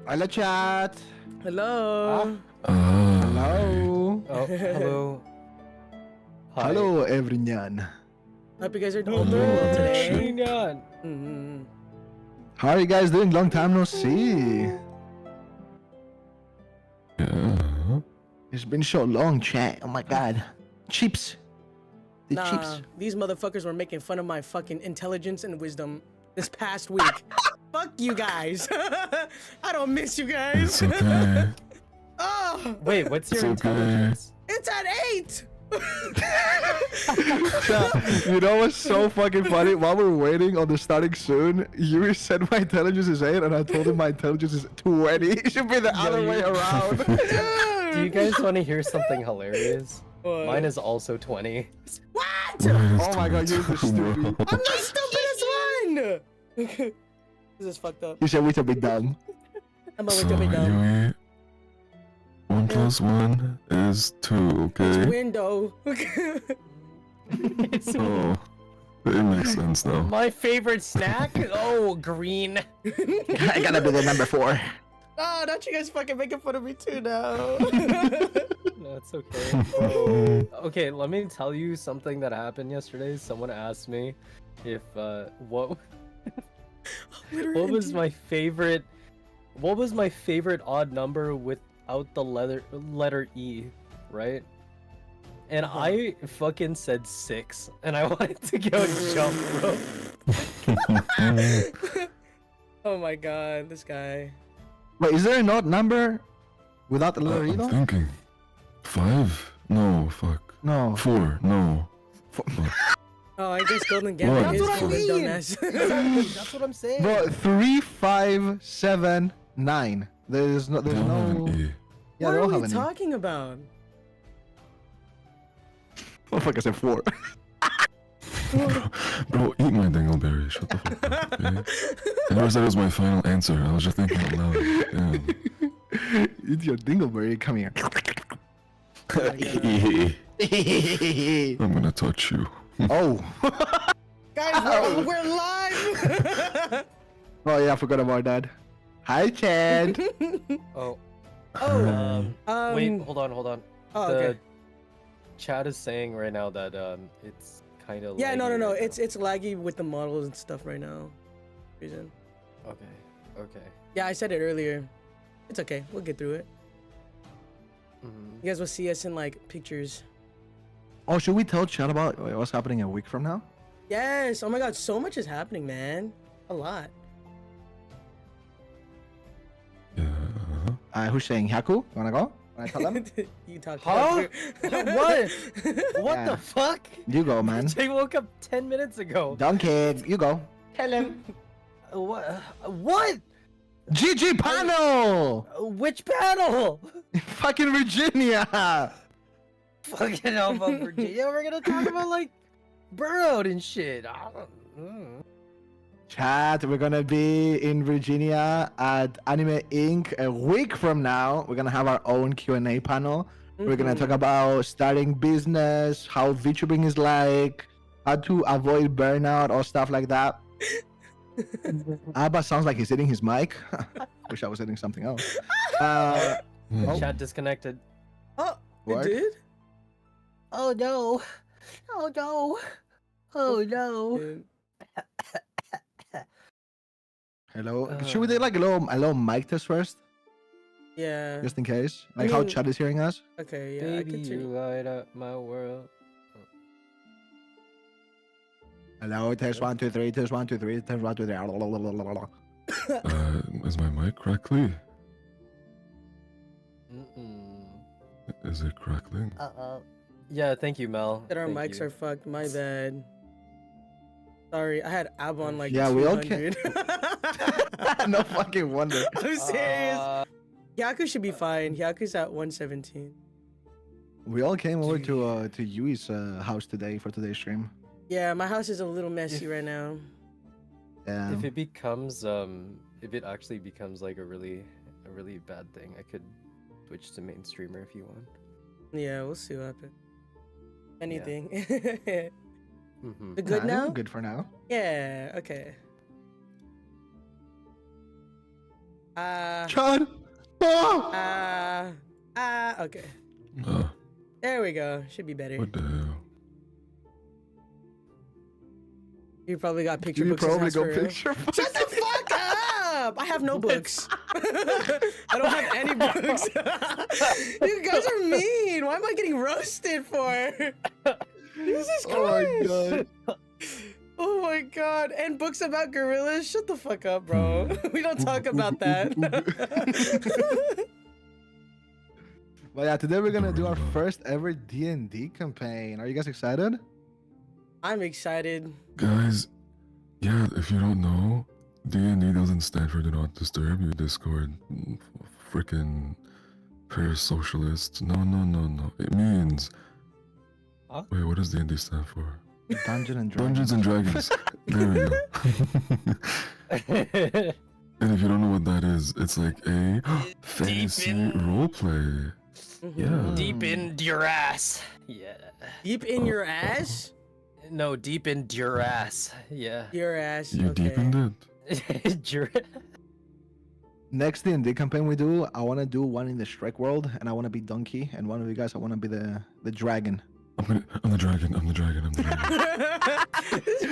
Hello, chat. Hello. Hello. Oh, hello. Hi. Hello, everyone. Hope you guys are doing well today. Everyone. How are you guys doing? Long time no see. Yeah. It's been so long, chat. Oh my god. Chips. The Nah, chips. these motherfuckers were making fun of my fucking intelligence and wisdom this past week. Fuck you guys. I don't miss you guys. It's okay. Oh, Wait, what's your It's okay. intelligence? it's at 8. Chat, you know what's so fucking funny? While we're waiting on the starting soon, you said my intelligence is 8 and I told him my intelligence is 20. It should be the other way around. Do you guys want to hear something hilarious? What? Mine is also 20. What? Oh my god, you're the stupid. I'm the stupidest one. This is fucked up. You said we to be dumb. I'm a So, little bit dumb. Yui, 1 plus 1 is 2, okay? Window. So, it makes sense now. My favorite snack? Oh, green. I gotta be the number 4. Oh, don't you guys fucking making fun of me too now. That's okay. Bro. Okay, let me tell you something that happened yesterday. Someone asked me if what was my favorite odd number without the letter E, right? And I fucking said 6, and I wanted to go jump rope. Oh my god, this guy. Wait, is there an odd number without the letter E I'm though? thinking. 5? No, fuck. No. 4? No. Oh, I guess Golden What? Gambit is That's what I the mean. dumbass. That's what I'm saying. Bro, 3, 5, 7, 9. There's no. They don't have an E. Yeah, What they are don't we have any. talking about? Oh fuck! I said 4. Bro, eat my dingleberry. Shut the fuck up, okay? I never said it was my final answer. I was just thinking out loud. Damn. Eat your dingleberry. Come here. I'm gonna touch you. Oh. Guys, we're live! Oh yeah, I forgot about that. Hi, Chad. Oh, Oh, wait, hold on. Oh, The okay. chat is saying right now that it's kind of Yeah, no. It's laggy with the models and stuff right now. Reason. okay. Yeah, I said it earlier. It's okay. We'll get through it. Mhm. You guys will see us in like pictures. Oh, should we tell Chad about what's happening a week from now? Yes. Oh my god, so much is happening, man. A lot. Yeah. Who's saying Hyaku? You wanna go? Wanna tell them? You talk. Huh? What? What Yeah. the fuck? You go, man. I woke up 10 minutes ago. Donkey, you go. Tell him. What? What? GG panel! Which panel? Fucking Virginia! Fucking hell, about Virginia. We're gonna talk about like burnout and shit. I don't. Chat, we're gonna be in Virginia at Anime Inc. a week from now. We're gonna have our own Q&A panel. We're gonna talk about starting business, how VTubing is like, how to avoid burnout or stuff like that. Abba sounds like he's hitting his mic. Wish I was hitting something else. Yeah. Chat disconnected. Oh, What? it did? Oh no. Oh no. Oh no. Dude. Hello. Should we do like a little mic test first, Yeah. just in case? Like how mean- Chad is hearing us? Okay. Yeah. Baby, I could you turn. light up my world. Hello. Test 1 2 3. Test 1 2 3. Test 1 2 3. Is my mic crackly? Is it crackling? Yeah, thank you, Mel. That our Thank mics you. are fucked. My bad. Sorry, I had Abaddon like. Yeah, we all can. 200. No fucking wonder. I'm serious. Uh, Hyaku should be fine. Hyaku's at 117. We all came over to Yui's house today for today's stream. Yeah, my house is a little messy If- right now. Yeah. if it becomes if it actually becomes like a really bad thing, I could switch to main streamer if you want. Yeah, we'll see what happens. Anything. Mm-hmm. The good Nah, now? Good for now. Yeah, okay. Chad. Oh! Okay. Uh, There we go. Should be better. what the hell? You probably got picture You books. probably for go real. picture. Shut the fuck up! I have no books. I don't have any books. You guys are mean. Why am I getting roasted for? Jesus Christ! Oh my god. Oh my god! And books about gorillas? Shut the fuck up, bro. We don't talk about that. But yeah, today we're gonna do our first ever D&D campaign. Are you guys excited? I'm excited. Guys, yeah, if you don't know, D&D doesn't stand for Do Not Disturb You Discord. Freaking parasocialists. No. It means... Huh? Wait, what does D&D stand for? Dungeons and Dungeons and Dragons. There we go. And if you don't know what that is, it's like a fantasy roleplay. Yeah. Deep in your ass. Yeah. Deep in your ass? No, deep in your ass. Yeah. Your ass. You Okay. deepened it? Your- Next D&D campaign we do, I want to do one in the Shrek world, and I want to be Donkey, and one of you guys, I want to be the dragon. I'm the dragon. This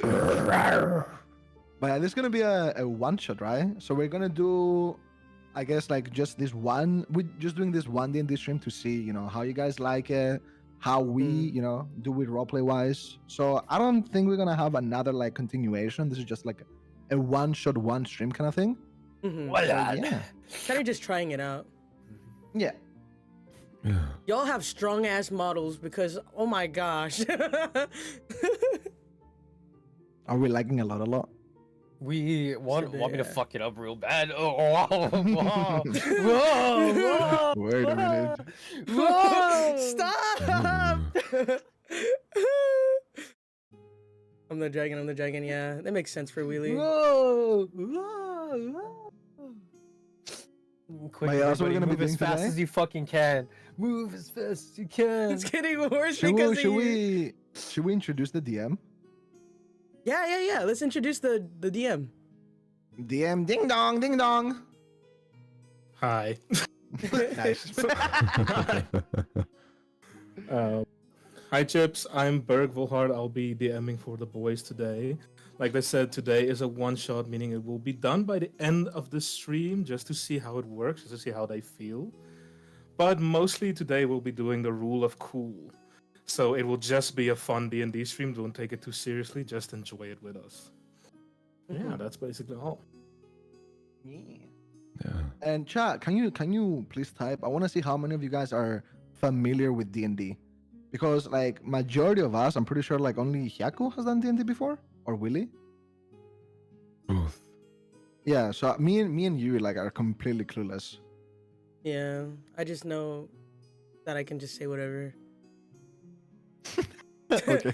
motherfucker. But yeah, this is gonna be a one shot, right? So we're gonna do, I guess, like just this one. We're just doing this one D&D stream to see, you know, how you guys like it, how we, you know, do with roleplay wise. So I don't think we're gonna have another like continuation. This is just like a one shot, one stream kind of thing. Mhm. So, yeah, Kind of just trying it out. yeah. Yeah. Y'all have strong ass models because, oh my gosh. Are we liking a lot? We want me to yeah. fuck it up real bad. Oh, whoa. Wait a minute. Whoa. Stop! Ooh. I'm the dragon, yeah. That makes sense for Wheelie. Whoa. Quick, But yeah, that's what we're everybody, gonna be move as doing fast today. as you fucking can. Move as fast as you can. It's getting worse Should because of you. we introduce the DM? Yeah. Let's introduce the DM. DM, ding dong. Hi. Nice. Hi, Chips. I'm Berg Volhard. I'll be DMing for the boys today. Like I said, today is a one-shot, meaning it will be done by the end of the stream, just to see how it works, just to see how they feel. But mostly today we'll be doing the rule of cool. So it will just be a fun D&D stream. Don't take it too seriously. Just enjoy it with us. Yeah, that's basically all. Yeah. And chat, can you please type? I want to see how many of you guys are familiar with D&D, because like majority of us, I'm pretty sure like only Hyaku has done D&D before, or Willy. Both. Yeah, so me and you like are completely clueless. Yeah, I just know that I can just say whatever. Okay.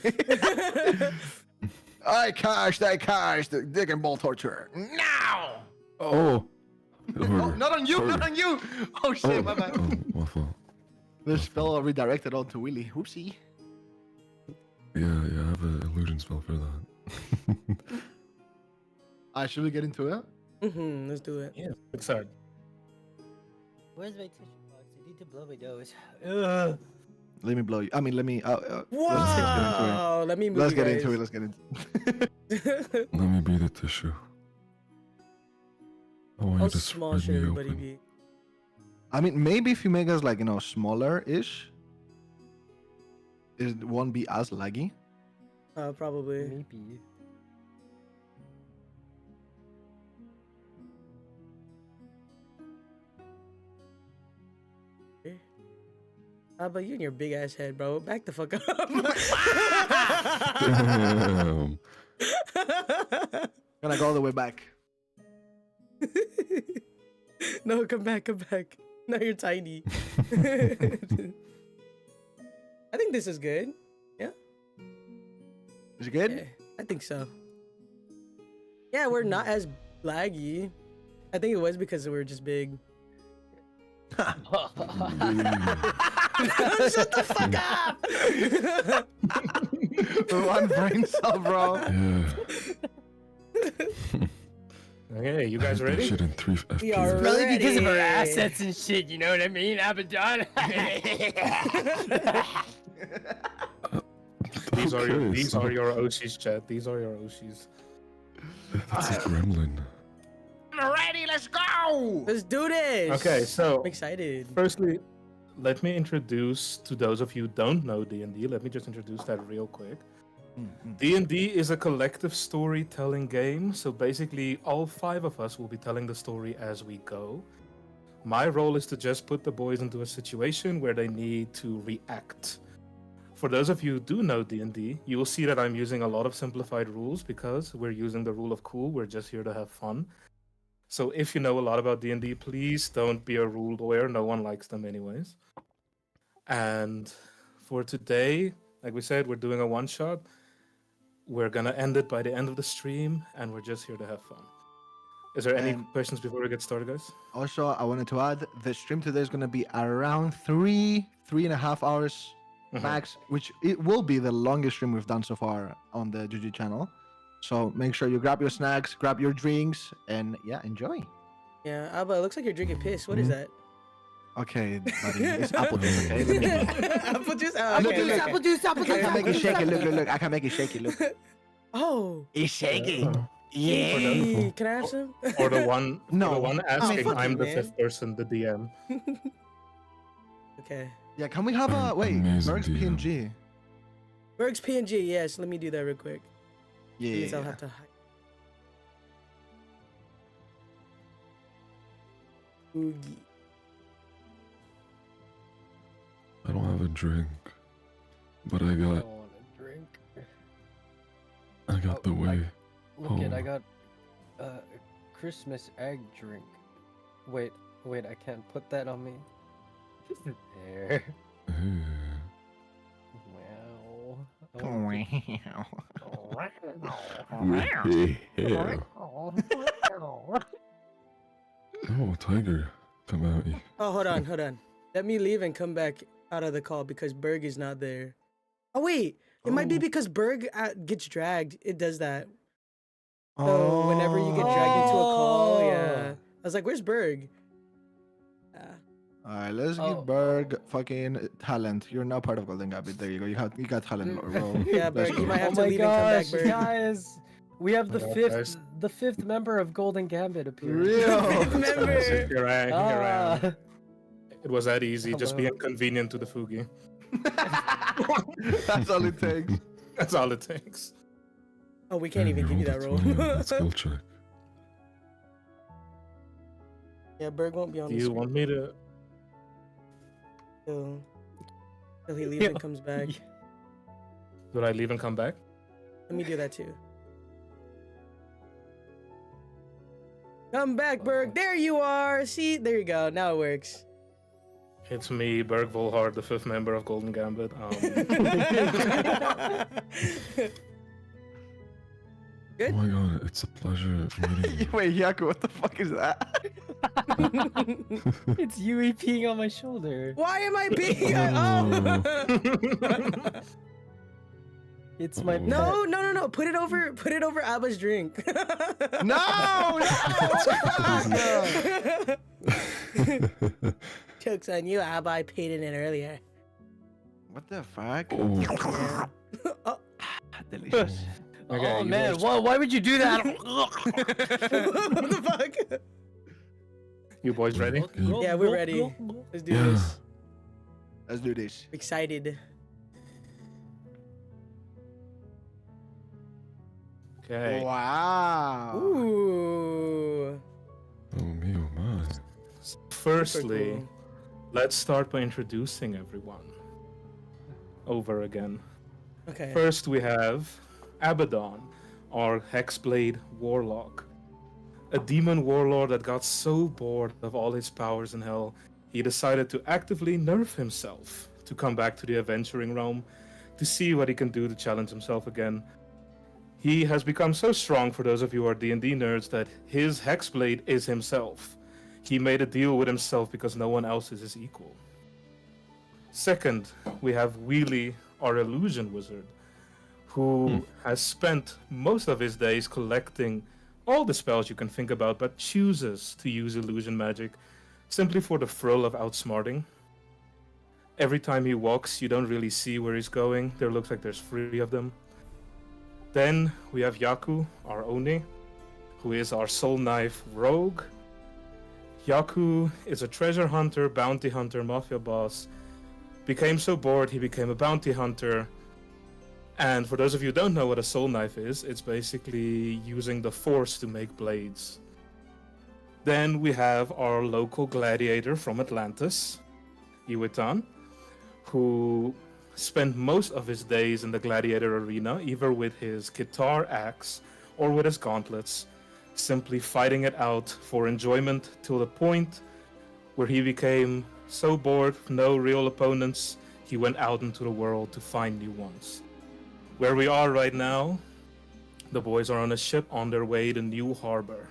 I cast the dig and ball torture now. Oh. Oh, not on you, not on you. Oh shit, my bad. Oh, my fault. The spell redirected onto Willy. Oopsie. Yeah, I have an illusion spell for that. Should we get into it? Let's do it. Yeah, excited. Where's my tissue box? I need to blow my nose. Let me blow you. I mean, let me. Wow! Let me move. Let's you get guys. into it. Let's get into it. Let me be the tissue. I want How you to small spread should me everybody open. be? I mean, maybe if you make us like, you know, smaller-ish, it won't be as laggy. Probably. Maybe. How about you and your big ass head, bro? Back the fuck up. Damn. Gonna go all the way back. No, come back. Now you're tiny. I think this is good. Yeah? Is it good? Yeah, I think so. Yeah, we're not as laggy. I think it was because we were just big. Shut the fuck up! One brain cell, bro. Yeah. Okay, you I guys did that ready? shit in 3 We are FPS. Really, because of her Ready. assets and shit, you know what I mean, Abaddon? These are your Okay, these so- are your Oshis, chat. These are your Oshis. That's a gremlin. Ready, let's go. Let's do this. Okay, so I'm excited. firstly, let me introduce to those of you who don't know D&D. Let me just introduce that real quick. D&D is a collective storytelling game. So basically, all 5 of us will be telling the story as we go. My role is to just put the boys into a situation where they need to react. For those of you who do know D&D, you will see that I'm using a lot of simplified rules because we're using the rule of cool. We're just here to have fun. So if you know a lot about D&D, please don't be a rule lawyer. No one likes them anyways. And for today, like we said, we're doing a one-shot. We're gonna end it by the end of the stream, and we're just here to have fun. Is there any And- questions before we get started, guys? Also, I wanted to add the stream today is gonna be around 3.5 hours Mhm. max, which it will be the longest stream we've done so far on the GG channel. So make sure you grab your snacks, grab your drinks, and yeah, enjoy. Yeah, Abba, it looks like you're drinking piss. What is that? Okay, buddy, it's apple juice. Okay, let me- Apple juice? Oh, Look, okay, look, okay. look. juice, apple I can make it shake it. Look. I can make it shake it. Look, Oh, it's shaking. For Yeah. hey, can I have some? For the one, No. for the one asking, fuck I'm you, the man. 5th person, the DM. Okay. Yeah, can we have a Am- wait? amazing Mercs DM. PNG. Berg's PNG, yes. Let me do that real quick. Yeah. Means I'll have to hide. Oogie. I don't have a drink, but I I got don't want to drink. the way. Look it, I Oh. got a Christmas egg drink. Wait, I can't put that on me. There. Hey. Wow. Oh, tiger, come out. Oh, hold on. Let me leave and come back out of the call because Berg is not there. Oh, wait. It might be Oh. because Berg gets dragged. It does that. So whenever you get dragged into a call, yeah. I was like, where's Berg? All right, let's Oh. give Berg fucking talent. You're now part of GoldenGambit. There you go. You got talent, bro. Yeah, Let's Berg, you go. might have Oh to my leave and come back, gosh, Berg. guys! We have the Oh my God, fifth, guys. the 5th member of Golden Gambit appearing. Real. Remember. Here I am. Ah, It was that easy. Just be Hello. inconvenient to the Fugi. That's all it takes. That's all it takes. Oh, we can't even give you that role. Skill check. Yeah, Berg won't be on Do the you screen want me to? till he leaves and comes back. Will I leave and come back? Let me do that too. Come back, Berg. There you are. See, there you go. Now it works. It's me, Berg Volhard, the 5th member of Golden Gambit. Oh Good. my god, it's a pleasure meeting you. Wait, Hyaku, what the fuck is that? it's Yui peeing on my shoulder. Why am I being? Oh. It's my Oh. No. Put it over Abba's drink. No! Joke's on you, Abba. I paid it in earlier. What the fuck? Oh, Oh, Delicious. Okay, oh you man, guys- why would you do that? what the fuck? You boys ready? Yeah, we're ready. Let's do Yeah. this. Let's do this. Excited. Okay. Wow. Ooh. oh me, oh my. Firstly, Super cool. let's start by introducing everyone. Over again. Okay. First, we have Abaddon, our Hexblade Warlock. A demon warlord that got so bored of all his powers in hell, he decided to actively nerf himself to come back to the adventuring realm to see what he can do to challenge himself again. He has become so strong, for those of you who are D&D nerds, that his Hexblade is himself. He made a deal with himself because no one else is his equal. Second, we have Wheely, our illusion wizard. who has spent most of his days collecting all the spells you can think about, but chooses to use illusion magic simply for the thrill of outsmarting. Every time he walks, you don't really see where he's going. There looks like there's 3 of them. Then we have Hyaku, our Oni, who is our soul knife rogue. Hyaku is a treasure hunter, bounty hunter, mafia boss. Became so bored, he became a bounty hunter. And for those of you who don't know what a soul knife is, it's basically using the force to make blades. Then we have our local gladiator from Atlantis, Yuito, who spent most of his days in the gladiator arena, either with his guitar axe or with his gauntlets, simply fighting it out for enjoyment till the point where he became so bored, no real opponents, he went out into the world to find new ones. Where we are right now, the boys are on a ship on their way to New Harbor.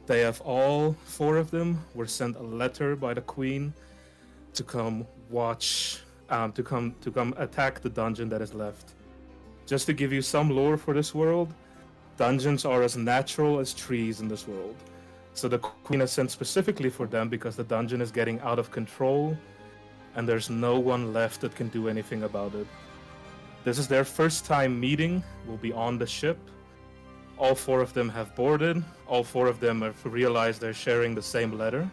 They have all 4 of them were sent a letter by the Queen to come watch, to come attack the dungeon that is left. Just to give you some lore for this world, dungeons are as natural as trees in this world. So the Queen has sent specifically for them because the dungeon is getting out of control and there's no one left that can do anything about it. This is their first time meeting, will be on the ship. All 4 of them have boarded. All 4 of them have realized they're sharing the same letter.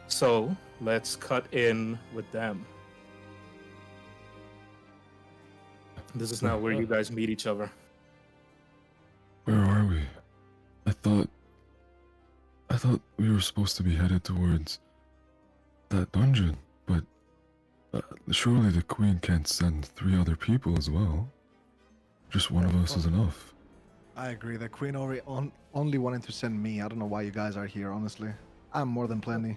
So let's cut in with them. This is now where you guys meet each other. Where are we? I thought we were supposed to be headed towards that dungeon, but surely the Queen can't send 3 other people as well. Just one of us is enough. I agree. The Queen only wanted to send me. I don't know why you guys are here, honestly. I'm more than plenty.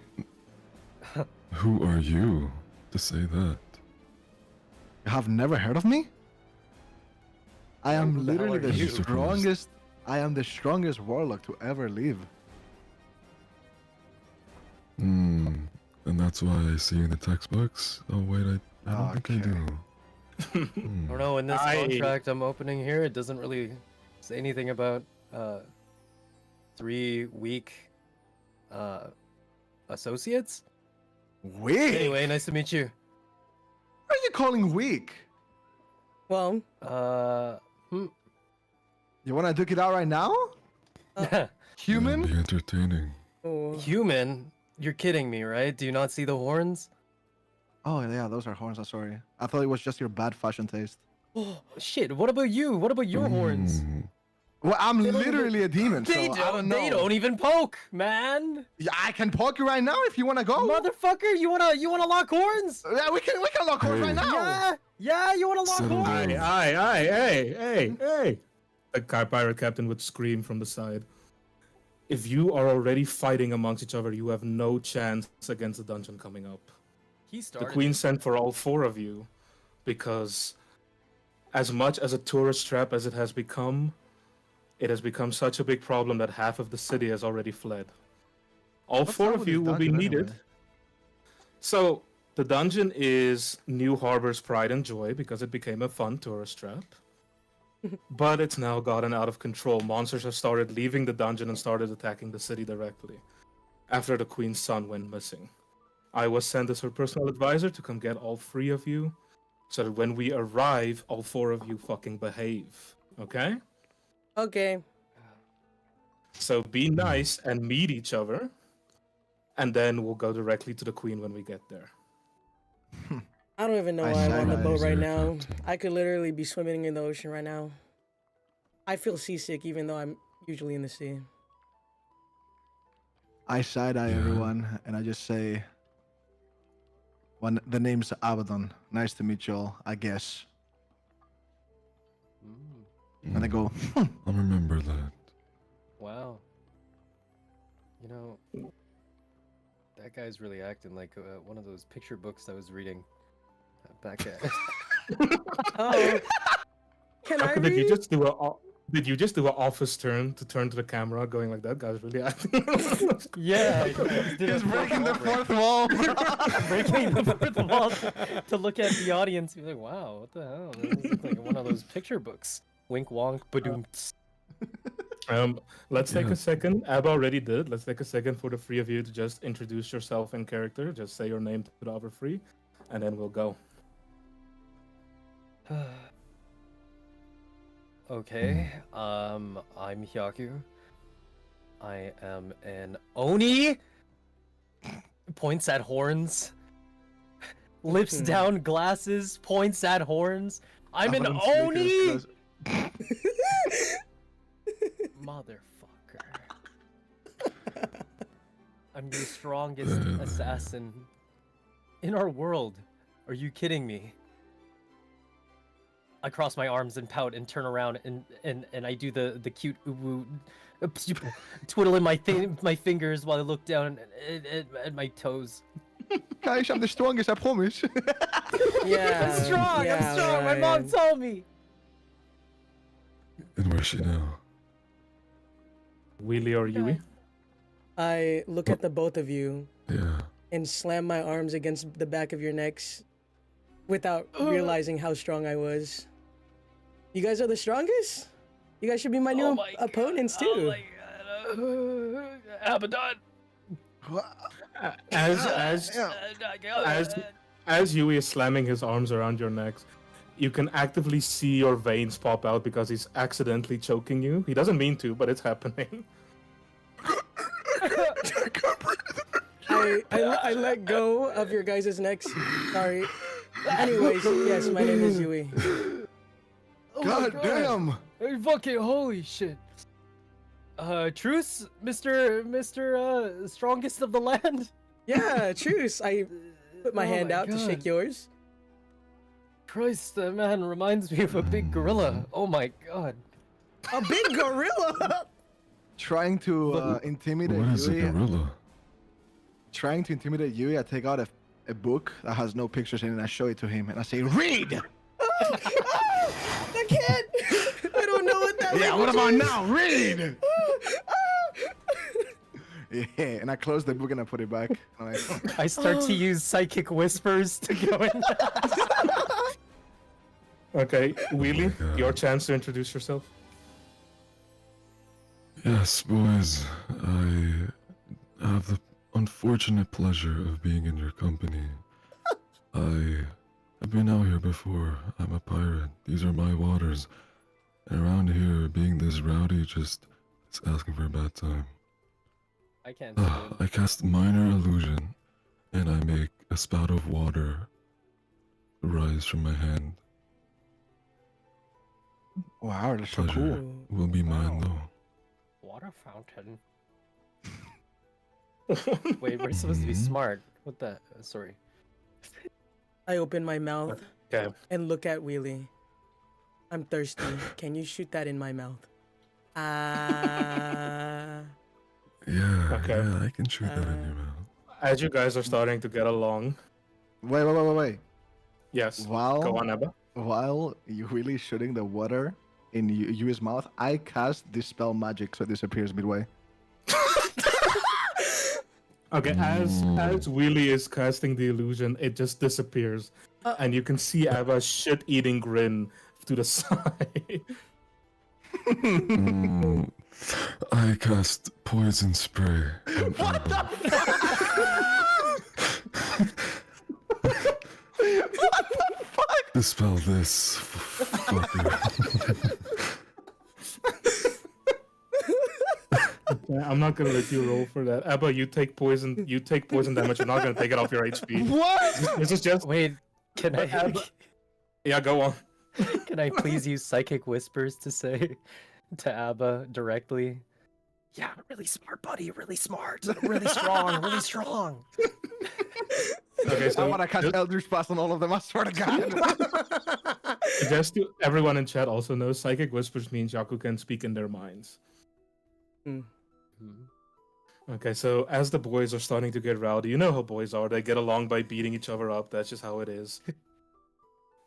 Who are you to say that? You have never heard of me? I am Who the hell literally are the you? strongest. I am the strongest warlock to ever live. And that's why I see in the textbooks. Oh wait, I don't think I do. I don't know, in this contract I'm opening here, it doesn't really say anything about 3 weak associates. Weak? Anyway, nice to meet you. What are you calling weak? Well, You want to duke it out right now? Human? Be entertaining. oh, Human? You're kidding me, right? Do you not see the horns? Oh yeah, those are horns. I'm sorry. I thought it was just your bad fashion taste. Shit, what about you? What about your horns? Well, I'm They don't literally a demon, so They I don't know. They don't even poke, man. Yeah, I can poke you right now if you wanna go. Motherfucker, you wanna lock horns? Yeah, we can lock horns right now. Yeah, you wanna lock Settle horns? down. Hey! A pirate captain would scream from the side. If you are already fighting amongst each other, you have no chance against the dungeon coming up. He The started. Queen sent for all 4 of you because as much as a tourist trap as it has become such a big problem that half of the city has already fled. All What's 4 up of with you this will be dungeon needed. anyway? So the dungeon is New Harbor's pride and joy because it became a fun tourist trap. But it's now gotten out of control. Monsters have started leaving the dungeon and started attacking the city directly after the Queen's son went missing. I was sent as her personal advisor to come get all 3 of you so that when we arrive, all 4 of you fucking behave. Okay? okay. So be nice and meet each other, and then we'll go directly to the Queen when we get there. I don't even know I why I'm on the side-eye boat right you, now. Captain. I could literally be swimming in the ocean right now. I feel seasick even though I'm usually in the sea. I side-eye Yeah. everyone, and I just say, the name's Abaddon. Nice to meet you all, I guess. And they go, I'll remember that. Wow. You know, that guy's really acting like one of those picture books I was reading back at. Oh, can I How could you read? just do Did you just do an office turn to turn to the camera, going like that guy's really acting? Yeah, He's breaking the fourth wall. breaking the fourth wall to look at the audience. Be like, wow, what the hell? This looks like one of those picture books. Wink wonk, badoom. Let's take Yeah. a second. Abba already did. Let's take a second for the three of you to just introduce yourself in character. Just say your name to the other three, and then we'll go. Okay, I'm Hyaku. I am an Oni. Points at horns. Lips down, glasses. Points at horns. I'm an Oni. Motherfucker. I'm the strongest assassin in our world. Are you kidding me? I cross my arms and pout and turn around and I do the cute woo twiddling my fingers while I look down at my toes. Guys, I'm the strongest, I promise. Yeah. I'm strong. yeah, I'm strong. My mom Ryan. told me. And where's she now? Wheelie or Yui? I look at the both of you Yeah. and slam my arms against the back of your necks without realizing how strong I was. You guys are the strongest? You guys should be my new opponents too. Oh my god. Abaddon. As Yui is slamming his arms around your necks, you can actively see your veins pop out because he's accidentally choking you. He doesn't mean to, but it's happening. I let go of your guys' necks. Sorry. Anyways, yes, my name is Yui. God damn. Hey, fucking holy shit. Truce, Mr. Strongest of the land. Yeah, truce. I put my Oh hand my out to shake God. yours. Christ, that man reminds me of a big gorilla. Oh my god. A big gorilla. Trying to intimidate What is a Yui. gorilla? Trying to intimidate Yui, I take out a book that has no pictures in it and I show it to him and I say, read! I can't. I don't know what that. Yeah, what about language is. now? Read! Yeah, and I close the book and I put it back. And I start to use psychic whispers to go in. Okay, Wheelie, God. your chance to introduce yourself. Yes, boys. I have the unfortunate pleasure of being in your company. I've been out here before. I'm a pirate. These are my waters. And around here, being this rowdy just it's asking for a bad time. I can't see it. I cast minor illusion, and I make a spout of water rise from my hand. wow, that's so Pleasure cool. will be mine, Wow. though. Water fountain. Wait, we're supposed to be smart. What the? Sorry. I open my mouth Okay. and look at Wheelie. I'm thirsty. Can you shoot that in my mouth? Yeah, Okay. yeah, I can shoot that in your mouth. As you guys are starting to get along, Wait. yes. While, Go on, Abba. while you really shooting the water in Yui's mouth, I cast Dispel Magic so it disappears midway. Okay, as Wheelie is casting the illusion, it just disappears, and you can see Abba's shit-eating grin to the side. Mm, I cast poison spray. What the fuck? What the fuck? Dispel this, fucker. I'm not gonna let you roll for that. Abba, you take poison. You take poison damage. You're not gonna take it off your HP. What? This is just. Wait, can I? Yeah, go on. Can I please use psychic whispers to say to Abba directly? Yeah, really smart, buddy. Really smart. Really strong. Really strong. Okay, I so want to cast Eldritch Blast on all of them, I swear to God. just to everyone in chat also knows, psychic whispers means Hyaku can speak in their minds. Okay, so as the boys are starting to get rowdy, you know how boys are. They get along by beating each other up. That's just how it is.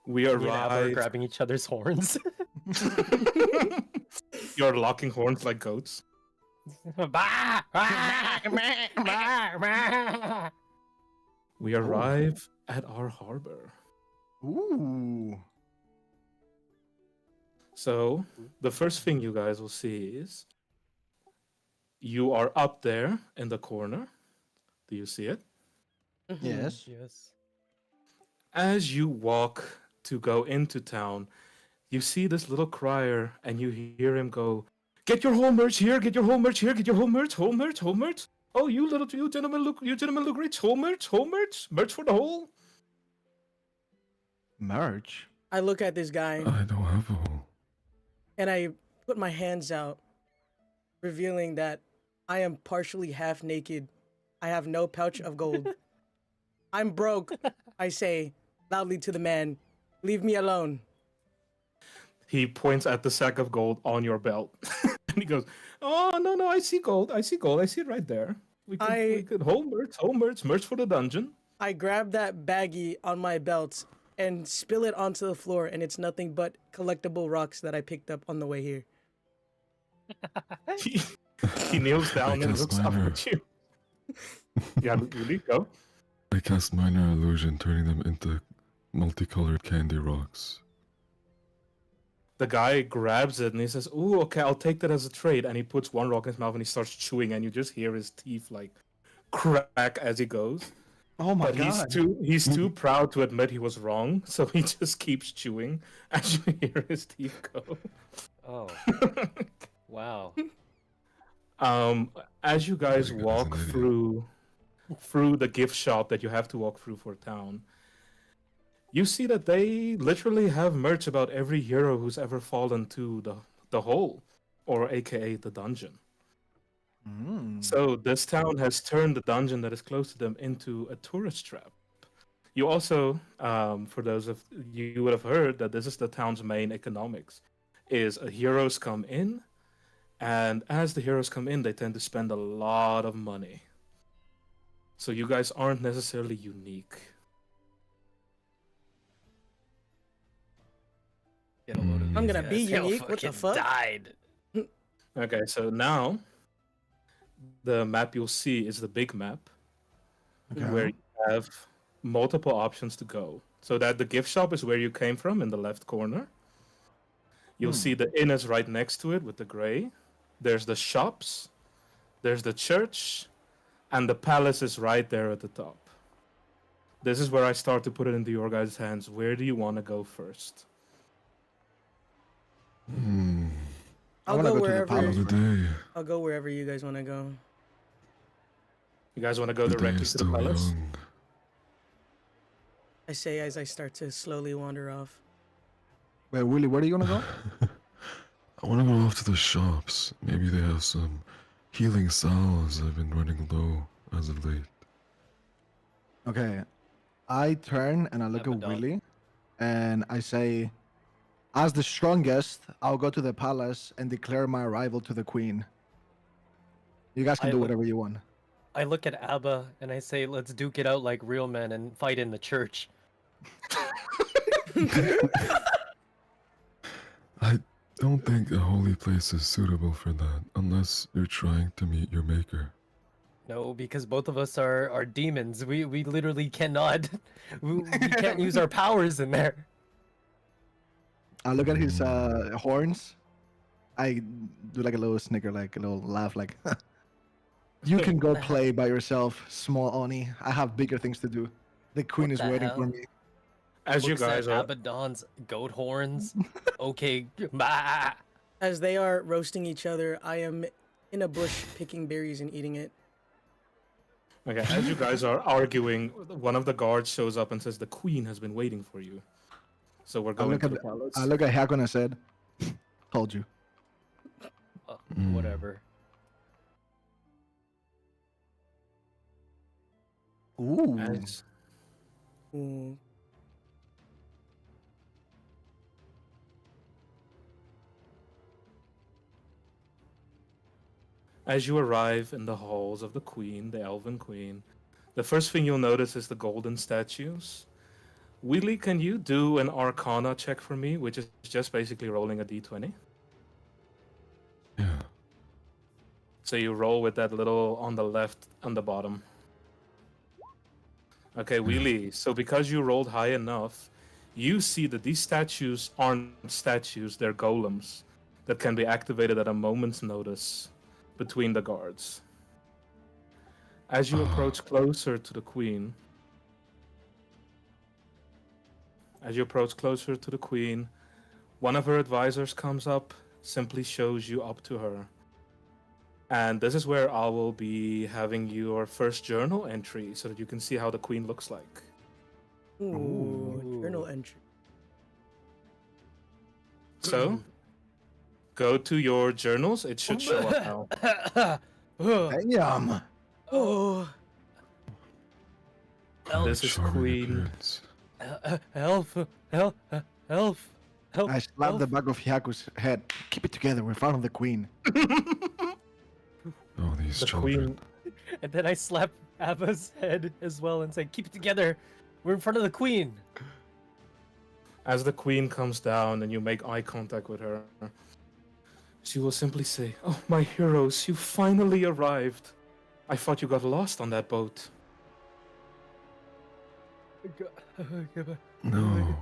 We Me and Abba are arrive. grabbing each other's horns. You're locking horns like goats. Bah! Ah! Bah! Bah! We arrive at our harbor. Ooh. So, the first thing you guys will see is you are up there in the corner. Do you see it? Yes. Yes. As you walk to go into town, you see this little crier and you hear him go, "Get your whole merch here, get your whole merch here, get your whole merch, whole merch, whole merch. Oh, you gentlemen look rich, whole merch, merch for the whole." Merch. I look at this guy I don't have a hole. and I put my hands out, revealing that I am partially half naked. I have no pouch of gold. I'm broke, I say loudly to the man. Leave me alone. He points at the sack of gold on your belt. And he goes, "Oh, no, I see gold. I see it right there. We could whole merch for the dungeon." I grab that baggie on my belt and spill it onto the floor, and it's nothing but collectible rocks that I picked up on the way here. He kneels down and guess looks up minor. at you. Yeah, really? Go. I cast minor illusion, turning them into multicolored candy rocks. The guy grabs it and he says, "Ooh, okay, I'll take that as a trade." And he puts one rock in his mouth and he starts chewing, and you just hear his teeth like crack as he goes. Oh my But god. he's too proud to admit he was wrong, so he just keeps chewing as you hear his teeth go. Oh. Wow. As you guys Very good as walk an idiot. through the gift shop that you have to walk through for town, you see that they literally have merch about every hero who's ever fallen to the hole, or aka the dungeon. Mm. So this town has turned the dungeon that is close to them into a tourist trap. You also, for those of you would have heard that this is the town's main economics, is heroes come in, and as the heroes come in, they tend to spend a lot of money. So you guys aren't necessarily unique. Get a load of I'm these gonna be guys. Hell unique, what the fucking fuck? Died. Okay, so now the map you'll see is the big map, Okay. where you have multiple options to go. So that the gift shop is where you came from in the left corner. You'll see the inn is right next to it with the gray. There's the shops, there's the church, and the palace is right there at the top. This is where I start to put it into your guys' hands. Where do you want to go first? I I'll wanna go to the wherever. palace. Another day. I'll go wherever you guys want to go. You guys want to go The day directly is to the still palace? young. I say as I start to slowly wander off. Wait, Willie, where do you wanna go? I want to go off to the shops. Maybe they have some healing salves. I've been running low as of late. Okay. I turn and I look at Abaddon. Willie and I say, as the strongest, I'll go to the palace and declare my arrival to the queen. You guys can I do look- whatever you want. I look at Abba and I say, let's duke it out like real men and fight in the church. I don't think a holy place is suitable for that, unless you're trying to meet your maker. No, because both of us are demons. We literally cannot. We can't use our powers in there. I look at his horns. I do like a little snicker, like a little laugh, like, you can go play by yourself, small Oni. I have bigger things to do. The queen What is the waiting for hell? me. As you Looks at guys are Abaddon's goat horns. Okay, bah. As they are roasting each other, I am in a bush picking berries and eating it. Okay, as you guys are arguing, one of the guards shows up and says the queen has been waiting for you. So we're I going look to at the palace. I look at Hyaku and I said, told you. Whatever. Ooh. As, Ooh. as you arrive in the halls of the queen, the elven queen, the first thing you'll notice is the golden statues. Wheelie, can you do an Arcana check for me, which is just basically rolling a d20? Yeah. So you roll with that little on the left on the bottom. Okay, Wheelie. So because you rolled high enough, you see that these statues aren't statues, they're golems that can be activated at a moment's notice between the guards. As you approach closer to the queen, one of her advisors comes up, simply shows you up to her. And this is where I will be having your first journal entry so that you can see how the queen looks like. Ooh, journal entry. So, go to your journals. It should show up now. Damn. Oh, This is Charming Queen. appearance. Elf. I slapped the back of Hyaku's head. Keep it together. We're found the queen. Oh, these The children. queen. And then I slap Abba's head as well and say, "Keep it together. We're in front of the queen." As the queen comes down and you make eye contact with her, she will simply say, "Oh, my heroes, you finally arrived. I thought you got lost on that boat." No.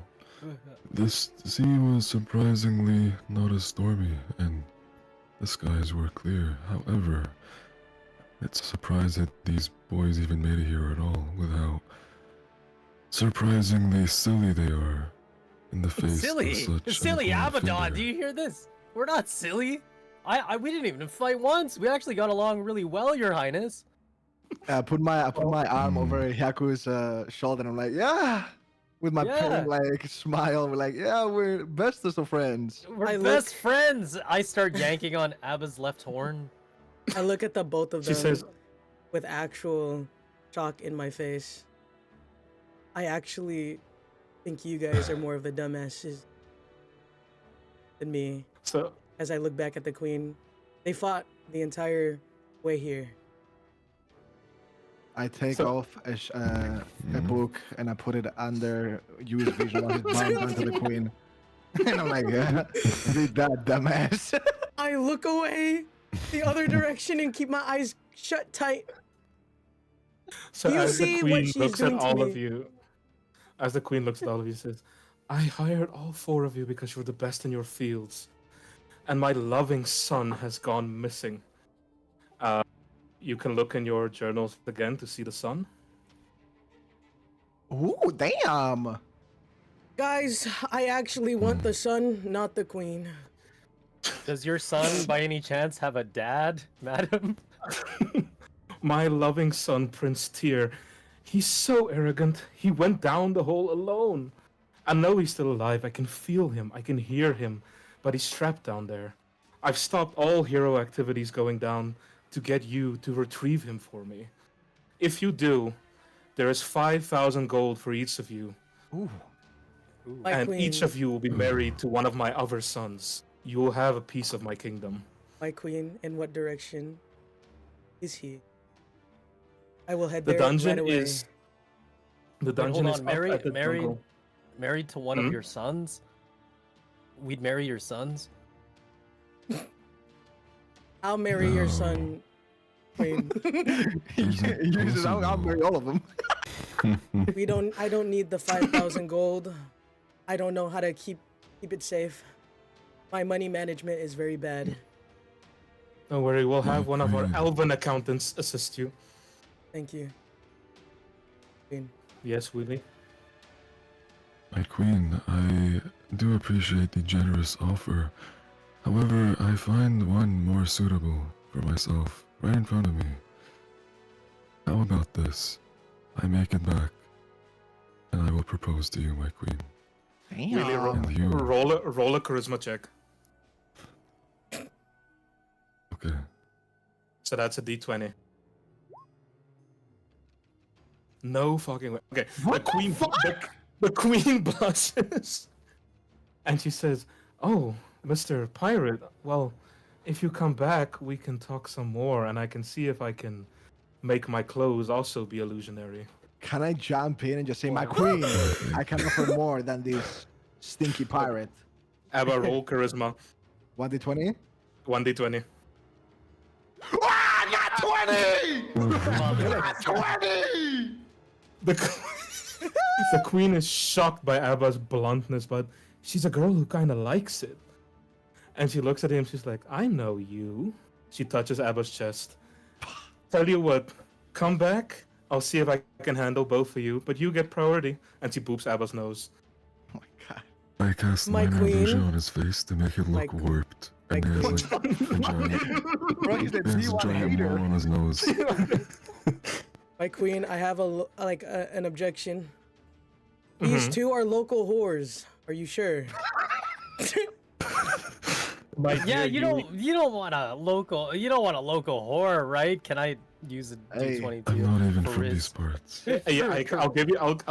This sea was surprisingly not as stormy, and the skies were clear. However, it's a surprise that these boys even made it here at all, with how surprisingly silly they are in the face Silly, of such silly an Abaddon. offender. Do you hear this? We're not silly. We didn't even fight once. We actually got along really well, Your Highness. I put my arm over Hyaku's shoulder and I'm like, yeah. With my Yeah. like smile, we're like, yeah, we're bestest of friends. We're I best look- friends. I start yanking on Abba's left horn. I look at the both of She them says, with actual shock in my face. I actually think you guys are more of the dumbasses than me. so As I look back at the queen, they fought the entire way here. I take So- off a book and I put it under Yu's vision while he's bound down to the queen. And I'm like, yeah, read that, dumbass. I look away the other direction and keep my eyes shut tight. So You as see the what queen she's looks at doing to all of me? you, as the queen looks at all of you, says, "I hired all four of you because you're the best in your fields, and my loving son has gone missing." You can look in your journals again to see the son. Ooh, damn. Guys, I actually want the son, not the queen. Does your son, by any chance, have a dad, madam? My loving son, Prince Tyr, he's so arrogant. He went down the hole alone. I know he's still alive. I can feel him. I can hear him, but he's trapped down there. I've stopped all hero activities going down to get you to retrieve him for me. If you do, there is 5,000 gold for each of you, Ooh. My and queen, each of you will be married to one of my other sons. You will have a piece of my kingdom. my queen, in what direction is he? I will head The there dungeon right away. is. The Wait, dungeon hold is on, up at the jungle. married to one Hmm? of your sons? We'd marry your sons? I'll marry your No. son, queen. You said, I'll marry all of them. I don't need the 5,000 gold. I don't know how to keep it safe. My money management is very bad. Don't worry, we'll My have one of our queen. elven accountants assist you. Thank you. Queen. Yes, Willie. My queen, I do appreciate the generous offer. However, I find one more suitable for myself right in front of me. How about this? I make it back, and I will propose to you, my queen. Really Damn. And you. roll a charisma check. Okay. So that's a d20. No fucking way. Okay, What the queen. fuck? The queen blushes, and she says, "Oh, Mr. Pirate. Well, if you come back, we can talk some more, and I can see if I can make my clothes also be illusionary." can I jump in and just say, my queen, I can offer more than this stinky pirate? Abba, roll charisma. 1d20? 1d20. Ah, not 20! Not 20! The queen is shocked by Abba's bluntness, but she's a girl who kind of likes it. And she looks at him, she's like, I know you. She touches Abba's chest. Tell you what, come back. I'll see if I can handle both of you, but you get priority. And she boops Abba's nose. Oh my god. I cast My minor queen. illusion on his face to make it My look queen. warped. And he has like a giant, Bro, he's a he has a D1 giant hater. mole on his nose. My queen, I have an objection. These two are local whores. Are you sure? My Yeah, dear you don't want a local whore, right? Can I use a Hey, D20 I'm not even for from Riz? these parts. Yeah, I'll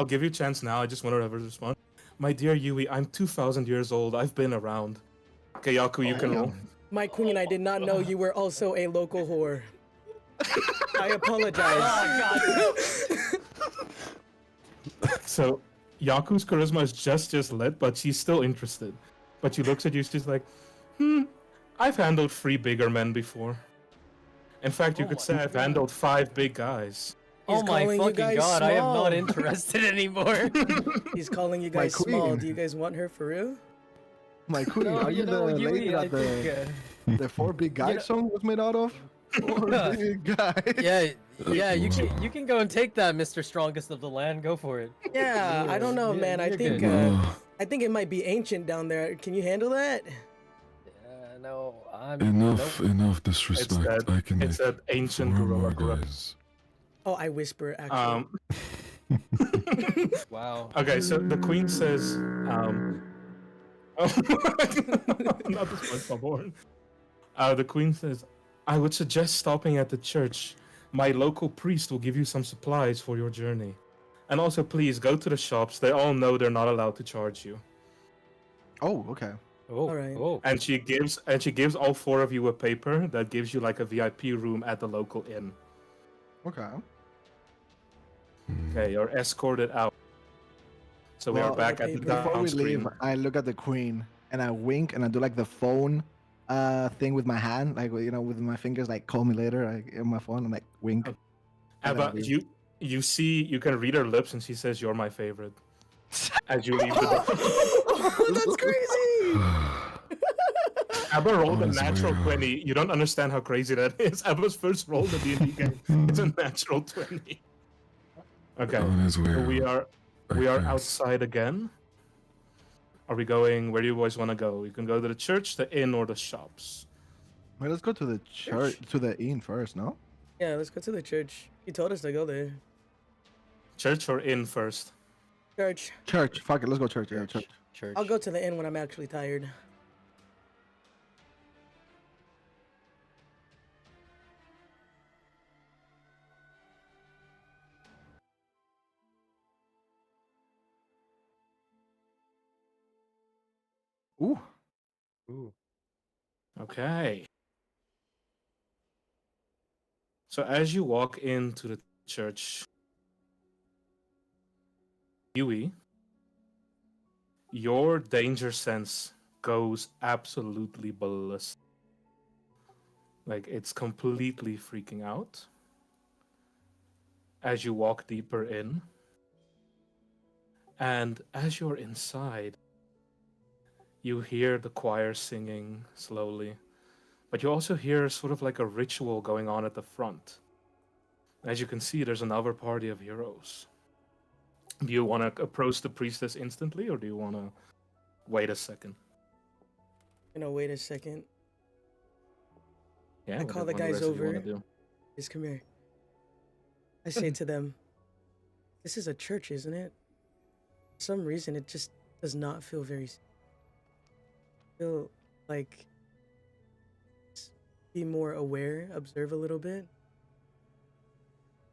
give you a chance now. I just want to have a response. My dear Yui, I'm 2,000 years old. I've been around. Okay, Hyaku, you can roll. My queen, I did not know you were also a local whore. I apologize. Oh god. So, Yaku's charisma is just lit, but she's still interested. But she looks at you, she's like, I've handled 3 bigger men before. In fact, you Oh could my say I've handled 5 big guys. He's Oh my calling you fucking guys god, I am small. not interested anymore. He's calling you My guys small. queen. Do you guys want her for real? My queen, No, are you the lady Yui, I that think, the 4 big guys know- song was made out of? 4 big guys. yeah, you can go and take that, Mr. Strongest of the Land. Go for it. Yeah, I don't know, Yeah, man. I you're think good. I think it might be ancient down there. Can you handle that? No, I'm Enough It's disrespect. that, I can it's make that ancient 4 more gorilla. guys. Oh, I whisper actually. Wow. Okay, so the queen says, not this SpongeBob horn. The queen says, I would suggest stopping at the church. My local priest will give you some supplies for your journey. And also, please go to the shops. They all know they're not allowed to charge you. Oh, okay. Oh, Alright. oh. And she gives all 4 of you a paper that gives you like a VIP room at the local inn. Okay. Okay, you're escorted out. So we are Well, back at the before Before we downstream. leave, I look at the queen and I wink and I do like the phone thing with my hand, like with my fingers, like call me later, like on my phone, and like wink. Okay. And then Abba, leave. you can read her lips and she says you're my favorite. As you leave the door. Oh, that's crazy! Abba rolled a On his way natural out. 20. You don't understand how crazy that is. Abba's first roll in the D&D game. It's a natural 20. Okay. On his way So we out, are I cast- outside again. Are we going? Where do you boys want to go? You can go to the church, the inn, or the shops. Wait, let's go to the church, to the inn first, no? Yeah, let's go to the church. He told us to go there. Church or inn first? Church. Church. Fuck it, let's go church. Yeah, church. Church. I'll go to the inn when I'm actually tired. Ooh. Ooh. Okay. So as you walk into the church, Yui, your danger sense goes absolutely ballistic. Like it's completely freaking out. As you walk deeper in, and as you're inside, you hear the choir singing slowly. But you also hear sort of like a ritual going on at the front. As you can see, there's another party of heroes. Do you want to approach the priestess instantly, or do you want to wait a second? Wait a second. Yeah, I call the whatever guys it is you wanna over. do. Just come here. I say to them, this is a church, isn't it? For some reason, it just does not feel very... feel like... be more aware, observe a little bit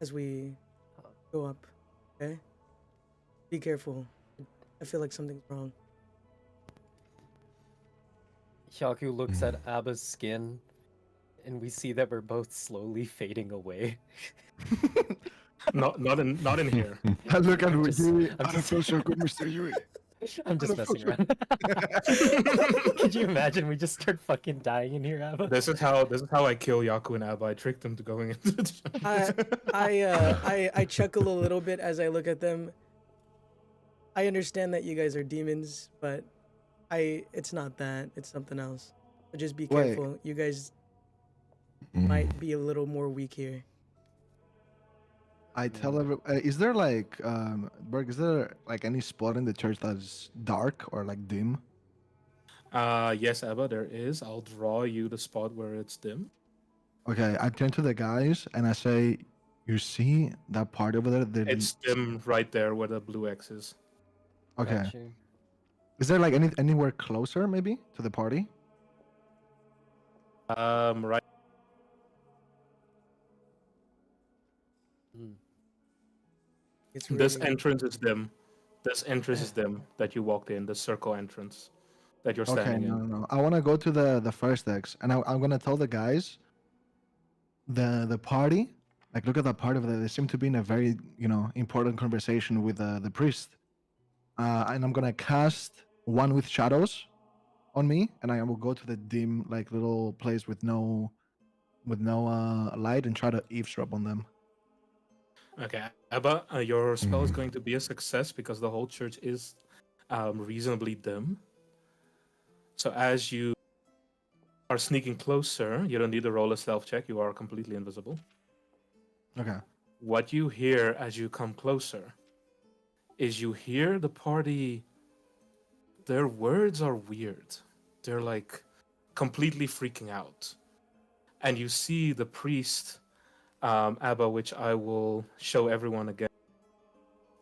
as we go up, okay? Be careful. I feel like something's wrong. Hyaku looks at Abba's skin, and we see that we're both slowly fading away. Not in here. Look at I'm you. just- I'm I just- feel so good, Mr. Yuri. I'm just messing around. Could you imagine we just start fucking dying in here, Abba? This is how I kill Hyaku and Abba. I tricked them to going into the I chuckle a little bit as I look at them. I understand that you guys are demons, but it's not that. It's something else. So just be Wait. careful. You guys Mm. might be a little more weak here. I tell every. Is there like, Berg? Is there like any spot in the church that's dark or like dim? Yes, Abba, there is. I'll draw you the spot where it's dim. Okay, I turn to the guys and I say, "You see that part over there? It's dim right there where the blue X is. Okay. Got you. Is there like anywhere closer, maybe, to the party? Right. Mm. It's This really- entrance is dim. This entrance is dim that you walked in. The circle entrance that you're Okay, standing no, in. no, no. I want to go to the first X, and I'm gonna tell the guys. The party, like, look at that part of it. They seem to be in a very important conversation with the priest. And I'm gonna cast one with shadows on me, and I will go to the dim like little place with no light and try to eavesdrop on them. Okay, Abba, your spell is Mhm. going to be a success because the whole church is reasonably dim. So as you are sneaking closer, you don't need to roll a stealth check. You are completely invisible. Okay. What you hear as you come closer is you hear the party. Their words are weird. They're like completely freaking out. And you see the priest, Abba, which I will show everyone again.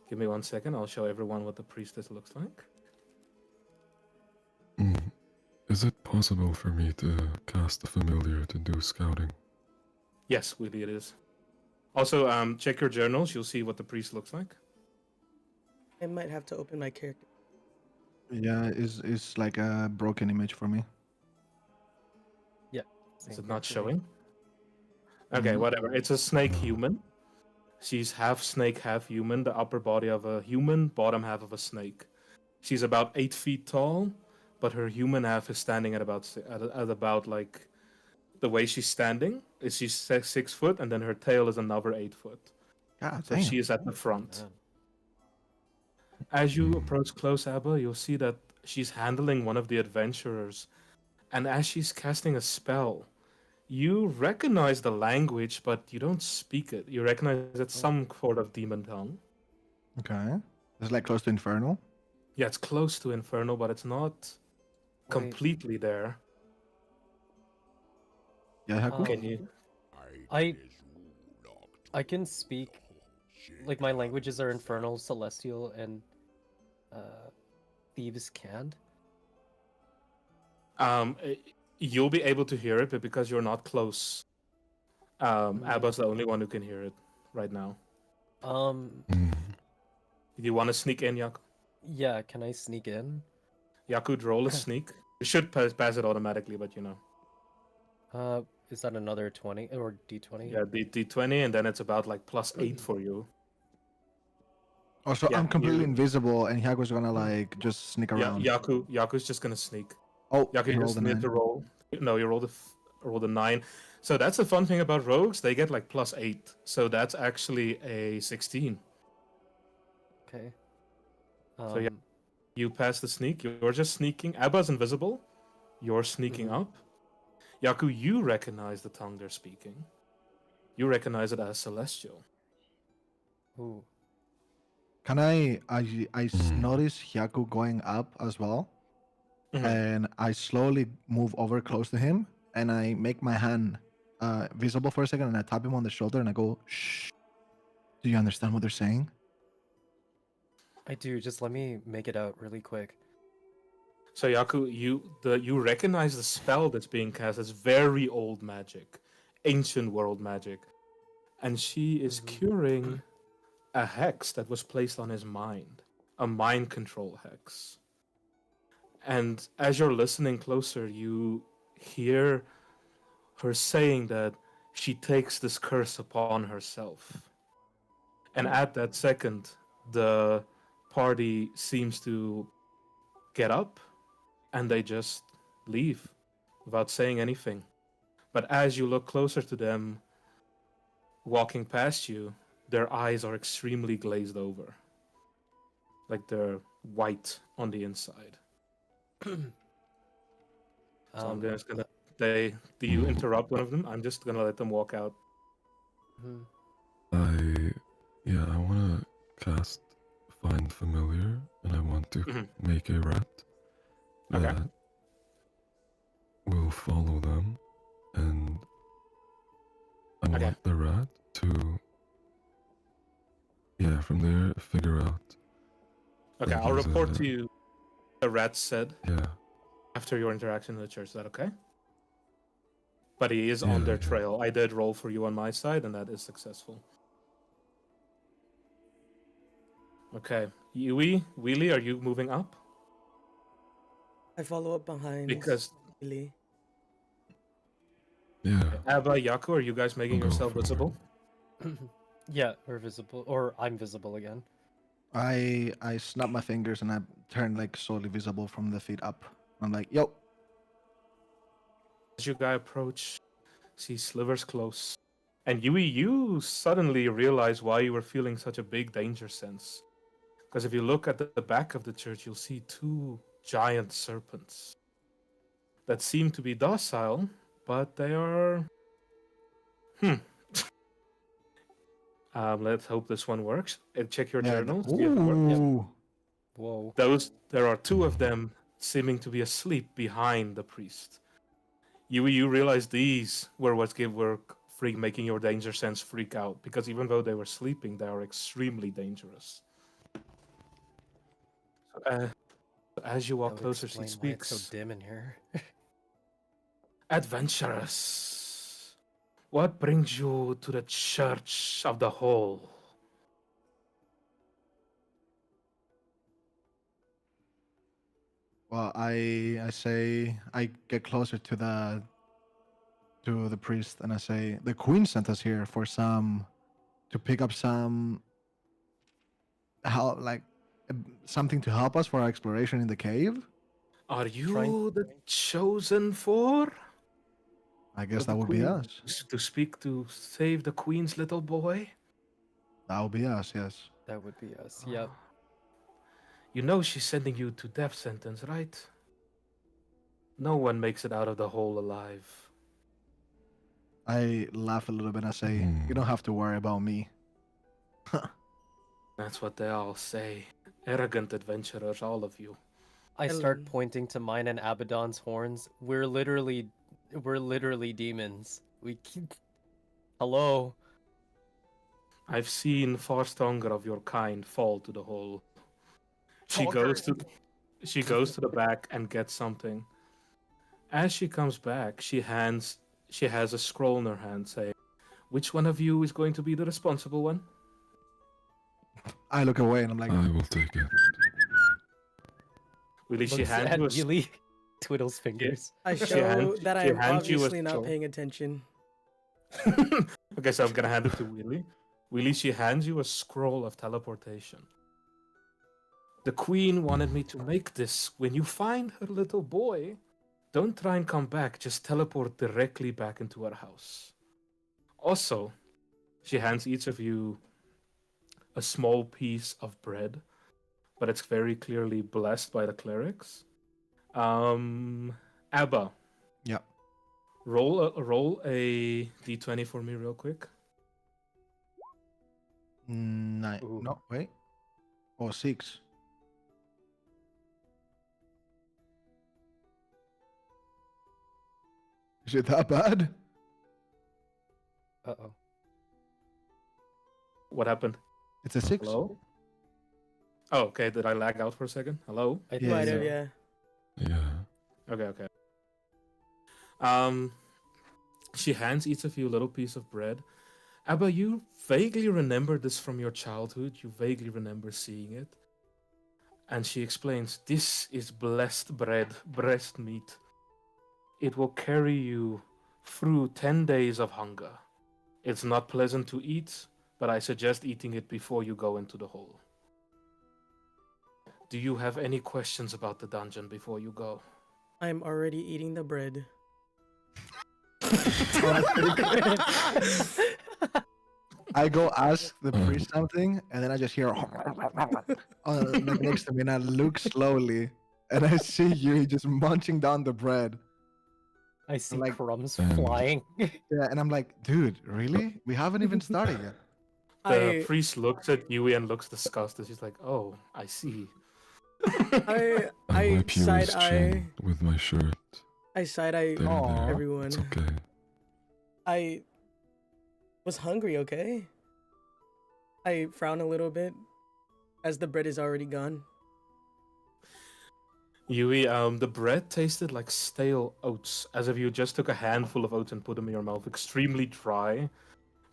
Give me 1 second. I'll show everyone what the priestess looks like. Mm. Is it possible for me to cast a familiar to do scouting? Yes, Wheely, it is. Also, check your journals. You'll see what the priest looks like. I might have to open my character. Yeah, it's like a broken image for me. Is Same it not here for me. showing? Okay, Mhm. whatever. It's a snake human. She's half snake, half human. The upper body of a human, bottom half of a snake. She's about 8 feet tall, but her human half is standing at about like the way she's standing is she's 6 foot, and then her tail is another 8 foot. God So damn. she is at the front. Man. As you approach close, Abba, you'll see that she's handling one of the adventurers, and as she's casting a spell, you recognize the language, but you don't speak it. You recognize it's some sort of demon tongue. Okay. It's like close to infernal. Yeah, it's close to infernal, but it's not Wait. completely there. Yeah, Hyaku? Can you? I can speak, like, my languages are infernal, celestial, and thieves can't. You'll be able to hear it, but because you're not close, Abba's the only one who can hear it right now. Um, Mm. Do you want to sneak in, Yaku? yeah, can I sneak in? Yaku, roll a sneak. You should pass it automatically, but you know. Is that another 20 or D20? Yeah, D20, and then it's about like +8 for you. Also, Yeah, I'm completely you- invisible, and Hyaku's gonna like just sneak Yeah, around. Yaku's just gonna sneak. Oh, Yaku, he you rolled just a need 9. to roll. No, you rolled a 9. So that's the fun thing about rogues. They get like +8. So that's actually a 16. Okay. So, yeah. You pass the sneak. You're just sneaking. Abba's invisible. You're sneaking Mhm. up. Yaku, you recognize the tongue they're speaking. You recognize it as celestial. Ooh. Can I Mm. notice Hyaku going up as well, Mhm. and I slowly move over close to him, and I make my hand visible for a second, and I tap him on the shoulder, and I go, "Shh. Do you understand what they're saying?" I do. Just let me make it out really quick. So Yaku, you recognize the spell that's being cast as very old magic, ancient world magic, and she is Mhm. curing a hex that was placed on his mind, a mind control hex. And as you're listening closer, you hear her saying that she takes this curse upon herself. And at that second, the party seems to get up and they just leave without saying anything. But as you look closer to them, walking past you, their eyes are extremely glazed over. Like they're white on the inside. So I'm just gonna say, do you interrupt one of them? I'm just gonna let them walk out. mhm. I want to cast Find Familiar, and I want to Mhm. make a rat Okay. that will follow them, and I Okay. want the rat to, from there, figure out. Okay, that I'll he's report a- to you the rat said Yeah, after your interaction in the church. Is that okay? But he is on Yeah, their yeah. trail. I did roll for you on my side, and that is successful. Okay, Yui, Wheelie, are you moving up? I follow up behind. Because Really. yeah. Abba, Hyaku, are you guys making I'll go yourself forward. visible? Yeah, we're visible, or I'm visible again. I snap my fingers and I turn like solely visible from the feet up. I'm like, yo, As you guys approach, see slivers close. And Yui, you suddenly realize why you were feeling such a big danger sense. Because if you look at the back of the church, you'll see two giant serpents that seem to be docile, but they are. Let's hope this one works. Check your yeah, journals. See if it works. ooh, Whoa. There are two of them seeming to be asleep behind the priest. You realize these were making your danger sense freak out, because even though they were sleeping, they are extremely dangerous. As you walk That would closer, she explain why it's speaks. so dim in here. Adventurous, what brings you to the Church of the Hole? well, I say I get closer to the priest and I say the queen sent us here for to pick up some help, like something to help us for our exploration in the cave. Are you Trying- the chosen four? I guess Of that the would be queen? us. To speak to save the queen's little boy? That would be us. Yes. That would be us. Yep. You know she's sending you to death sentence, right? No one makes it out of the hole alive. I laugh a little bit and I say, you don't have to worry about me. That's what they all say. Arrogant adventurers, all of you. I start Hello. pointing to mine and Abaddon's horns. We're literally demons. We keep. Hello. I've seen far stronger of your kind fall to the hole. She goes to the back and gets something. As she comes back, she has a scroll in her hand saying, "Which one of you is going to be the responsible one?" I look away and I'm like, I will take it. Really, she Looks hands at you a Wheelie, twiddles fingers. I She show hands- that I she am hands you a obviously not scroll. paying attention. Okay, so I'm gonna hand it to Wheelie. Wheelie, she hands you a scroll of teleportation. The queen wanted me to make this. When you find her little boy, don't try and come back. Just teleport directly back into her house. Also, she hands each of you a small piece of bread, but it's very clearly blessed by the clerics. Abba, yeah. roll a d20 for me real quick. 9. Ooh. No, wait. Oh, 6. Is it that bad? Uh-oh. What happened? It's a 6. Hello? Oh, okay. Did I lag out for a second? Hello? I Yeah, Might think have, so. yeah. Yeah. Okay. She hands each of you a little piece of bread. Abba, you vaguely remember this from your childhood. You vaguely remember seeing it. And she explains, this is blessed bread, breast meat. It will carry you through 10 days of hunger. It's not pleasant to eat, but I suggest eating it before you go into the hole. Do you have any questions about the dungeon before you go? I'm already eating the bread. I go ask the priest something, and then I just hear like next to me, and I look slowly, and I see you just munching down the bread. I see like- crumbs And- flying. Yeah, and I'm like, dude, really? We haven't even started yet. The priest looks at Yui and looks disgusted. He's like, "Oh, I see." I I wipe side Yui's eye. chin with my shirt. I side eye There, there. everyone. It's okay. I was hungry, okay? I frown a little bit as the bread is already gone. Yui, the bread tasted like stale oats, as if you just took a handful of oats and put them in your mouth, extremely dry.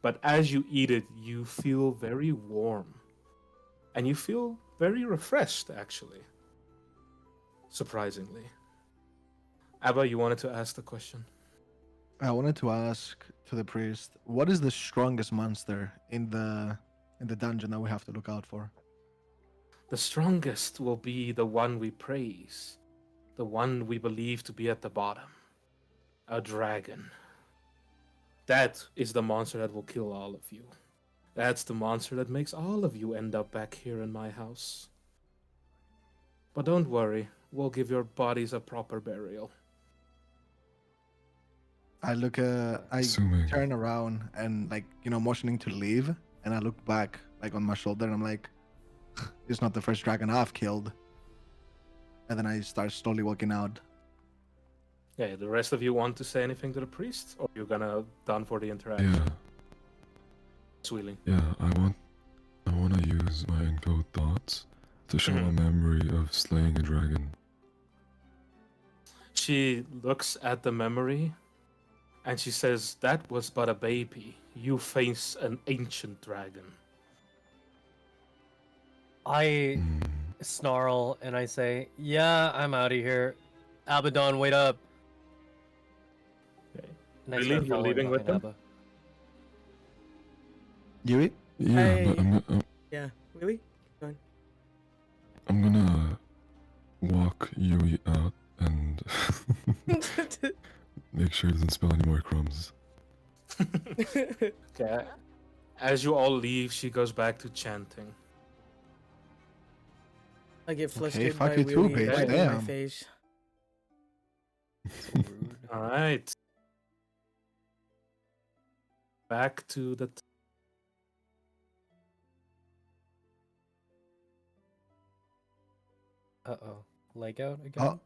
But as you eat it, you feel very warm. And you feel very refreshed, actually. Surprisingly. Abba, you wanted to ask the question? I wanted to ask to the priest, what is the strongest monster in the dungeon that we have to look out for? The strongest will be the one we praise. The one we believe to be at the bottom. A dragon. That is the monster that will kill all of you. That's the monster that makes all of you end up back here in my house. But don't worry, we'll give your bodies a proper burial. I look, I Assuming. turn around and like, motioning to leave, and I look back like on my shoulder, and I'm like, it's not the first dragon I've killed. And then I start slowly walking out. Yeah, the rest of you want to say anything to the priest? Or you're gonna done for the interaction? Yeah, Sweeling. yeah. I want to use my encode thoughts to show a memory of slaying a dragon. She looks at the memory and she says, "That was but a baby. You face an ancient dragon." I Mm. snarl and I say, "Yeah, I'm out of here. Abaddon, wait up." Okay. And I Really? start You're following leaving with behind them? Abba. Yui? Yeah, but Yeah, really? I'm gonna walk Yui out and make sure he doesn't spill any more crumbs. Okay. As you all leave, she goes back to chanting. I get Okay, flustered fuck by you too, Wheelie bitch, right in my damn. face. So rude. All right. Back to the. Uh-oh. Leg out again? Oh.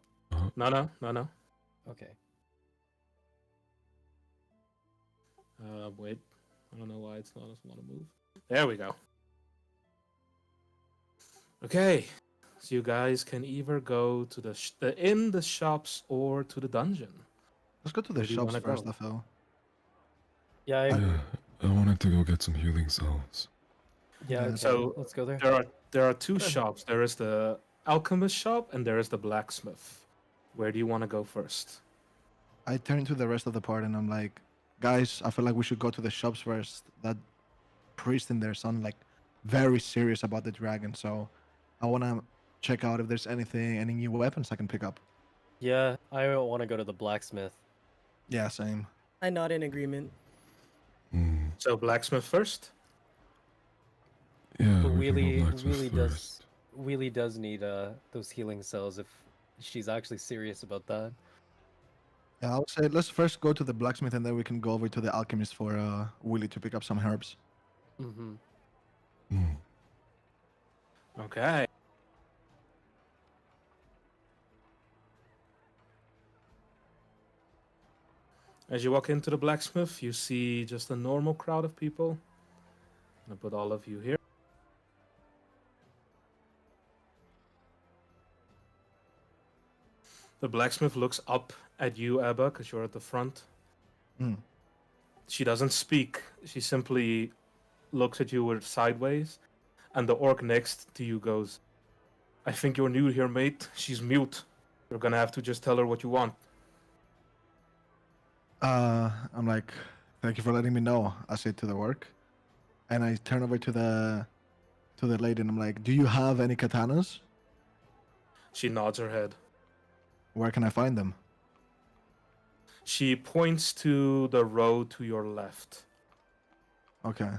No. Okay. Wait. I don't know why it's not doesn't want to move. There we go. Okay. So you guys can either go to the shops or to the dungeon. Let's go to the Where do you shops wanna first, go? I feel. Yeah, I agree. Yeah, I wanted to go get some healing salves. Yeah, Yeah, okay, so let's go there. There are two shops. There is the alchemist shop and there is the blacksmith. Where do you want to go first? I turn to the rest of the party and I'm like, guys, I feel like we should go to the shops first. That priest in there sound like very serious about the dragon, so I want to check out if there's any new weapons I can pick up. Yeah, I want to go to the blacksmith. Yeah, same. I nod in agreement. Mm, So blacksmith first. yeah, But we can go Wheelie blacksmith first. does need those healing cells if she's actually serious about that. Yeah, I would say let's first go to the blacksmith and then we can go over to the alchemist for Willie to pick up some herbs. Mm-hmm. Mm. Okay. As you walk into the blacksmith, you see just a normal crowd of people. I'm gonna put all of you here. The blacksmith looks up at you, Abba, because you're at the front. Mm. She doesn't speak. She simply looks at you with sideways, and the orc next to you goes, "I think you're new here, mate. She's mute. You're gonna have to just tell her what you want." I'm like, thank you for letting me know. I say to the work, And I turn over to the lady and I'm like, "Do you have any katanas? She nods her head. Where can I find them?" She points to the row to your left. Okay.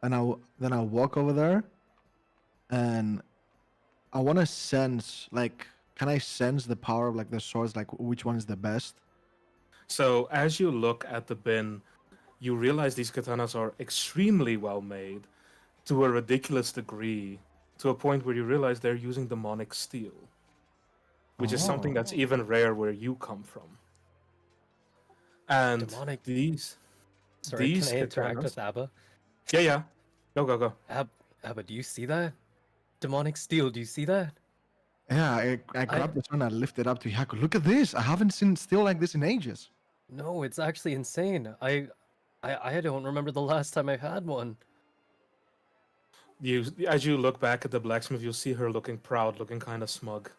And then I'll walk over there, and I want to sense, like, can I sense the power of like the swords, like which one is the best? So as you look at the bin, you realize these katanas are extremely well made, to a ridiculous degree, to a point where you realize they're using demonic steel, which is something that's even rare where you come from. And Demonic. these Sorry, can I interact katanas- with Abba? Yeah. Go. Abba, do you see that? Demonic steel, do you see that? Yeah, I grabbed this one and I lifted up to Hyaku. Look at this! I haven't seen steel like this in ages. No, it's actually insane. I don't remember the last time I had one. As you look back at the blacksmith, you'll see her looking proud, looking kind of smug.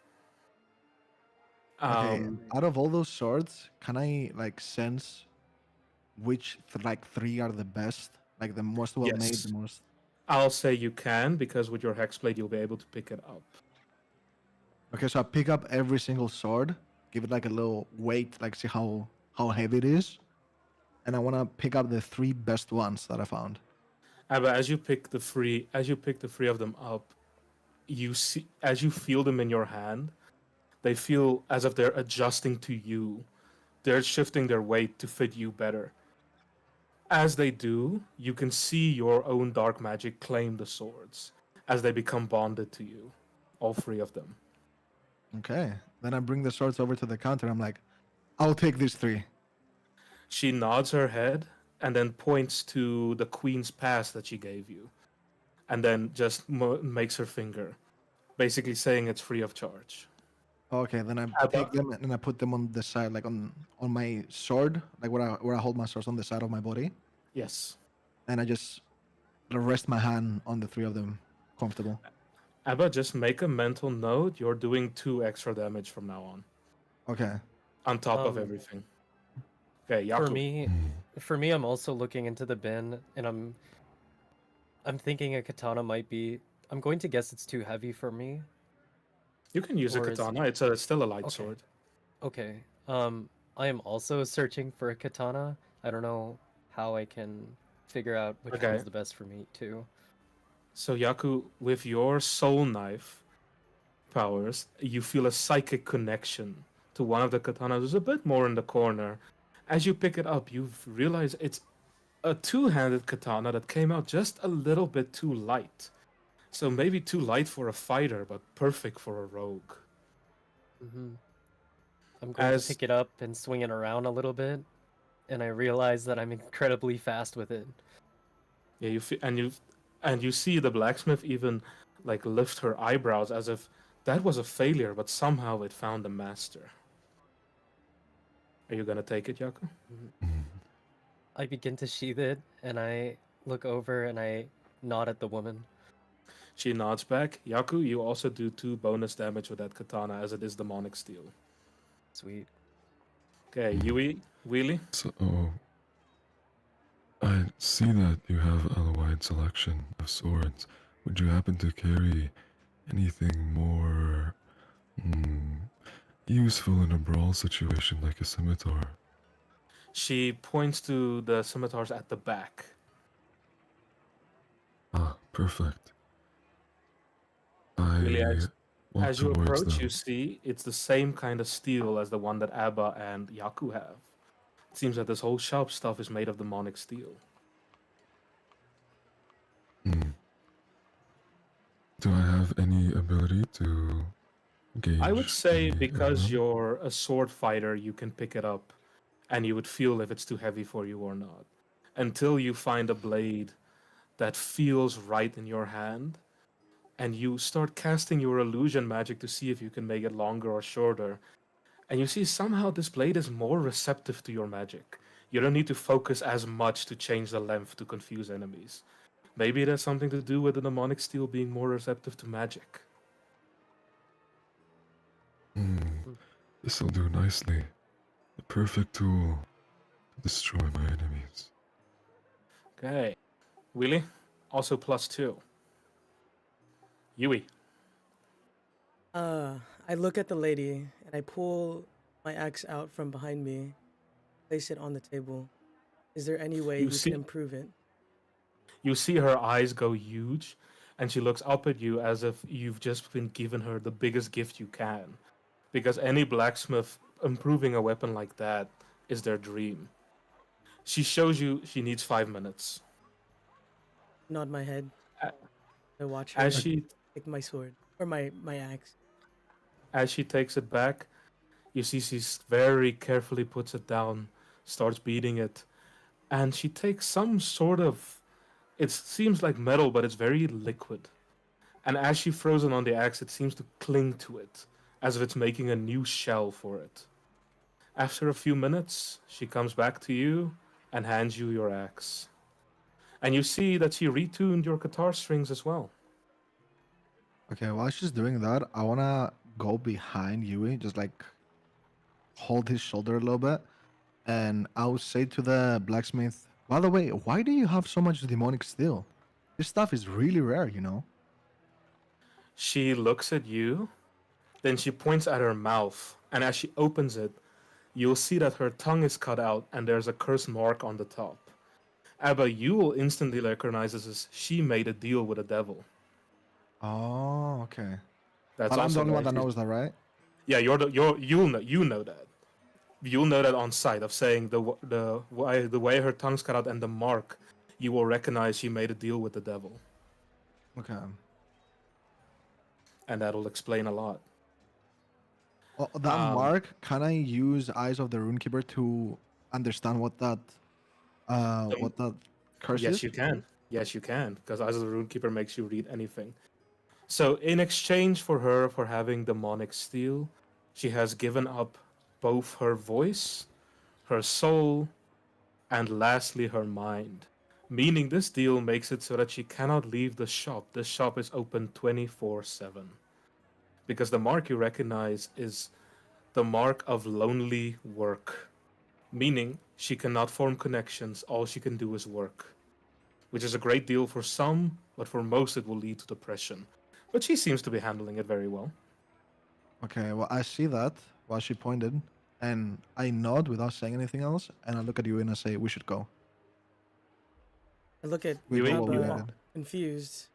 Okay, out of all those swords, can I like sense which like three are the best? Like the most well made, Yes. the most. I'll say you can, because with your hexblade you'll be able to pick it up. Okay, so I pick up every single sword, give it like a little weight, like see how heavy it is, and I want to pick up the three best ones that I found. But as you pick the three of them up, you see, as you feel them in your hand, they feel as if they're adjusting to you. They're shifting their weight to fit you better. As they do, you can see your own dark magic claim the swords as they become bonded to you, all three of them. Okay, then I bring the swords over to the counter. I'm like, I'll take these three. She nods her head and then points to the queen's pass that she gave you, and then just makes her finger, basically saying it's free of charge. Okay, then I take them and I put them on the side, like on my sword, like where I hold my swords on the side of my body, Yes. and I just rest my hand on the three of them, comfortable. Abba, just make a mental note. You're doing 2 extra damage from now on, Okay. on top of everything. Okay, Hyaku. For me, I'm also looking into the bin, and I'm thinking a katana might be. I'm going to guess it's too heavy for me. You can use a Or is- katana. It's still a light Okay. sword. Okay. I am also searching for a katana. I don't know how I can figure out which Okay. one's the best for me too. So Hyaku, with your soul knife powers, you feel a psychic connection to one of the katanas. There's a bit more in the corner. As you pick it up, you realize it's a 2-handed katana that came out just a little bit too light. So maybe too light for a fighter, but perfect for a rogue. I'm going to pick it up and swing it around a little bit, and I realize that I'm incredibly fast with it. Yeah, you see the blacksmith even like lift her eyebrows as if that was a failure, but somehow it found a master. Are you gonna take it, Hyaku? I begin to sheath it, and I look over and I nod at the woman. She nods back. Hyaku, you also do 2 bonus damage with that katana, as it is demonic steel. Sweet. Okay, Yui, Wheelie. So, I see that you have a wide selection of swords. Would you happen to carry anything more useful in a brawl situation, like a scimitar? She points to the scimitars at the back. Ah, perfect. Really, I walk As you towards approach, them. you see it's the same kind of steel as the one that Abba and Hyaku have. It seems that this whole shop stuff is made of demonic steel. Do I have any ability to gauge? I would say the because amount? you're a sword fighter, you can pick it up and you would feel if it's too heavy for you or not. Until you find a blade that feels right in your hand, and you start casting your illusion magic to see if you can make it longer or shorter. And you see somehow this blade is more receptive to your magic. You don't need to focus as much to change the length to confuse enemies. Maybe it has something to do with the demonic steel being more receptive to magic. This'll do nicely. The perfect tool to destroy my enemies. Okay. Willie, also +2. Yui. I look at the lady and I pull my axe out from behind me, place it on the table. Is there any way You you see- can improve it? You see her eyes go huge, and she looks up at you as if you've just been given her the biggest gift you can. Because any blacksmith improving a weapon like that is their dream. She shows you she needs 5 minutes. Nod my head. A- I watch her As she take my sword or my axe. as she takes it back, you see she's very carefully puts it down, starts beating it, and she takes some sort of, it seems like metal, but it's very liquid. And as she throws it on the axe, it seems to cling to it, as if it's making a new shell for it. After a few minutes, she comes back to you and hands you your axe. And you see that she retuned your guitar strings as well. Okay, while she's doing that, I wanna go behind Yui, just like hold his shoulder a little bit, and I'll say to the blacksmith, by the way, why do you have so much demonic steel? This stuff is really rare, you know? She looks at you, then she points at her mouth, and as she opens it, you'll see that her tongue is cut out and there's a curse mark on the top. Abba, you will instantly recognize this as she made a deal with the devil. Oh, okay. That's But I'm also the only why one that she's- knows that, right? Yeah, you know that. You'll know that on sight of saying the way her tongue's cut out and the mark, you will recognize she made a deal with the devil, Okay. and that'll explain a lot. Well, that Um, mark, can I use Eyes of the Runekeeper to understand what that curse Yes, is? you can. Yes, you can, because Eyes of the Runekeeper makes you read anything. So, in exchange for her for having demonic steel, she has given up both her voice, her soul, and lastly her mind. Meaning this deal makes it so that she cannot leave the shop. The shop is open 24/7. Because the mark you recognize is the mark of lonely work. Meaning she cannot form connections, all she can do is work. Which is a great deal for some, but for most it will lead to depression. But she seems to be handling it very well. Okay, well, I see that while she pointed, and I nod without saying anything else, and I look at you and I say, we should go. I look at We You do ain't- what we you Abba, are. ended. confused. Is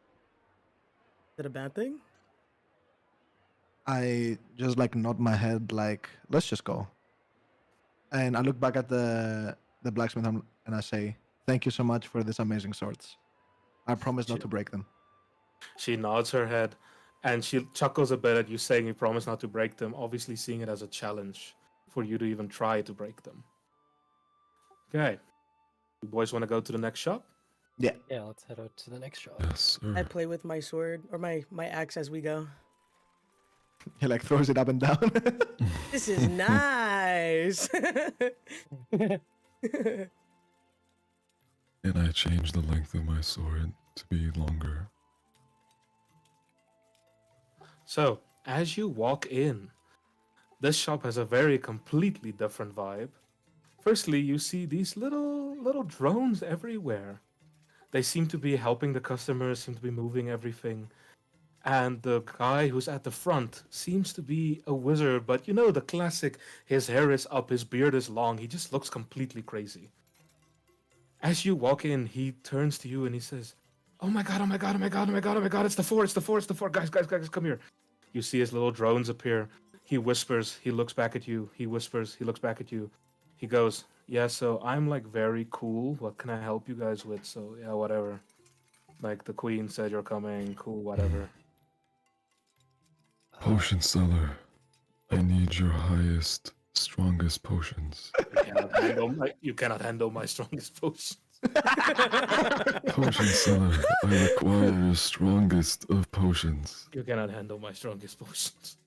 that a bad thing? I just like nod my head like, let's just go. And I look back at the blacksmith and I say, thank you so much for these amazing swords. I promise not She- to break them. She nods her head and she chuckles a bit at you saying you promise not to break them, obviously seeing it as a challenge for you to even try to break them. Okay. You boys want to go to the next shop? Yeah. Yeah, let's head out to the next shop. Yes, I sir. play with my sword or my axe as we go. He like throws it up and down. This is nice. And I change the length of my sword to be longer. So, as you walk in, this shop has a very completely different vibe. Firstly, you see these little drones everywhere. They seem to be helping the customers, seem to be moving everything. And the guy who's at the front seems to be a wizard, but you know the classic, his hair is up, his beard is long, he just looks completely crazy. As you walk in, he turns to you and he says, "Oh my god, oh my god, oh my god, oh my god, oh my god, it's the four, it's the four, it's the four, guys, come here." You see his little drones appear. He whispers, he looks back at you, he whispers, he looks back at you. He goes, "Yeah, so I'm like very cool. What can I help you guys with? So yeah, whatever. Like the queen said you're coming, cool, whatever." Potion seller, I need your highest, strongest potions. You cannot handle my strongest potions. Potion seller, I require your strongest of potions. You cannot handle my strongest potions.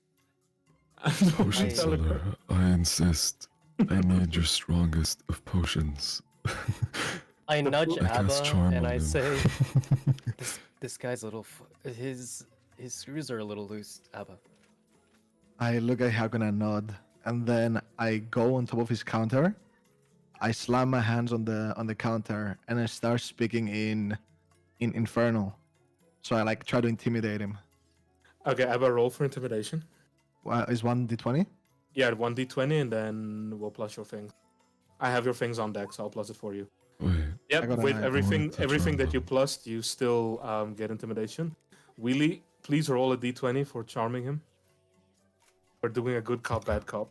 Potion I- seller, I insist. I need your strongest of potions. I nudge I cast Abba charm and on I him. say, "This guy's a little. His screws are a little loose, Abba." I look at Hyaku and I nod, and then I go on top of his counter. I slam my hands on the counter and I start speaking in in Infernal. So I like try to intimidate him. Okay, I have a roll for intimidation. Is 1d20? Yeah, 1d20, and then we'll plus your things. I have your things on deck, so I'll plus it for you. Wait, Yep, I got a with 9. everything that charm you plussed, you still get intimidation. Wheelie, please roll a d20 for charming him. We're doing a good cop, bad cop.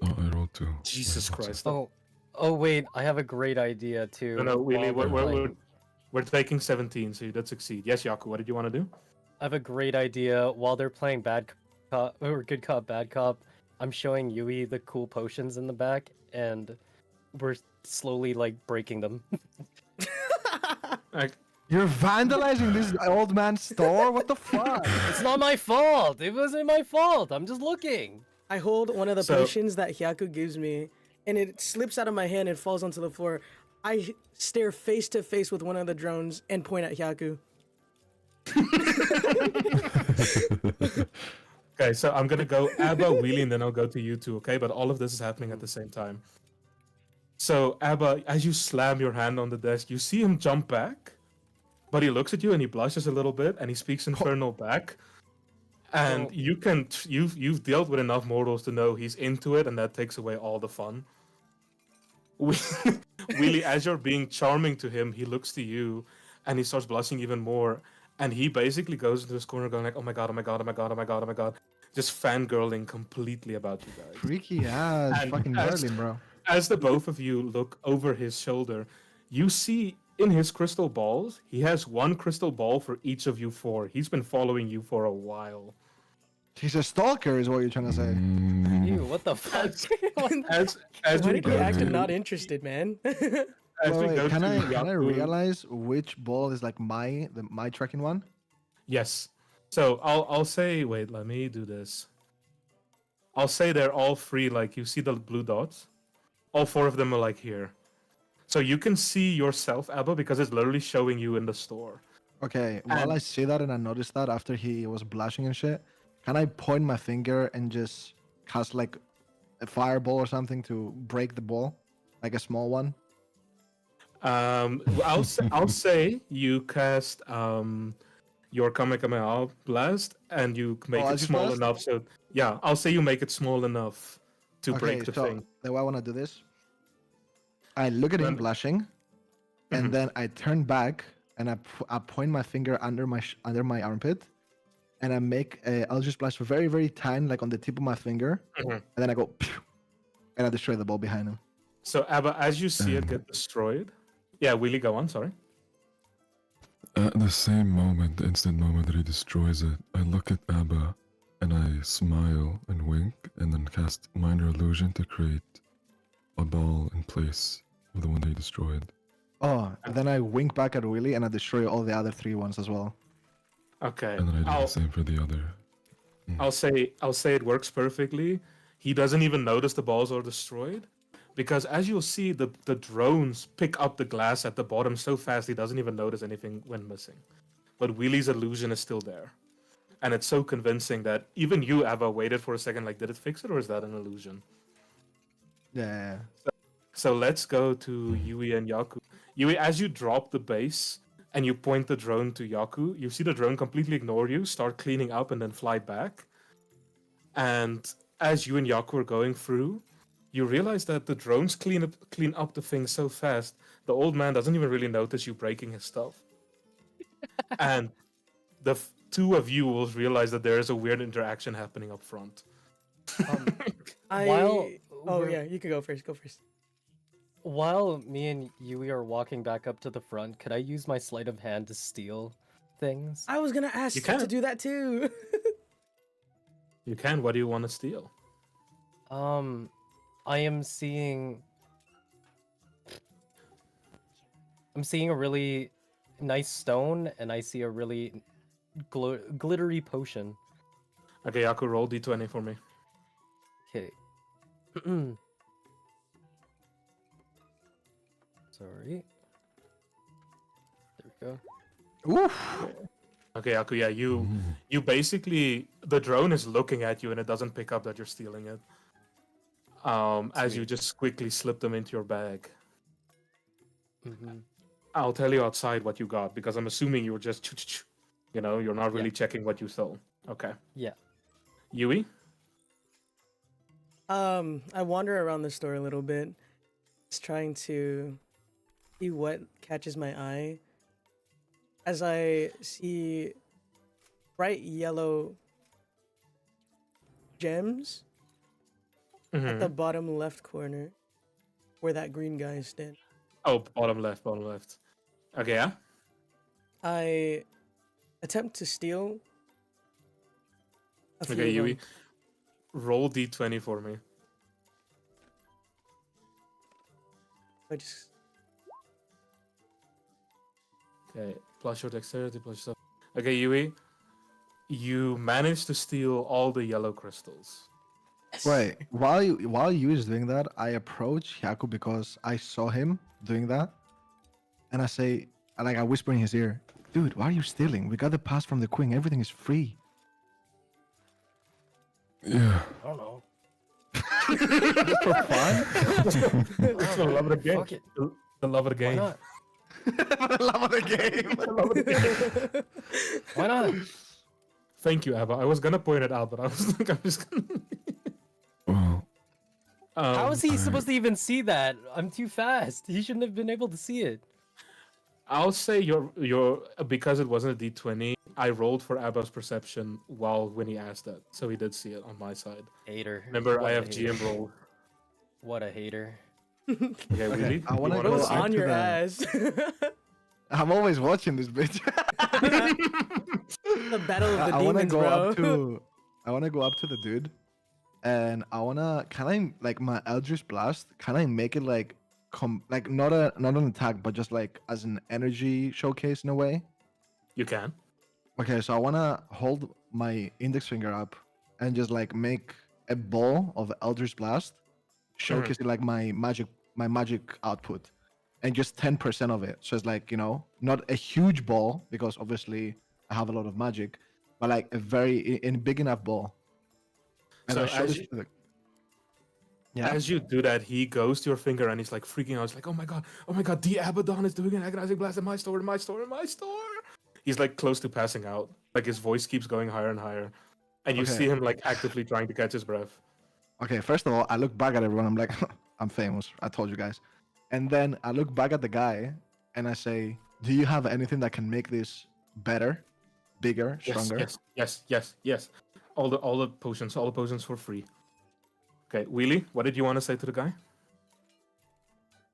oh, I rolled 2. Jesus Wait, what's Christ. Oh wait, I have a great idea too. No, Wheelie, while they're playing. we're taking 17, so you did succeed. Yes, Hyaku, what did you want to do? I have a great idea. While they're playing bad cop or good cop, bad cop, I'm showing Yui the cool potions in the back, and we're slowly like breaking them. Like, You're vandalizing this old man's store? What the fuck? It's not my fault. It wasn't my fault. I'm just looking. I hold one of the So- potions that Hyaku gives me, and it slips out of my hand and falls onto the floor. I stare face to face with one of the drones and point at Hyaku. okay, so I'm gonna go Abba, Wheelie, and then I'll go to you two, okay? But all of this is happening at the same time. So, Abba, as you slam your hand on the desk, you see him jump back, but he looks at you and he blushes a little bit and he speaks Infernal back. And Oh. you've dealt with enough mortals to know he's into it, and that takes away all the fun. Wheelie, as you're being charming to him, he looks to you and he starts blushing even more. And he basically goes into his corner going like, oh my god, oh my god, oh my god, oh my god, oh my god. Just fangirling completely about you guys. Freaky ass And fucking as- Merlin, bro. As the both of you look over his shoulder, you see in his crystal balls, he has one crystal ball for each of you four. He's been following you for a while. He's a stalker, is what you're trying to say. Ew, what the fuck? As Why we did go you act to, not interested, man? as we Wait, go can to I Hyaku- realize which ball is like my tracking one? Yes. So I'll say, wait, let me do this. I'll say they're all free. Like you see the blue dots, all four of them are like here. So you can see yourself, Abba, because it's literally showing you in the store. Okay, while And- I see that and I noticed that after he was blushing and shit, can I point my finger and just cast like a fireball or something to break the ball, like a small one? I'll say you cast your Kamehameha blast and you make it Eldritch small Blast? enough. So yeah, I'll say you make it small enough to Okay, break the so thing. the way I want to do this, I look at him Then- blushing, and Mhm. then I turn back and I point my finger under my armpit, and I make I'll just blast very very tiny, like on the tip of my finger, Mhm. and then I go, "Pew," and I destroy the ball behind him. So Abba, as you see it get destroyed, yeah, Willie, go on. Sorry. At the same moment, the instant moment that he destroys it, I look at Abba and I smile and wink and then cast Minor Illusion to create a ball in place of the one that he destroyed. Oh, and then I wink back at Willie and I destroy all the other 3 ones as well. Okay. And then I do I'll, the same for the other. I'll say it works perfectly. He doesn't even notice the balls are destroyed. Because as you'll see, the drones pick up the glass at the bottom so fast he doesn't even notice anything went missing. But Wheelie's illusion is still there. And it's so convincing that even you, Abba, waited for a second like, did it fix it or is that an illusion? Yeah. So let's go to Yui and Hyaku. Yui, as you drop the base and you point the drone to Hyaku, you see the drone completely ignore you, start cleaning up, and then fly back. And as you and Hyaku are going through, you realize that the drones clean up the thing so fast, the old man doesn't even really notice you breaking his stuff. And the two of you will realize that there is a weird interaction happening up front. Oh we're- yeah, you can go first. Go first. While me and Yui are walking back up to the front, could I use my sleight of hand to steal things? I was gonna ask You to can. do that too. You can. What do you want to steal? I am seeing. I'm seeing a really nice stone, and I see a really glittery potion. Okay, Hyaku, roll d20 for me. Okay. Sorry. There we go. Oof. Okay, Hyaku, yeah, you basically, the drone is looking at you and it doesn't pick up that you're stealing it. As you just quickly slip them into your bag. Mhm. I'll tell you outside what you got because I'm assuming you were just, you know, you're not really Yeah. checking what you stole. Okay. Yeah. Yui? I wander around the store a little bit, just trying to see what catches my eye. As I see bright yellow gems at the Mhm. bottom left corner, where that green guy is standing. Oh, bottom left, bottom left. Okay, yeah? I attempt to steal a few Okay, of Yui. them. Roll d20 for me. I just Okay, plus your dexterity, plus your stuff. Okay, Yui. You managed to steal all the yellow crystals. Wait, while you is doing that, I approach Hyaku because I saw him doing that, and I say, I whisper in his ear, "Dude, why are you stealing? We got the pass from the queen. Everything is free." Yeah. I don't know. Just for fun. It's the love of the game. Fuck it. The love of the Why game. not? For the love of the game. Why not? Thank you, Abba. I was gonna point it out, but I was like, I'm just gonna. Well, How is he I- supposed to even see that? I'm too fast. He shouldn't have been able to see it. I'll say your because it wasn't a d20. I rolled for Abba's perception when he asked that, so he did see it on my side. Hater. Remember, What I a have hater. GM roll. What a hater. Okay, really? I wanna You go What's up on to your the- ass? I'm always watching this bitch. The battle of the I wanna demons, go bro. up to. I wanna go up to the dude, and I wanna. Can I like my Eldritch Blast? Can I make it like like not an attack, but just like as an energy showcase in a way? You can. Okay, so I wanna hold my index finger up and just like make a ball of Eldritch Blast, showcasing like my magic output, and just 10% of it. So it's like, you know, not a huge ball because obviously I have a lot of magic, but like a in big enough ball. And So I show as this you- to the- yeah. As you do that, he goes to your finger and he's like freaking out. He's like, oh my god, the Abaddon is doing an agonizing blast in my store, in my store, in my store. He's like close to passing out. Like his voice keeps going higher and higher. And you Okay. see him like actively trying to catch his breath. Okay, first of all, I look back at everyone. I'm like, I'm famous. I told you guys. And then I look back at the guy and I say, do you have anything that can make this better, bigger, stronger? Yes. All the potions for free. Okay, Wheelie, what did you want to say to the guy?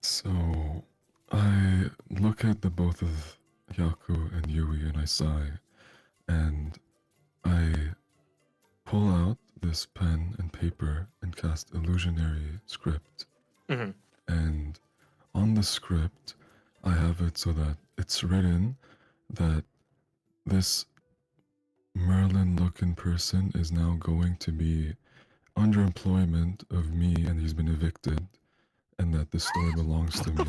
So I look at the both of Hyaku and Yui and I sigh, and I pull out this pen and paper and cast illusionary script. Mm-hmm. And on the script, I have it so that it's written that this Merlin-looking person is now going to be under employment of me, and he's been evicted, and that the store belongs to me.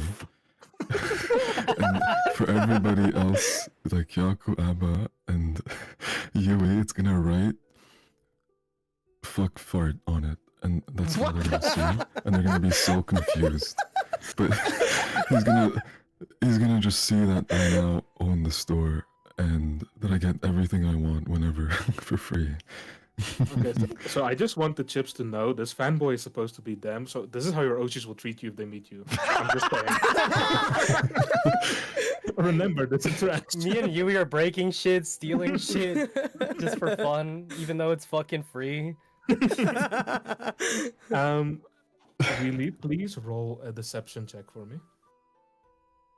And for everybody else, like Hyaku, Abba, and Yui, it's gonna write "fuck fart" on it, and that's all they're gonna see, and they're gonna be so confused. But he's gonna just see that I now own the store, and that I get everything I want whenever for free. Okay, so I just want the chips to know this fanboy is supposed to be them. So this is how your Ochis will treat you if they meet you. I'm just saying. Remember this interaction. Me and Yui are breaking shit, stealing shit, just for fun, even though it's fucking free. Really, please roll a deception check for me.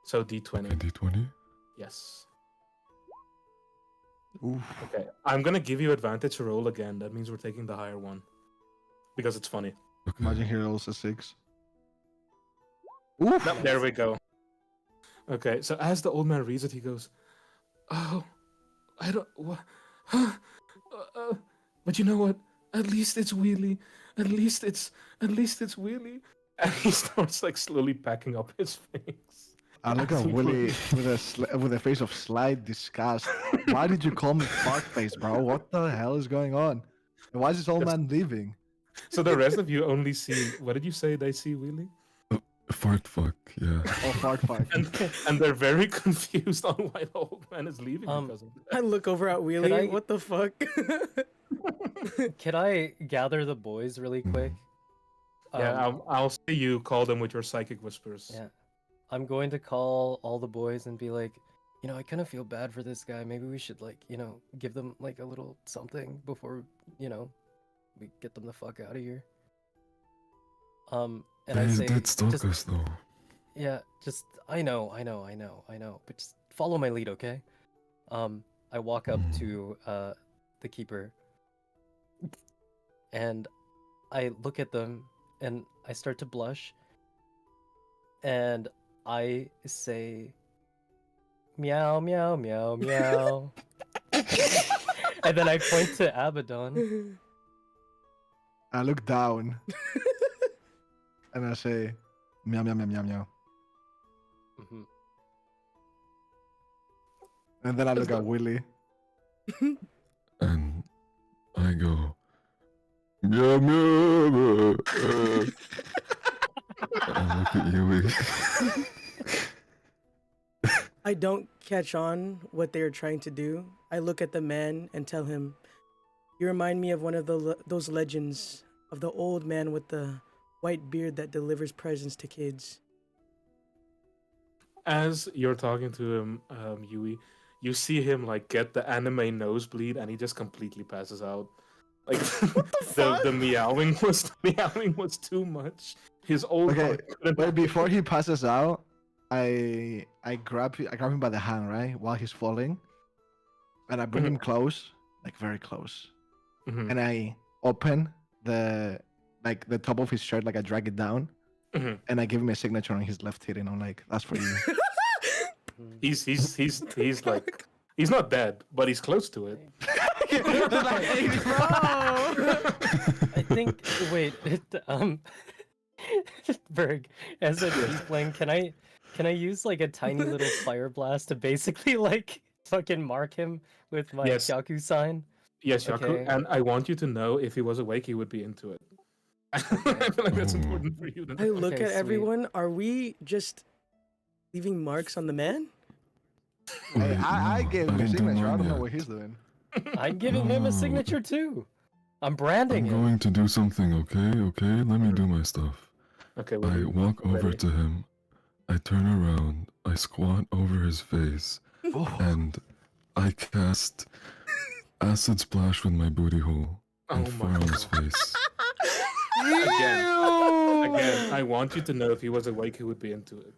So D20. Okay, D20. Yes. Oof. Okay, I'm gonna give you advantage to roll again. That means we're taking the higher one because it's funny. Okay. Imagine he rolls a 6. Oof. There we go. Okay, so as the old man reads it, he goes, "Oh, I don't. What? But you know what? At least it's Wheelie. At least it's Wheelie." And he starts like slowly packing up his face. I look at Willie with a face of slight disgust. Why did you call me fuckface, bro? What the hell is going on? And why is this old Yes. man leaving? So the rest of you only see. What did you say? They see Wheelie. Fart fuck, yeah. Oh, fart fart. And they're very confused on why the old man is leaving because of that. I look over at Wheelie. I- What the fuck? Can I gather the boys really quick? Yeah, Um, I'll say you call them with your psychic whispers. Yeah. I'm going to call all the boys and be like, I kind of feel bad for this guy. Maybe we should give them like a little something before, we get them the fuck out of here. And I They say, did stalk just, us though. yeah, just I know, but just follow my lead, okay? I walk up to the keeper, and I look at them, and I start to blush, and I say, meow, meow, meow, meow. And then I point to Abaddon. I look down. And I say, meow, meow, meow, meow, meow. Mhm. And then I look at Willy. And I go, meow, meow, meow. I look at Yui. I don't catch on what they are trying to do. I look at the man and tell him, "You remind me of one of those legends of the old man with the white beard that delivers presents to kids." As you're talking to him, Yui, you see him like get the anime nosebleed, and he just completely passes out. Like the meowing was too much. His old Okay, heart couldn't but before he passes out, I grab him by the hand, right, while he's falling, and I bring him close, like very close, Mhm, and I open the top of his shirt, like I drag it down, mhm. and I give him a signature on his left hip, and I'm like, "That's for you." He's like he's not dead, but he's close to it. Like, "Hey, bro!" I think. Wait. Berg, as a tiefling, can I use like a tiny little fire blast to basically like fucking mark him with my Yes. Hyaku sign? Yes, Hyaku, Okay. and I want you to know if he was awake, he would be into it. I feel like that's important for you to know. I look Okay, at sweet. everyone. Are we just leaving marks on the man? Hey, Wait, I no, gave him a didn't do signature. I mine don't know yet. what he's doing. I'm giving him a No. signature too. I'm branding I'm him. going to do something, okay? Okay, let me do my stuff. Okay, I walk over ready. to him. I turn around. I squat over his face, Oh, and I cast acid splash with my booty hole and Oh fall my on his God. face. Again, I want you to know if he was awake, he would be into it.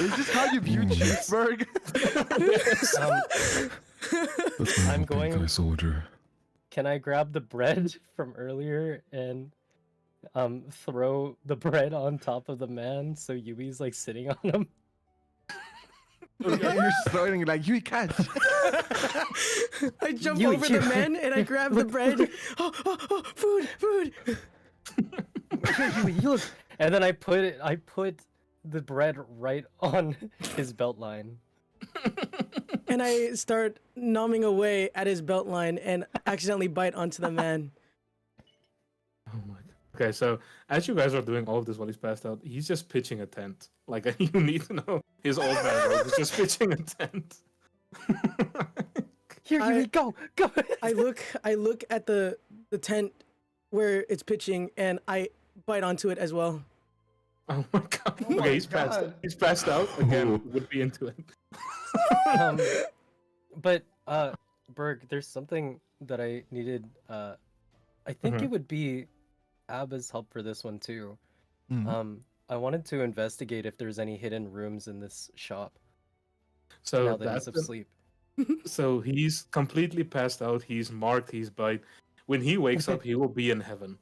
is this how you view Cheeseburg? That's my I'm little pink going- eye soldier. Can I grab the bread from earlier and throw the bread on top of the man so Yui's like sitting on him? You're starting like you catch. I jump You- over you- the man and I grab the bread. Oh, food. Yui, look. And then I put the bread right on his belt line. And I start nomming away at his belt line and accidentally bite onto the man. Oh my God. Okay, so as you guys are doing all of this while he's passed out, he's just pitching a tent. Like you need to know his old man Rose is just pitching a tent. Here, I- Yui, go. I look at the tent where it's pitching and I bite onto it as well. Oh my God. Oh my Okay, God. he's passed out again. Would be into it. But Berg, there's something that I needed. I think it would be Abba's help for this one too. I wanted to investigate if there's any hidden rooms in this shop So now that that's he's asleep. so he's completely passed out. He's marked. He's bite. When he wakes up, he will be in heaven.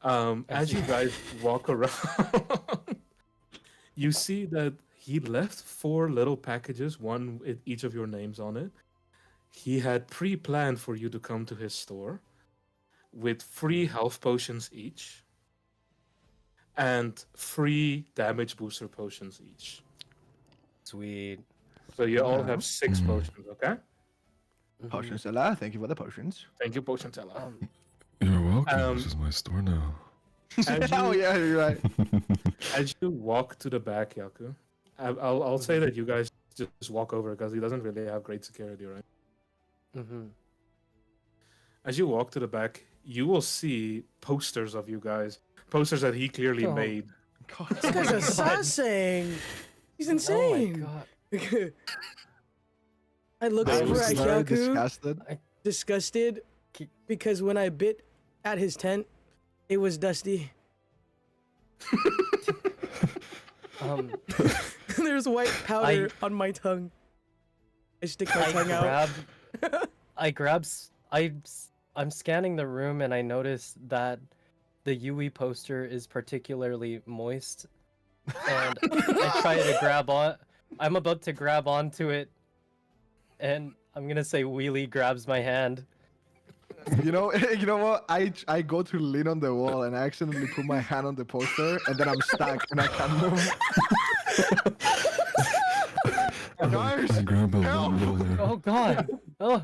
As you see. guys walk around, you see that he left 4 little packages, one with each of your names on it. He had pre-planned for you to come to his store with free health potions each and free damage booster potions each. Sweet. So you all Wow. have 6 potions, okay? Mhm. Potions, Ella. Thank you for the potions. Thank you, Potion Teller. Um, You're welcome. Um, This is my store now. As Oh you, yeah, you're right. as you walk to the back, Yaku, I'll say that you guys just walk over because he doesn't really have great security, right? Mm-hmm. As you walk to the back, you will see posters of you guys, posters that he clearly Oh. made. This guy's assassin. He's insane. Oh my god. I look I over was at very Hyaku, disgusted. disgusted, because when I bit at his tent, it was dusty. There's white powder on my tongue. I stick my tongue out. I'm scanning the room and I notice that the Yui poster is particularly moist. And I try to grab on. I'm about to grab onto it, and I'm gonna say Wheelie grabs my hand. You know what? I go to lean on the wall and I accidentally put my hand on the poster and then I'm stuck and I can't move. Guys, I grab a help! lint roller. Oh god! Oh,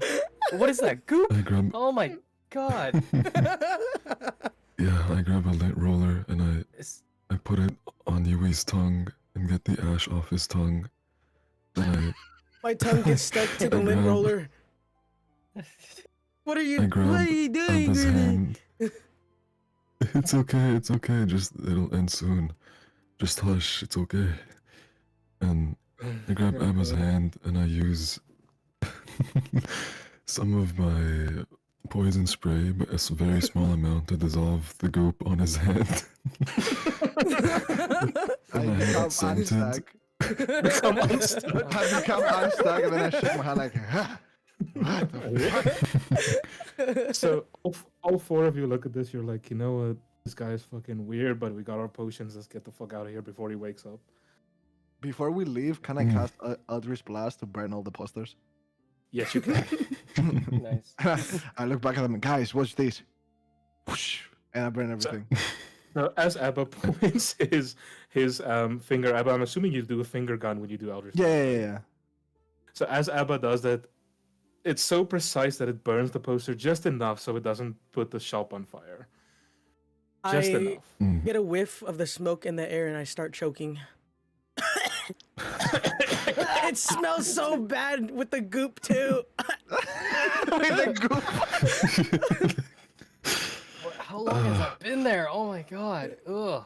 what is that goop? I grab Oh my god! I grab a lint roller and It's- I put it on Yui's tongue and get the ash off his tongue. Then My tongue gets stuck to the lint roller. What are you? I grab What are you doing, Abba's Rudy? hand. It's okay. Just it'll end soon. Just hush. It's okay. And I grab Abba's hand and I use some of my poison spray, but a very small amount to dissolve the goop on his hand. I And I have become it scented. unstuck. I become unstuck and then I shake my hand like, what the fuck? So all four of you look at this. You're like, you know what? This guy is fucking weird, but we got our potions. Let's get the fuck out of here before he wakes up. Before we leave, can I cast Eldritch Blast to burn all the posters? Yes, you can. Nice. I look back at them, guys, watch this. Whoosh, and I burn everything. Now, as Abba points his finger, Abba, I'm assuming you do a finger gun when you do Eldritch. Yeah. So as Abba does that, it's so precise that it burns the poster just enough so it doesn't put the shop on fire. Just I enough. get a whiff of the smoke in the air and I start choking. It smells so bad with the goop too. With the goop. How long has that been there? Oh my god. Ugh.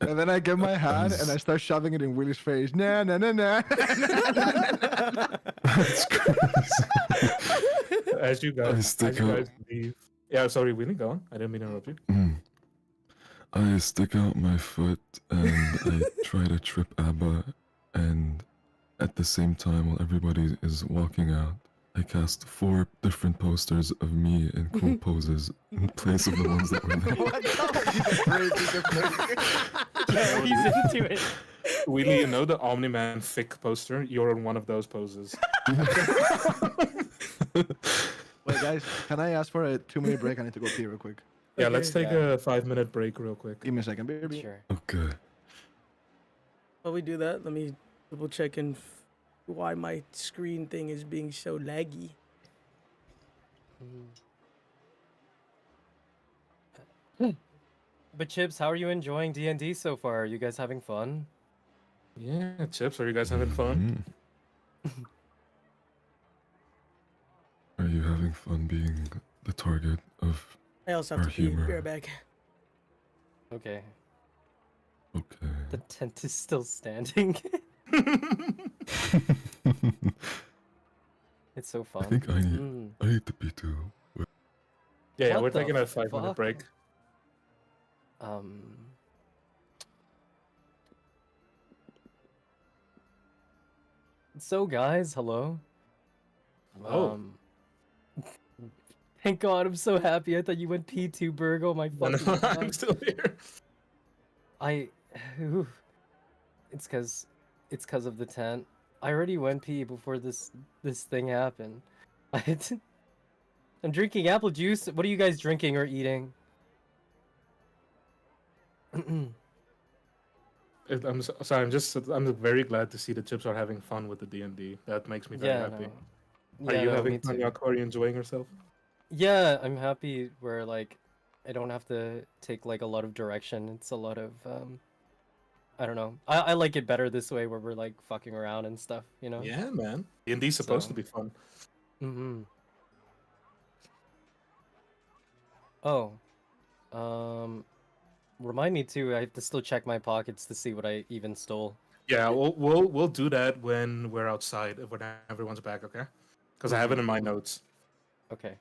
And then I get my hand and I start shoving it in Willie's face. Nah. That's crazy. As you guys stick out. leave. Yeah, sorry, Willie, go on. I didn't mean to interrupt you. I stick out my foot and I try to trip Abba, and at the same time, while everybody is walking out, I cast 4 different posters of me in cool poses in place of the ones that were there. Yeah, he's into it. Willie, you know the Omni-Man thick poster? You're in one of those poses. Wait, guys, can I ask for a 2-minute break? I need to go pee real quick. Yeah, Okay. let's take a 5-minute break real quick. Give me a second, baby. Sure. Okay. While we do that, let me double check and why my screen thing is being so laggy. But Chips, how are you enjoying D&D so far? Are you guys having fun? Yeah, Chips, are you guys having fun? Are you having fun being the target of... I also have Our to pee. humor. Be right back. Okay. Okay. The tent is still standing. It's so fun. I think I need, Mm. I need to pee too. Yeah, What we're the taking a 5-minute fuck? break. So guys, hello. Hello. Thank God, I'm so happy. I thought you went P2 Berg. Oh my No, fucking I'm God. still here. It's cause of the tent. I already went pee before this thing happened. I'm drinking apple juice. What are you guys drinking or eating? Sorry, I'm very glad to see the Chips are having fun with the D&D. That makes me very Yeah, happy. no. Are Yeah, you no, having me fun, too. Yaku? Are you enjoying yourself? Yeah, I'm happy where like I don't have to take like a lot of direction. It's a lot of I don't know. I like it better this way where we're like fucking around and stuff, you know? Yeah, man. D&D's supposed to So- be fun. Mm-hmm. Oh. Remind me too, I have to still check my pockets to see what I even stole. Yeah, we'll do that when we're outside, when everyone's back, okay? Because I have it in my notes. Okay.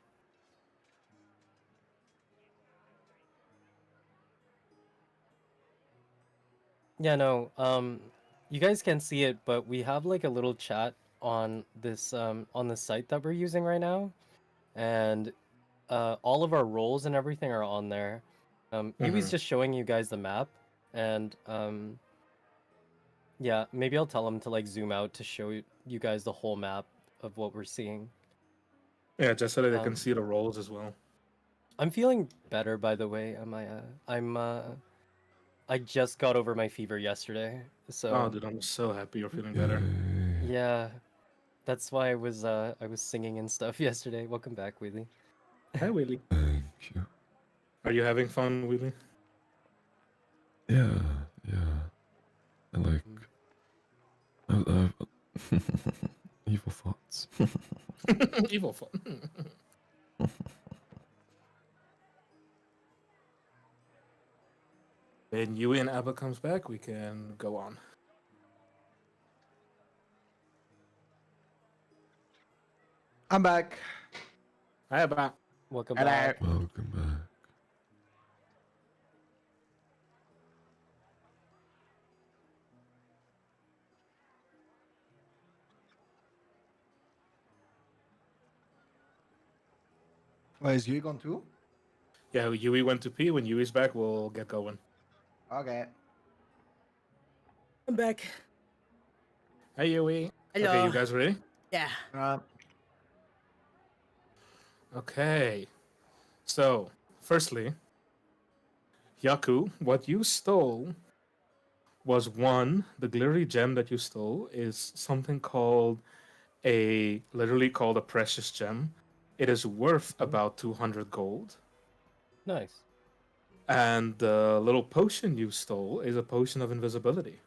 Yeah, no, you guys can't see it, but we have like a little chat on this on the site that we're using right now. And all of our roles and everything are on there. Yui's Mhm. just showing you guys the map, and yeah, maybe I'll tell him to like zoom out to show you guys the whole map of what we're seeing. Yeah, just so that they can Um, see the rolls as well. I'm feeling better, by the way. I just got over my fever yesterday, so Oh, dude, I'm so happy you're feeling better. Yay. yeah, that's why I was singing and stuff yesterday. Welcome back, Wheelie. Hi, Willie. Thank you. Are you having fun, Willie? Yeah, yeah. I like. I've evil thoughts. Evil fun. When Yui and Abba comes back, we can go on. I'm back. Hi, Abba. Welcome Hello. back. Welcome back. Where is you gone too? Yeah, Yui went to pee. When Yui's back, we'll get going. Okay. I'm back. Hi, Yui. Hello. Okay, you guys ready? Yeah. Okay. So, firstly, Hyaku, what you stole was one, the glittery gem that you stole is something called literally called a precious gem. It is worth about 200 gold. Nice. And the little potion you stole is a potion of invisibility.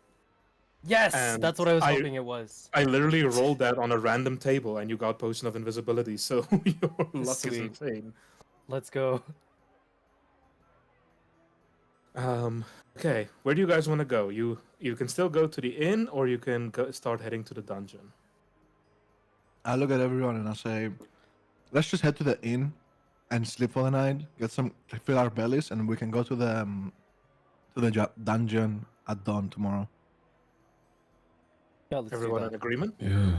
Yes, And that's what I was I- hoping it was. I literally rolled that on a random table and you got potion of invisibility, so your luck is Sweet. insane. Let's go. Okay, where do you guys want to go? You can still go to the inn, or you can start heading to the dungeon. I look at everyone and I say, let's just head to the inn and sleep for the night, get some, fill our bellies, and we can go to the dungeon at dawn tomorrow. Yeah, let's Everyone do in that. agreement? Yeah,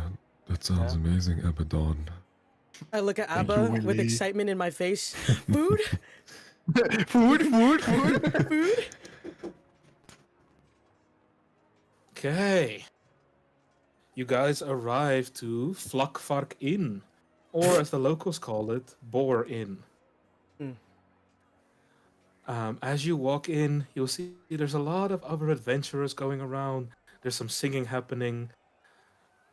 that sounds Yeah. amazing, Abaddon. I look at Thank you, Abba with Willie. excitement in my face. Food? food. Food? Okay. You guys arrive to Vlakvark Inn, or as the locals call it, Boar Inn. Hmm. As you walk in, you'll see there's a lot of other adventurers going around. There's some singing happening.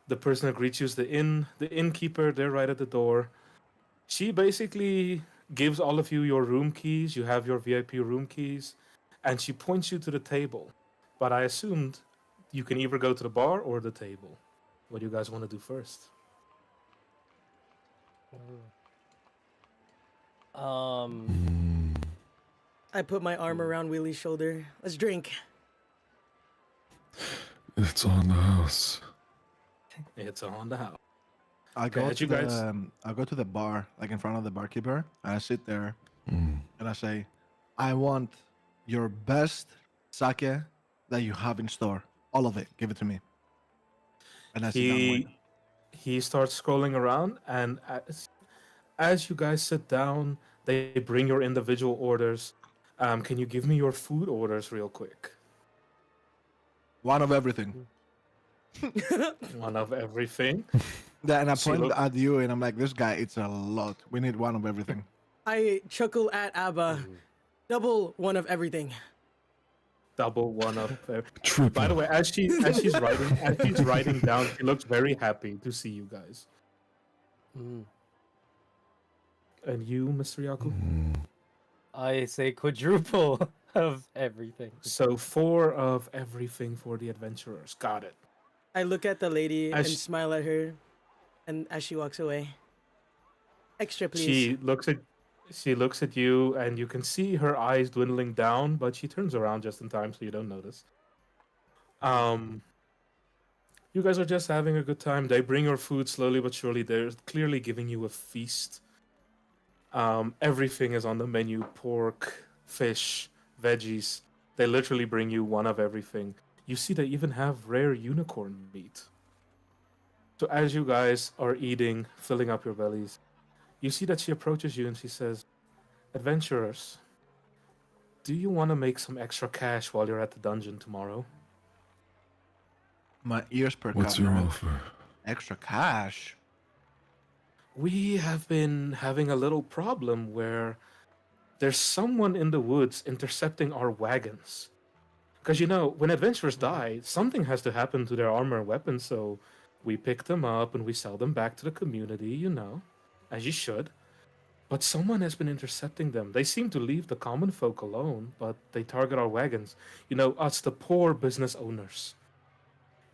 The person that greets you is the innkeeper. They're right at the door. She basically gives all of you your room keys. You have your VIP room keys, and she points you to the table. But I assumed you can either go to the bar or the table. What do you guys want to do first? Um, I put my arm around Willie's shoulder. Let's drink. It's on the house. It's on the house. I Okay, go as to you guys- I go to the bar, like in front of the barkeeper, and I sit there Mm. and I say, I want your best sake that you have in store. All of it. Give it to me. And I sit down and wait. He starts scrolling around, and as you guys sit down, they bring your individual orders. Can you give me your food orders real quick? One of everything. One of everything. Yeah, and I She point look- at you and I'm like, this guy eats a lot. We need one of everything. I chuckle at Abba. Double one of everything. Double one of. Triple. By the way, as she's writing down, she looks very happy to see you guys. mm, And you, Mr. Yaku? Mm. I say quadruple of everything. So 4 of everything for the adventurers. Got it. I look at the lady and As- smile at her, and as she walks away. Extra, please. She looks at you, and you can see her eyes dwindling down, but she turns around just in time, so you don't notice. You guys are just having a good time. They bring your food slowly but surely. They're clearly giving you a feast. Everything is on the menu: pork, fish, veggies. They literally bring you one of everything. You see they even have rare unicorn meat. So as you guys are eating, filling up your bellies, you see that she approaches you and she says, "Adventurers, do you want to make some extra cash while you're at the dungeon tomorrow?" My ears perk What's up your now. offer? Extra cash. We have been having a little problem where there's someone in the woods intercepting our wagons. Because, when adventurers die, something has to happen to their armor and weapons, so we pick them up and we sell them back to the community, as you should. But someone has been intercepting them. They seem to leave the common folk alone, but they target our wagons. Us, the poor business owners.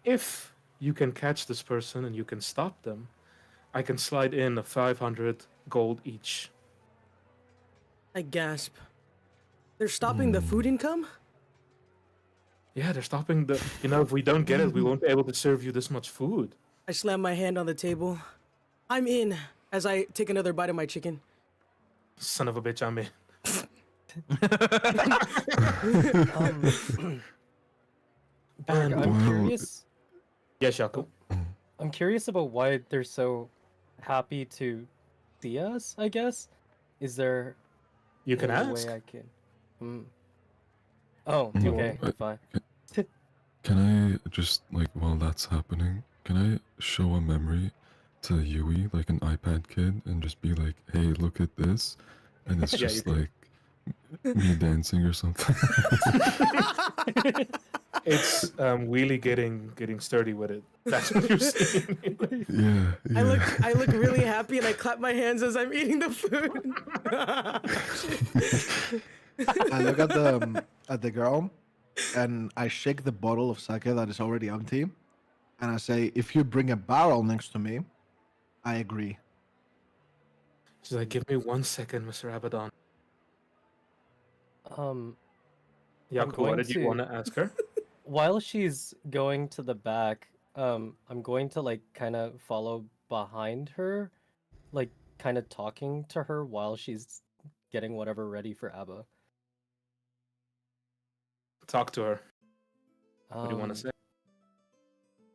If you can catch this person and you can stop them, I can slide in a 500 gold each. I gasp. They're stopping the food income? Yeah, they're stopping the. If we don't get it, we won't be able to serve you this much food. I slam my hand on the table. I'm in as I take another bite of my chicken. Son of a bitch, I'm in. Berg, I'm Well, curious. Yes, Hyaku. I'm curious about why they're so happy to see us. I guess. Is there You can any ask. way I can? Oh, Mm, okay, I- fine. Can I just, like, while that's happening, can I show a memory to Yui, like an iPad kid, and just be like, hey, look at this? And it's Yeah, you just can. like me dancing or something. It's Wheelie getting sturdy with it. That's what you're seeing. Yeah, yeah. I look really happy and I clap my hands as I'm eating the food. I look at the girl, and I shake the bottle of sake that is already empty, and I say, "If you bring a barrel next to me, I agree." She's like, "Give me 1 second, Mr. Abaddon." I'm Hyaku, what going did you to- want to ask her? While she's going to the back, I'm going to like kind of follow behind her, like kind of talking to her while she's getting whatever ready for Abba. Talk to her. What do you want to say?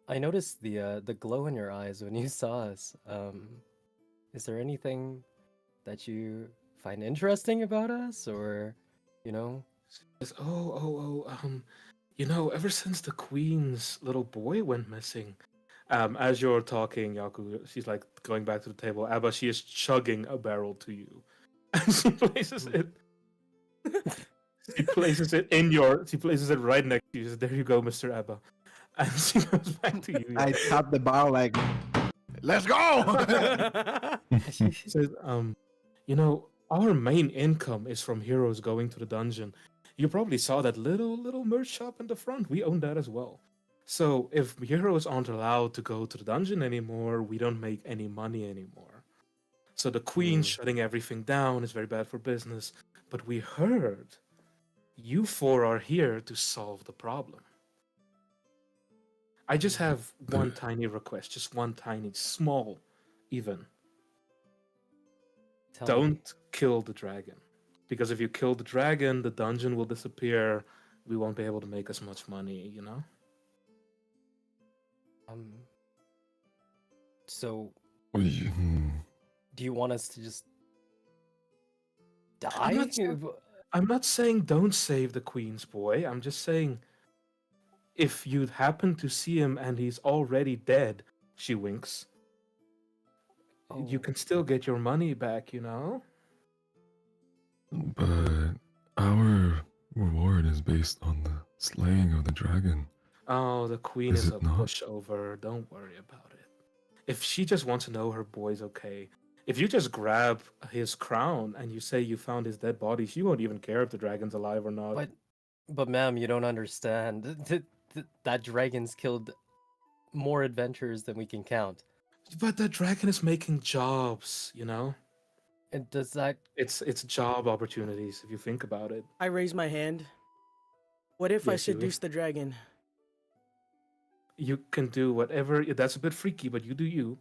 I noticed the glow in your eyes when you saw us. Is there anything that you find interesting about us, or, Says, ever since the queen's little boy went missing, as you're talking, Hyaku, she's like going back to the table. Abba, she is chugging a barrel to you, and she places it. She places it right next to you. She says, "There you go, Mr. Abba," and she goes back to you. I tap the barrel like, "Let's go!" She says, our main income is from heroes going to the dungeon. You probably saw that little merch shop in the front. We own that as well. So if heroes aren't allowed to go to the dungeon anymore, we don't make any money anymore. So the queen shutting everything down is very bad for business. But we heard you 4 are here to solve the problem. I just have one tiny request, just one tiny, small, even. Tell me. Don't kill the dragon. Because if you kill the dragon, the dungeon will disappear. We won't be able to make as much money, So Well, you- do you want us to just I'm die? not I'm not saying don't save the queen's boy. I'm just saying if you happen to see him and he's already dead, she winks, you Oh. can still get your money back, But our reward is based on the slaying of the dragon. Oh, the queen Is is it a not? pushover. Don't worry about it. If she just wants to know her boy's okay, If you just grab his crown and you say you found his dead body, she won't even care if the dragon's alive or not. But ma'am, you don't understand. That dragon's killed more adventurers than we can count. But the dragon is making jobs, you know? And does that... It's job opportunities if you think about it. I raise my hand. What if I Yes, Yui. seduce the dragon? You can do whatever. That's a bit freaky, but you do you.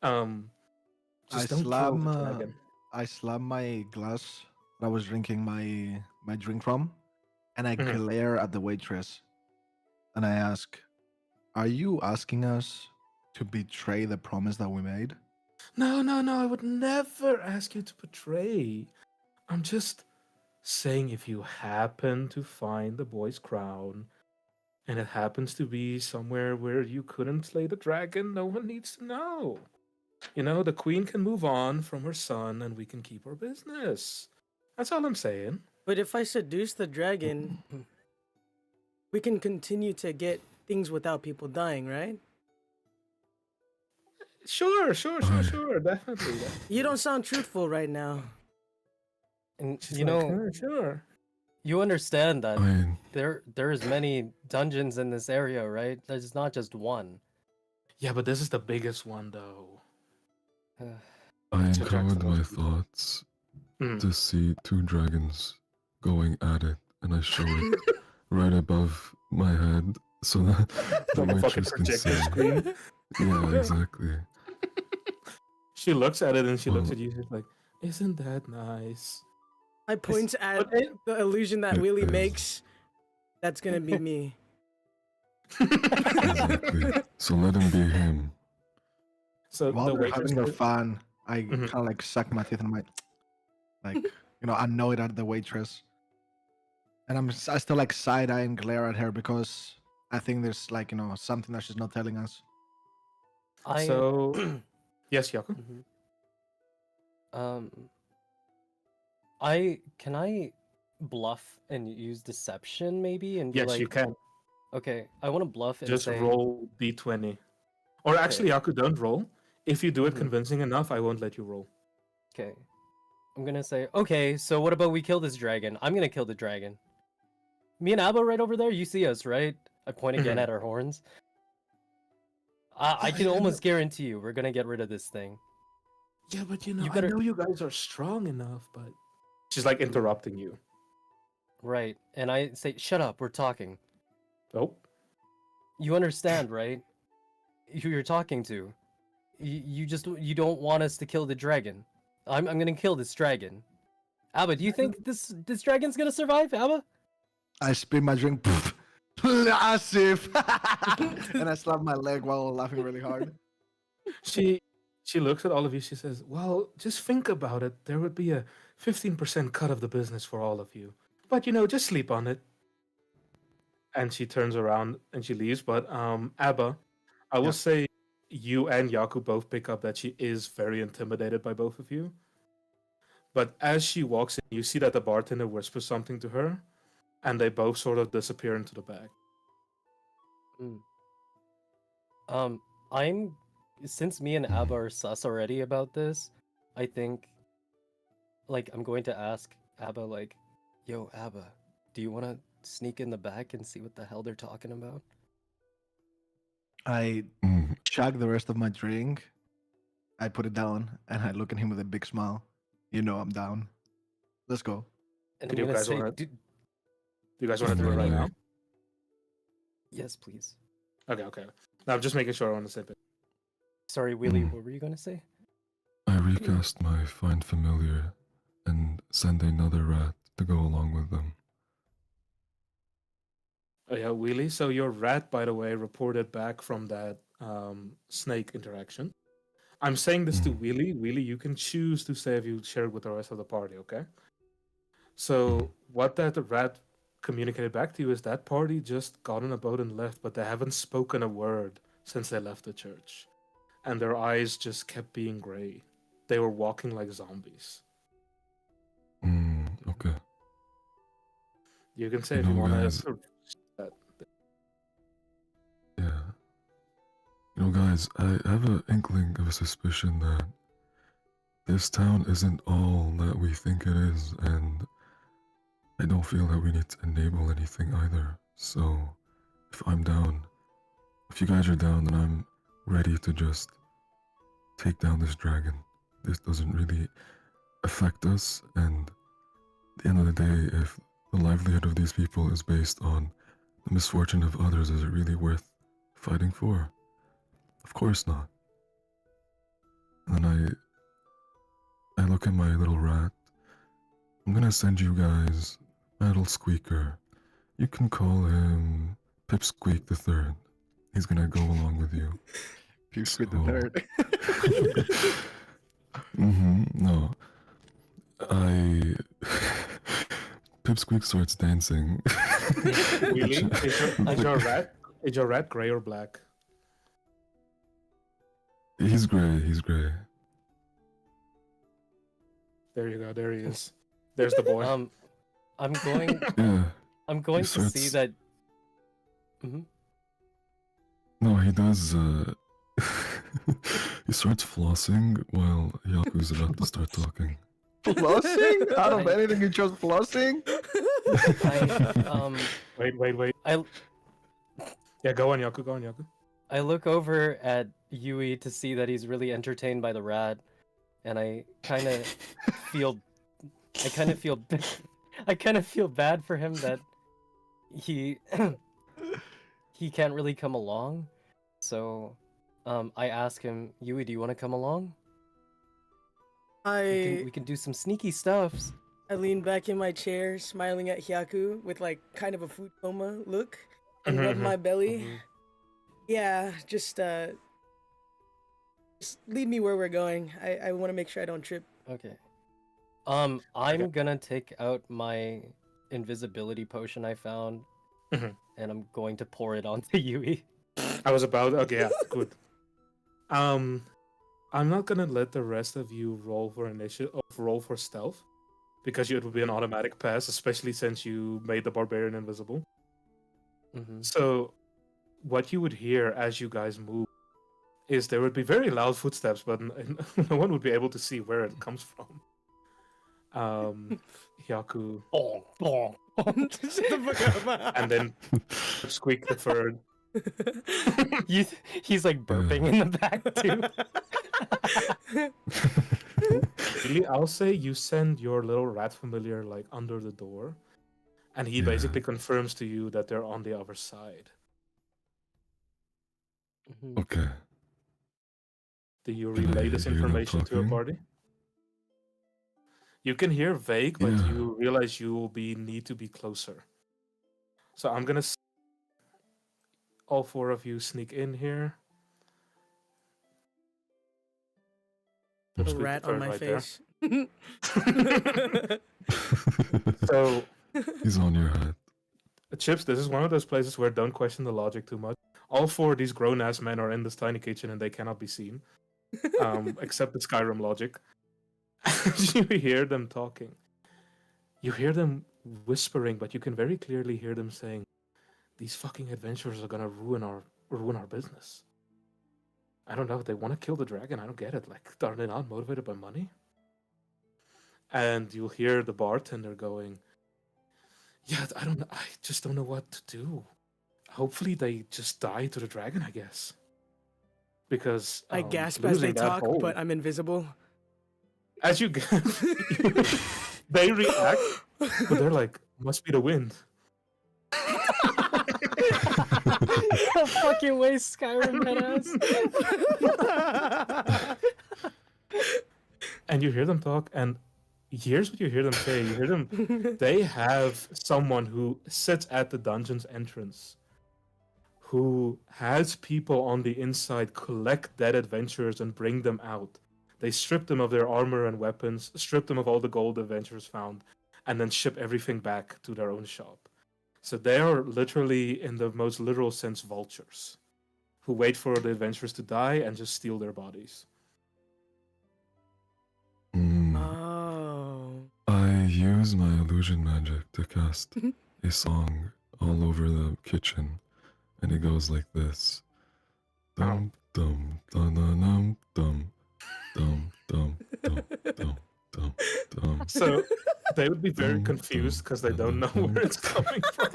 Just don't kill the dragon. I slam my glass that I was drinking my drink from, and I Mhm. glare at the waitress, and I ask, "Are you asking us to betray the promise that we made?" No, no, no, I would never ask you to betray. I'm just saying if you happen to find the boy's crown and it happens to be somewhere where you couldn't slay the dragon, no one needs to know. You know, the queen can move on from her son and we can keep our business. That's all I'm saying. But if I seduce the dragon, we can continue to get things without people dying, right? Sure, definitely. You don't sound truthful right now. And She's you like, know, "Yeah, sure. you understand that I mean, there's many dungeons in this area, right? There's not just one. Yeah, but this is the biggest one, though. I To attract encode the my most people. thoughts Mm. to see two dragons going at it, and I show it right above my head so that the Like a fucking waitress can projector see. screen. Yeah, exactly. She looks at it and she looks Well- at you. She's like, "Isn't that nice?" I point at but it- the illusion that It Wheelie is. makes. That's gonna be me. Exactly. So let him be him. So While the they're waitress. having their fun, I Mhm. kind of like suck my teeth and I'm like, annoyed at the waitress, and I still like side eye and glare at her because I think there's like something that she's not telling us. So yes, Hyaku. Mhm. Can I bluff and use deception maybe and be Yes, like, you can. okay, I want to bluff and Just say, roll d20. Or actually, Hyaku, don't roll. If you do it Mhm. convincing enough, I won't let you roll. okay, I'm gonna say, okay, so what about we kill this dragon? I'm gonna kill the dragon. Me and Abba right over there, you see us, right? I point again Mhm. at our horns. I can almost guarantee you we're gonna get rid of this thing. Yeah, but You I better- know you guys are strong enough, but she's like interrupting you. Right, and I say, shut up, we're talking. Oh, You understand, right? Who you're talking to. You don't want us to kill the dragon. I'm gonna kill this dragon. Abba, do you think this dragon's gonna survive, Abba? I spit my drink, massive, and I slap my leg while laughing really hard. she looks at all of you. She says, "Well, just think about it. There would be a 15% cut of the business for all of you. But just sleep on it." And she turns around and she leaves. But Abba, I will Yeah. say you and Yaku both pick up that she is very intimidated by both of you. But as she walks in, you see that the bartender whispers something to her, and they both sort of disappear into the back. Since me and Abba are sus already about this, I think, like, I'm going to ask Abba, like, yo, Abba, do you want to sneak in the back and see what the hell they're talking about? I Mm, chug the rest of my drink. I put it down and I look at him with a big smile. I'm down. Let's go. And Do I'm you gonna guys say, wanna- "Dude, Do you guys want to do it right now? yes, please. Okay. Now I'm just making sure I want to say it. Sorry, Wheelie, Mm. what were you gonna say? I recast my find familiar and send another rat to go along with them. Oh yeah, Wheelie. So your rat, by the way, reported back from that snake interaction. I'm saying this to Mm. Wheelie. Wheelie, you can choose to say if you share it with the rest of the party, okay? So what that rat communicated back to you is that party just got on a boat and left, but they haven't spoken a word since they left the church. And their eyes just kept being gray. They were walking like zombies. Okay. You can say You if you know, want guys- to. Yeah. Guys, I have an inkling of a suspicion that this town isn't all that we think it is, and I don't feel that we need to enable anything either. So, if I'm down, if you guys are down, then I'm ready to just take down this dragon. This doesn't really affect us, and at the end of the day, if the livelihood of these people is based on the misfortune of others, is it really worth fighting for? Of course not. And then I look at my little rat. I'm gonna send you guys Battle Squeaker. You can call him Pipsqueak the Third. He's gonna go along with you. Pipsqueak the Third. No. Pipsqueak starts dancing. Really? Is your rat gray or black? He's gray, he's gray. There you go. There he is. There's the boy. I'm going. Yeah. I'm going He to see starts- that. Mhm. No, he does, he starts flossing while Hyaku's about to start talking. Flossing? Out of anything, you chose flossing? Wait. I Yeah, go on, Hyaku. Go on, Hyaku. I look over at Yui to see that he's really entertained by the rat, and I kind of feel bad for him that he he can't really come along. So I ask him, Yui, do you want to come along? We can do some sneaky stuffs. I lean back in my chair, smiling at Hyaku with like kind of a food coma look, and rub my belly. Mhm. Yeah, just lead me where we're going. I want to make sure I don't trip. Okay. I'm gonna take out my invisibility potion I found, Mhm. and I'm going to pour it onto Yui. I was about. Okay, yeah, good. I'm not gonna let the rest of you roll for roll for stealth, because it would be an automatic pass, especially since you made the barbarian invisible. Mm-hmm. So, what you would hear as you guys move is there would be very loud footsteps, but no one would be able to see where it comes from. Hyaku, Shut the fuck up. and then Squeak the Third. He's like burping in the back too. Really, I'll say you send your little rat familiar like under the door, and he Yeah. basically confirms to you that they're on the other side. Mhm. Okay. Do you Can I relay this hear them information to a talking? party? You can hear vague, but Yeah. you realize you will need to be closer. So I'm gonna all four of you sneak in here. Put a Squeak the rat on Third my right there. face. So He's on your hat. Chips, this is one of those places where don't question the logic too much. All four of these grown-ass men are in this tiny kitchen and they cannot be seen, except the Skyrim logic. As you hear them talking, you hear them whispering, but you can very clearly hear them saying, "These fucking adventurers are gonna ruin our business." I don't know. They want to kill the dragon. I don't get it. Like, are they not motivated by money? And you'll hear the bartender going, "Yeah, I don't know. I just don't know what to do. Hopefully, they just die to the dragon, I guess." Because I gasp as they losing that talk, hole- but I'm invisible. as you they react, but they're like, "Must be the wind." Fucking waste Skyrim headass. And you hear them talk, and here's what you hear them say. You hear them. They have someone who sits at the dungeon's entrance, who has people on the inside collect dead adventurers and bring them out. They strip them of their armor and weapons, strip them of all the gold the adventurers found, and then ship everything back to their own shop. So they are literally, in the most literal sense, vultures who wait for the adventurers to die and just steal their bodies. Oh. I use my illusion magic to cast a song all over the kitchen, and it goes like this: dum dum dum dum dum Dumb, dumb, dumb, dumb, dumb, dumb. So they would be very Dum, confused dum, because they dum, don't know dum. where it's coming from.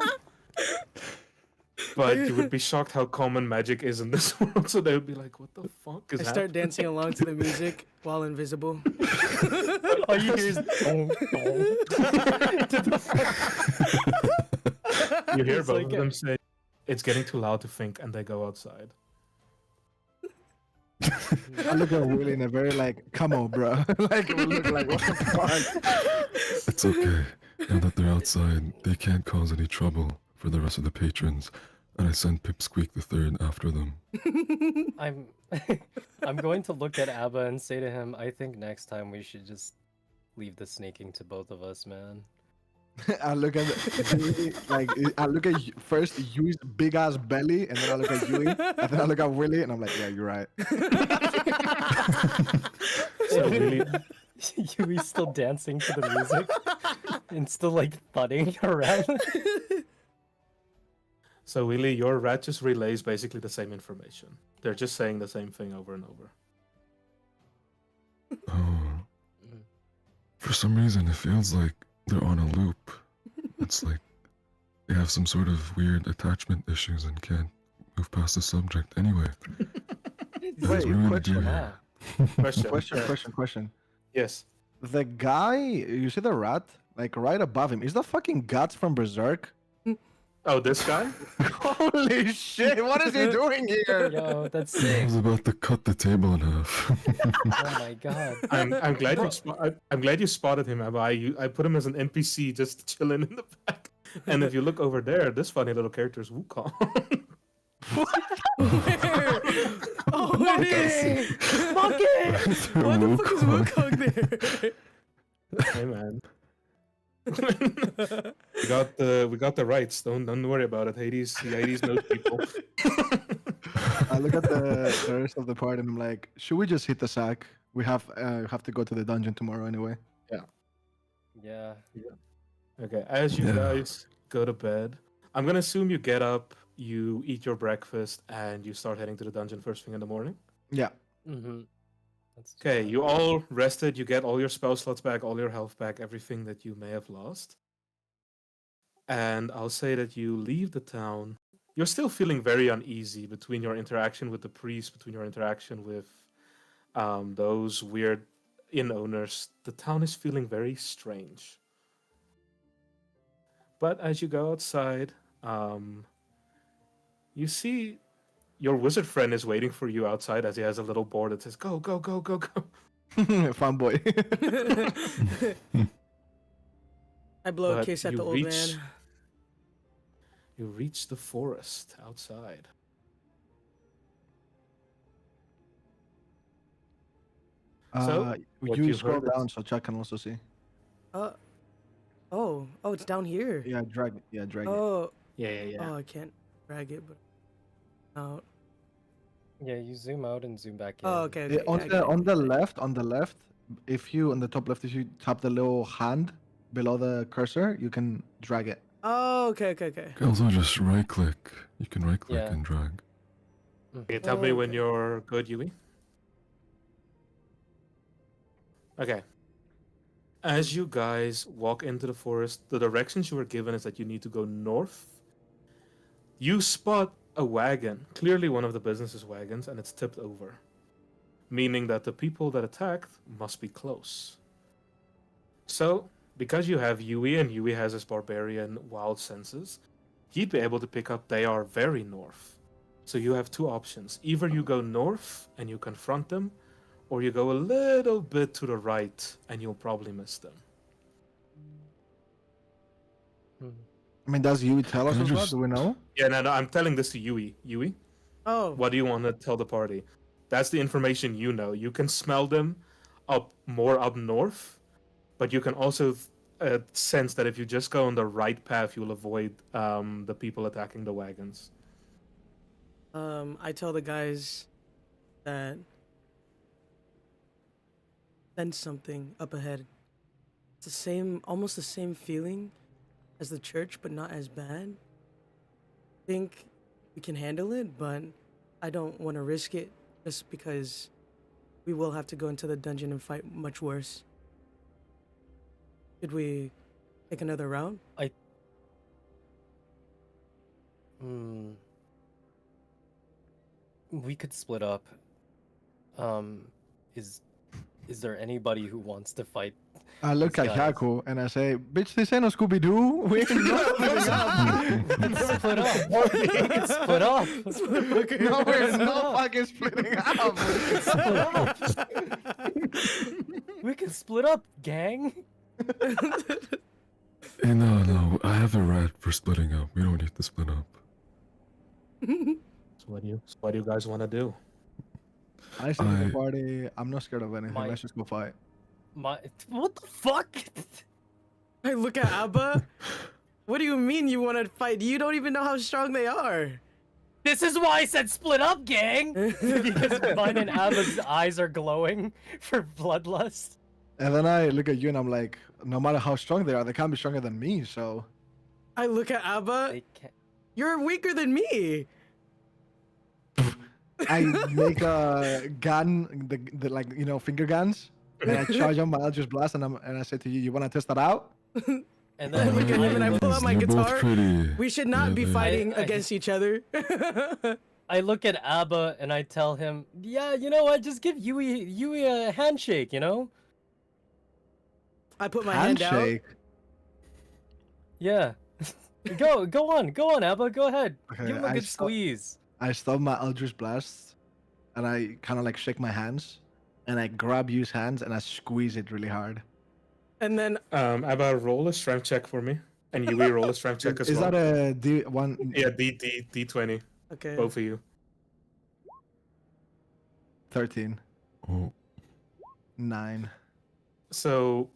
But you would be shocked how common magic is in this world. So they would be like, "What the fuck is I start happening?" dancing along to the music while invisible. All you hear is dong, dong. You hear It's both like of a- them say, "It's getting too loud to think," and they go outside. I look at Willie in a very like, come on, bro. Like, we look like, what the fuck? It's okay. Now that they're outside, they can't cause any trouble for the rest of the patrons, and I send Pipsqueak the Third after them. I'm I'm going to look at Abba and say to him, I think next time we should just leave the snaking to both of us, man. I look at Yui, like I look at first Yui's big ass belly, and then I look at Yui, and then I look at Willie, and I'm like, yeah, you're right. So really, Yui's still dancing to the music and still like thudding around. so Willie, your rat just relays basically the same information. They're just saying the same thing over and over. Oh. For some reason, it feels like they're on a loop. It's like they have some sort of weird attachment issues and can't move past the subject anyway. Guys, what are we gonna do question. here? Question. Yes. The guy, you see the rat, like right above him, is that fucking Guts from Berserk? Oh, this guy? Holy shit! What is he doing here? Yo, that's I sick. was about to cut the table in half. Oh my god. I'm glad I'm glad you spotted him, Abba. I put him as an NPC just chilling in the back. And if you look over there, this funny little character is Wukong. Where? Oh, it is! Fuck it! Why the fuck is Wukong there? Hey man. we got the rights. Don't worry about it. Hades knows people. I look at the rest of the party, and I'm like, should we just hit the sack? We have to go to the dungeon tomorrow anyway. Yeah. Okay, as you Yeah. guys go to bed, I'm gonna assume you get up, you eat your breakfast, and you start heading to the dungeon first thing in the morning. Yeah. Mm-hmm. That's Okay, you all rested, you get all your spell slots back, all your health back, everything that you may have lost. And I'll say that you leave the town. You're still feeling very uneasy between your interaction with the priest, between your interaction with those weird inn owners. The town is feeling very strange. But as you go outside, you see your wizard friend is waiting for you outside as he has a little board that says, go, go, go, go, go. Fun boy. I blow a But kiss at you the old reach- man. You reach the forest outside. So, what you you scroll heard is- down so Chuck can also see. Oh, it's down here. Yeah, drag it. Yeah, drag it. Oh, Yeah. oh, I can't drag it, but out. Yeah, you zoom out and zoom back in. Oh, okay. Yeah, okay, on I the get it. on the left, if you on the top left, if you tap the little hand below the cursor, you can drag it. Oh, okay. You can also just right click. You can right click Yeah. and drag. Can you tell me when Okay. you're good, Yui? Okay. As you guys walk into the forest, the directions you were given is that you need to go north. You spot a wagon, clearly one of the business's wagons, and it's tipped over. Meaning that the people that attacked must be close. So, because you have Yui and Yui has his barbarian wild senses, he'd be able to pick up they are very north. So you have two options. Either you go north and you confront them, or you go a little bit to the right and you'll probably miss them. Mhm. I mean, does Yui tell us Can I as well? just- Do we know? Yeah, no, I'm telling this to Yui. Yui, Oh, what do you want to tell the party? That's the information you know. You can smell them more up north, but you can also sense that if you just go on the right path, you'll avoid the people attacking the wagons. I tell the guys that sense something up ahead. It's the same, almost the same feeling as the church, but not as bad. Think we can handle it, but I don't want to risk it just because we will have to go into the dungeon and fight much worse. Should we take another round? We could split up. Is there anybody who wants to fight? I look These at guys. Hyaku and I say, "Bitch, this ain't no Scooby Doo. We ain't not Split up. We could split up. No, we're not fucking splitting up. We can split up, gang. Hey, no, I have a rat for splitting up. We don't need to split up. So what do you guys want to do? I see the party. I'm not scared of anything. My- Let's just go fight. What the fuck? I look at Abba. What do you mean you want to fight? You don't even know how strong they are. This is why I said split up, gang. Because mine and Abba's eyes are glowing for bloodlust. And then I look at you and I'm like, no matter how strong they are, they can't be stronger than me. So I look at Abba. They can't. You're weaker than me. I make a gun, the like finger guns, and I charge on my Eldritch Blast, and I say to you, you want to test that out? And I then look at him and I pull out my They're both guitar. pretty. We should not be they- fighting I- against each other. I look at Abba and I tell him, yeah, you know what? Just give Yui a handshake, you know? I put my hand out. Handshake. Yeah. go on, Abba. Go ahead. Okay, Give him a I good stop- squeeze. I stop my Eldritch Blast, and I kind of like shake my hands, and I grab Yu's hands and I squeeze it really hard. And then Abba, roll a strength check for me, and Yui roll a strength check as Is well. that a D1? Yeah, D20, okay. both of you. 13. Oh, 9. So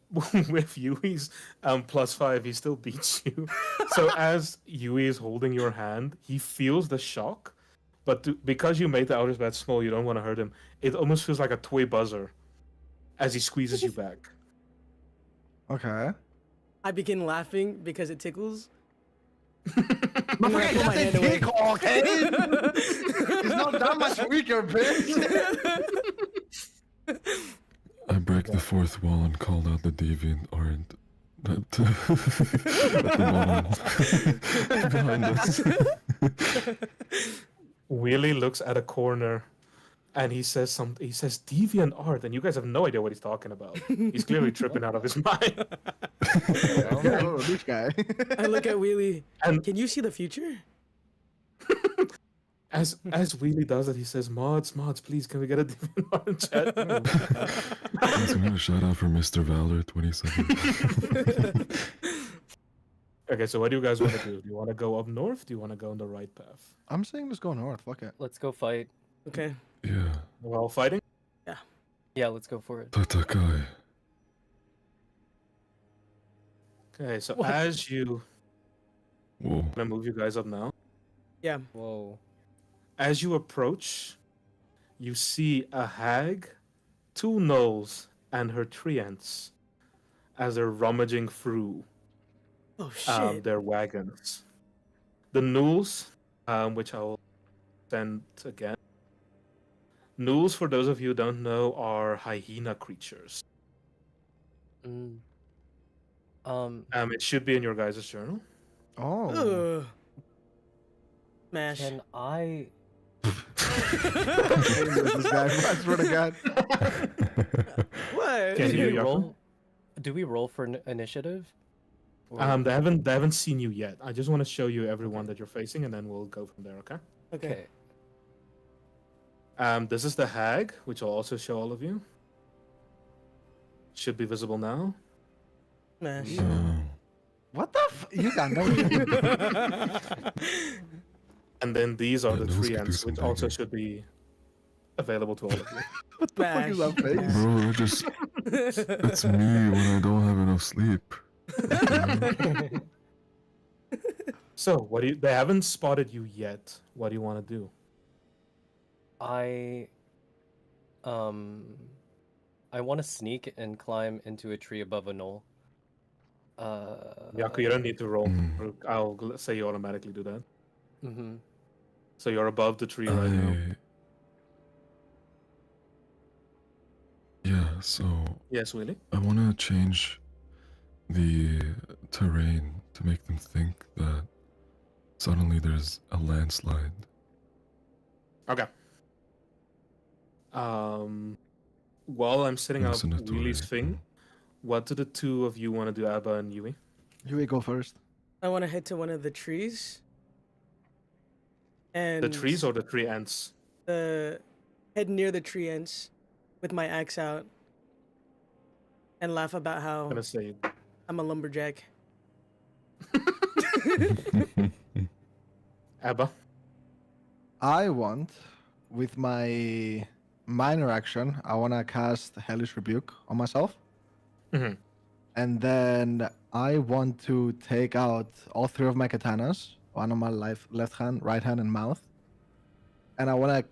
with Yui's +5, he still beats you. So as Yui is holding your hand, he feels the shock, but because you made the outer bat small, you don't want to hurt him. It almost feels like a toy buzzer as he squeezes you back. Okay. I begin laughing because it tickles. Motherfucker, put my hand away. okay? It's not that much weaker, bitch. I break the fourth wall and called out the deviant art at the bottom behind us. Wheelie looks at a corner and he says something. He says deviant art, and you guys have no idea what he's talking about. He's clearly tripping out of his mind. Oh, this guy. I look at Wheelie. And Can you see the future? as Wheelie does it, he says, "Mods, please, can we get a deviant art in chat?" Guys, we got a shout out for Mr. Valor 27. Okay, so what do you guys want to do? Do you want to go up north? Do you want to go on the right path? I'm saying let's go north. Fuck it. Let's go fight. Okay. Yeah, While fighting? Yeah, let's go for it. Tatakai. Okay, so What? as you... Whoa. I'm gonna move you guys up now. Yeah. Whoa. As you approach, you see a hag, 2 gnolls, and her treants as they're rummaging through Oh shit. their wagons. The gnolls, which I'll send again. Gnolls, for those of you who don't know, are hyena creatures. Mm. It should be in your guys' journal. Oh. Ugh. Smash. Can I? This guy, I swear to God. What? Can Do you, we Hyaku? roll? Do we roll for initiative? Or- They haven't seen you yet. I just want to show you everyone that you're facing, and then we'll go from there. Okay. Okay. This is the hag, which I'll also show all of you. Should be visible now. Smash. What the You got no And then these are Yeah, the those three could do ants, some which also digging. should be available to all of you. What the fuck is that face? Bro, it's me when I don't have enough sleep. So, what do you? They haven't spotted you yet. What do you want to do? I want to sneak and climb into a tree above a knoll. Hyaku, you don't need to roll. I'll say you automatically do that. Mm-hmm. So you're above the tree right now. So Yes, Willie. I want to change the terrain to make them think that suddenly there's a landslide. Okay. While I'm setting up Hallucinatory. Willie's thing, what do the two of you want to do, Abba and Yui? You go first. I want to head to one of the trees. And The trees or the tree ants? head near the tree ends with my axe out and laugh about I'm how gonna say. I'm a lumberjack. Abba. I want, with my minor action, I want to cast Hellish Rebuke on myself. Mhm. And then I want to take out all three of my katanas, one on my left hand, right hand, and mouth. And I want to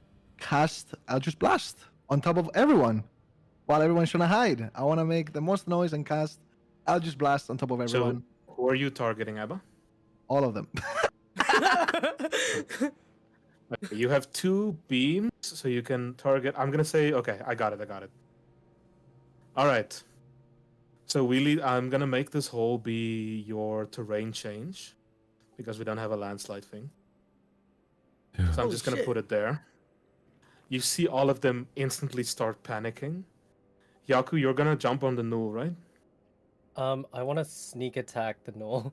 cast Eldritch Blast on top of everyone while everyone's trying to hide. I want to make the most noise and cast Eldritch Blast on top of everyone. So, who are you targeting, Abba? All of them. Okay, you have 2 beams, so you can target. I'm gonna say, okay, I got it. All right. So, Willie, I'm gonna make this hole be your terrain change because we don't have a landslide thing. Yeah. So I'm Oh, just gonna shit. put it there. You see all of them instantly start panicking. Hyaku, you're gonna jump on the null, right? I want to sneak attack the knoll.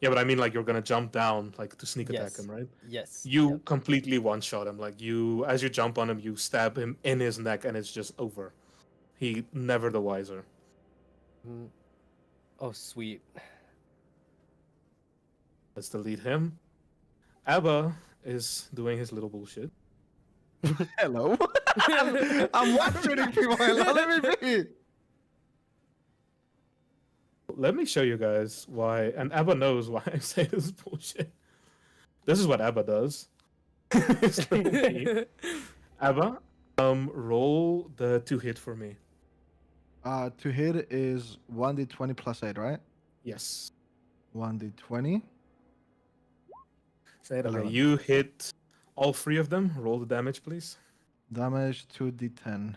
Yeah, but I mean, like, you're gonna jump down, like, to sneak attack Yes. him, right? Yes. You yep. completely one-shot him. Like, as you jump on him, you stab him in his neck, and it's just over. He never the wiser. Mm. Oh, sweet. Let's delete him. Abba is doing his little bullshit. Hello? I'm one-shooting people. Hello, let me be. Let me show you guys why, and Abba knows why I say this is bullshit. This is what Abba does. It's like, Abba, roll the 2 hit for me. To hit is 1d20 plus 8, right? Yes. 1d20. Say it. Okay, 11. you hit all 3 of them. Roll the damage, please. Damage 2d10.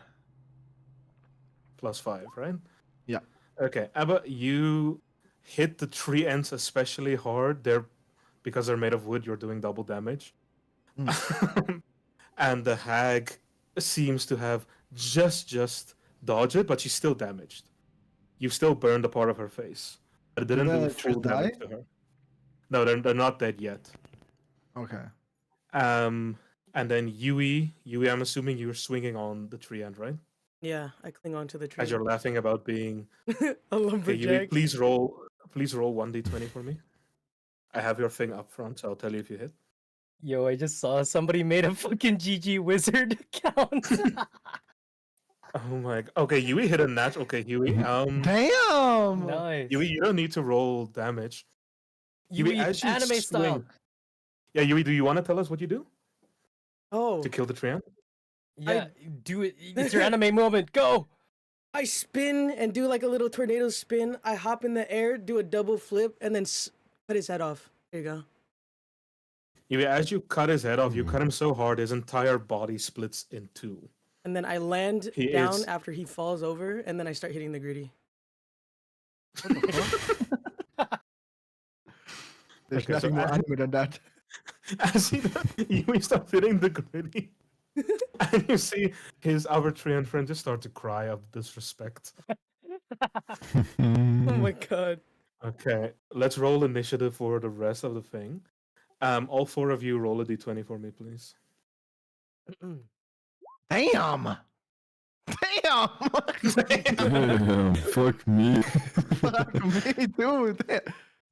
Plus 5, right? Yeah. Okay, Abba, you hit the 3 ends especially hard. Because they're made of wood, you're doing double damage. And the hag seems to have just dodged it, but she's still damaged. You've still burned a part of her face. But it didn't do the full creatures damage die? to her. No, they're not dead yet. Okay. And then Yui, I'm assuming you're swinging on the tree end, right? Yeah, I cling onto the tree. As you're laughing about being a okay, Yui, lumberjack. please roll 1d20 for me. I have your thing up front, so I'll tell you if you hit. Yo, I just saw somebody made a fucking GG Wizard account. Oh my god. Okay, Yui hit a nat. Okay, Yui. Damn! Nice. Yui, you don't need to roll damage. Yui, as you anime style. swing- Yeah, Yui, do you want to tell us what you do Oh, to kill the tree ant? Yeah, do it. It's your anime moment. Go. I spin and do like a little tornado spin. I hop in the air, do a double flip, and then cut his head off. There you go. Yui, as you cut his head off, you cut him so hard his entire body splits in 2. And then I land He down is- after he falls over, and then I start hitting the gritty. There's Okay, so nothing more as- anime than that. As Yui starts hitting the gritty, and you see his other tree ant friend just start to cry of disrespect. Oh my god. Okay, let's roll initiative for the rest of the thing. All 4 of you roll a d20 for me, please. Damn! Damn! Damn, fuck me. Fuck me, dude.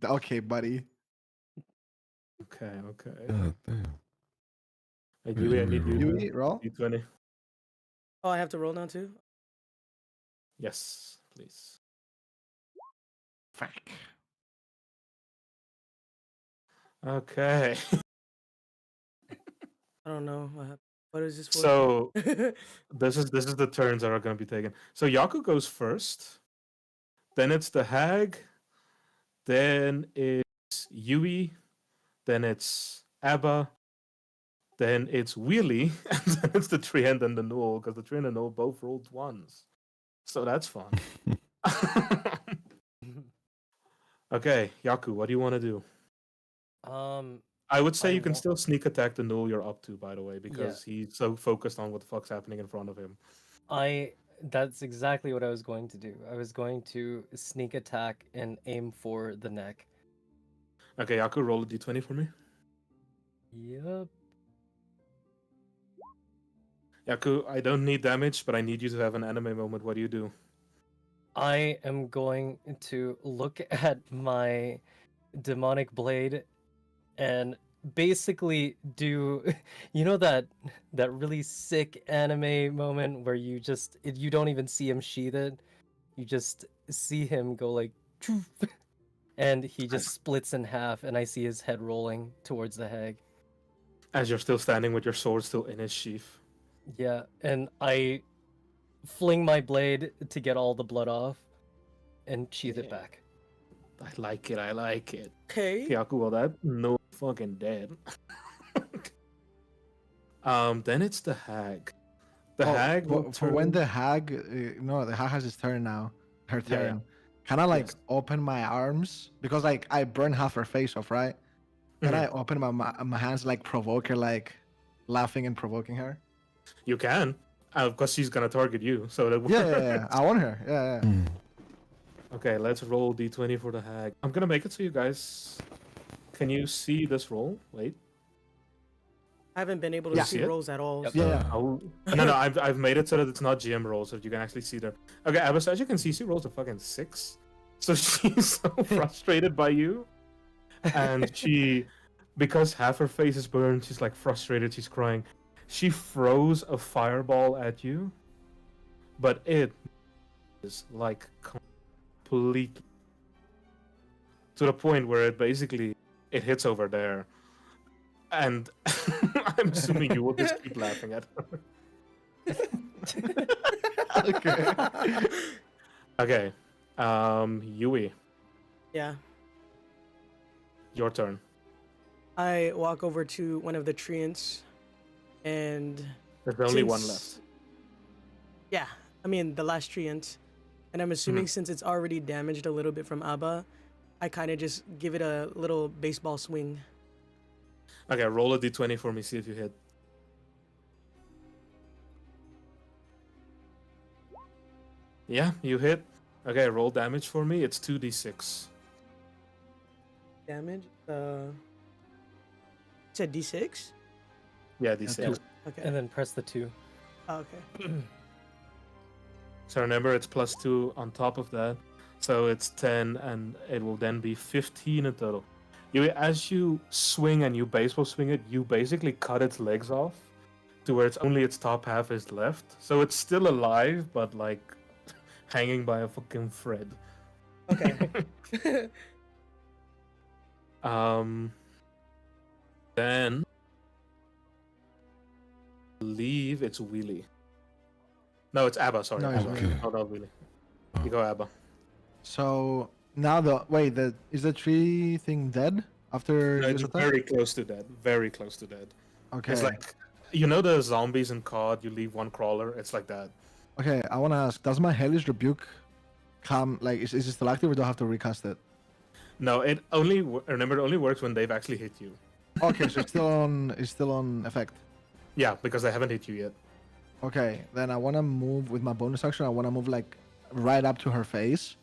Okay, buddy. Okay. God damn. Hey, Wait, Yui, I need Yui, you Yui, roll. d20. Oh, I have to roll now too? Yes, please. Fuck. Okay. I don't know. What is this for? So this is the turns that are going to be taken. So Hyaku goes first. Then it's the hag. Then it's Yui. Then it's Abba. Then it's Wheelie. And then it's the tree and then the null, because the tree and the null both rolled 1s. So that's fun. Okay, Hyaku, what do you want to do? I would say I you can wa- still sneak attack the null you're up to, by the way, because he's so focused on what the fuck's happening in front of him. That's exactly what I was going to do. I was going to sneak attack and aim for the neck. Okay, Hyaku, roll a d20 for me. Yep. Hyaku, I don't need damage, but I need you to have an anime moment. What do you do? I am going to look at my demonic blade and basically do that really sick anime moment where you don't even see him sheath it. You just see him go like "Choof," and he just splits in half and I see his head rolling towards the hag. As you're still standing with your sword still in his sheath. Yeah, and I fling my blade to get all the blood off and sheath it Yeah. back. I like it, I like it. Okay. Hyaku, well, that no fucking dead. Then it's the hag. The hag will for when turn- the hag, the hag has its turn now. Her Yeah, yeah. turn. Can I like Yes. open my arms because like I burn half her face off, right? Can Mhm. I open my hands like provoke her, like laughing and provoking her? You can, because she's gonna target you. So that Yeah. I want her. Yeah. Hmm. Okay, let's roll d20 for the hag. I'm gonna make it so you guys. Can you see this roll? Wait. I haven't been able to Yeah. see See it? rolls at all. Yep. Yeah. Oh, no, I've made it so that it's not GM rolls, so that you can actually see them. Okay, Abbas, as you can see, she rolls a fucking 6. So she's so frustrated by you. And because half her face is burned, she's like frustrated, she's crying. She throws a fireball at you, but it is like complete to the point where it hits over there. And I'm assuming you will just keep laughing at her. Okay. Okay. Yui, Yeah. your turn. I walk over to one of the treants and There's only one Since- left. yeah, I mean the last treant. And I'm assuming since it's already damaged a little bit from Abba, I kind of just give it a little baseball swing. Okay, roll a d20 for me, see if you hit. Yeah, you hit. Okay, roll damage for me. It's 2d6. Damage. It's a D6. Yeah, d6. Okay. And then press the 2. Oh, okay. So remember, it's plus 2 on top of that. So it's 10, and it will then be 15 in total. As you swing and you baseball swing it, you basically cut its legs off to where it's only its top half is left. So it's still alive, but like hanging by a fucking thread. Okay. Then I believe it's Wheelie. No, it's Abba. Sorry, No, it's Abba. Wheelie. Oh, not Wheelie. You go, Abba. So now is the tree thing dead after No, this it's attack? very close to dead. Very close to dead. Okay. It's like the zombies in COD. You leave one crawler. It's like that. Okay, I want to ask, does my Hellish Rebuke come, like, is it still active or do I have to recast it? No, it only works when they've actually hit you. Okay, so it's still on effect. Yeah, because they haven't hit you yet. Okay, then I want to move with my bonus action. I want to move, like, right up to her face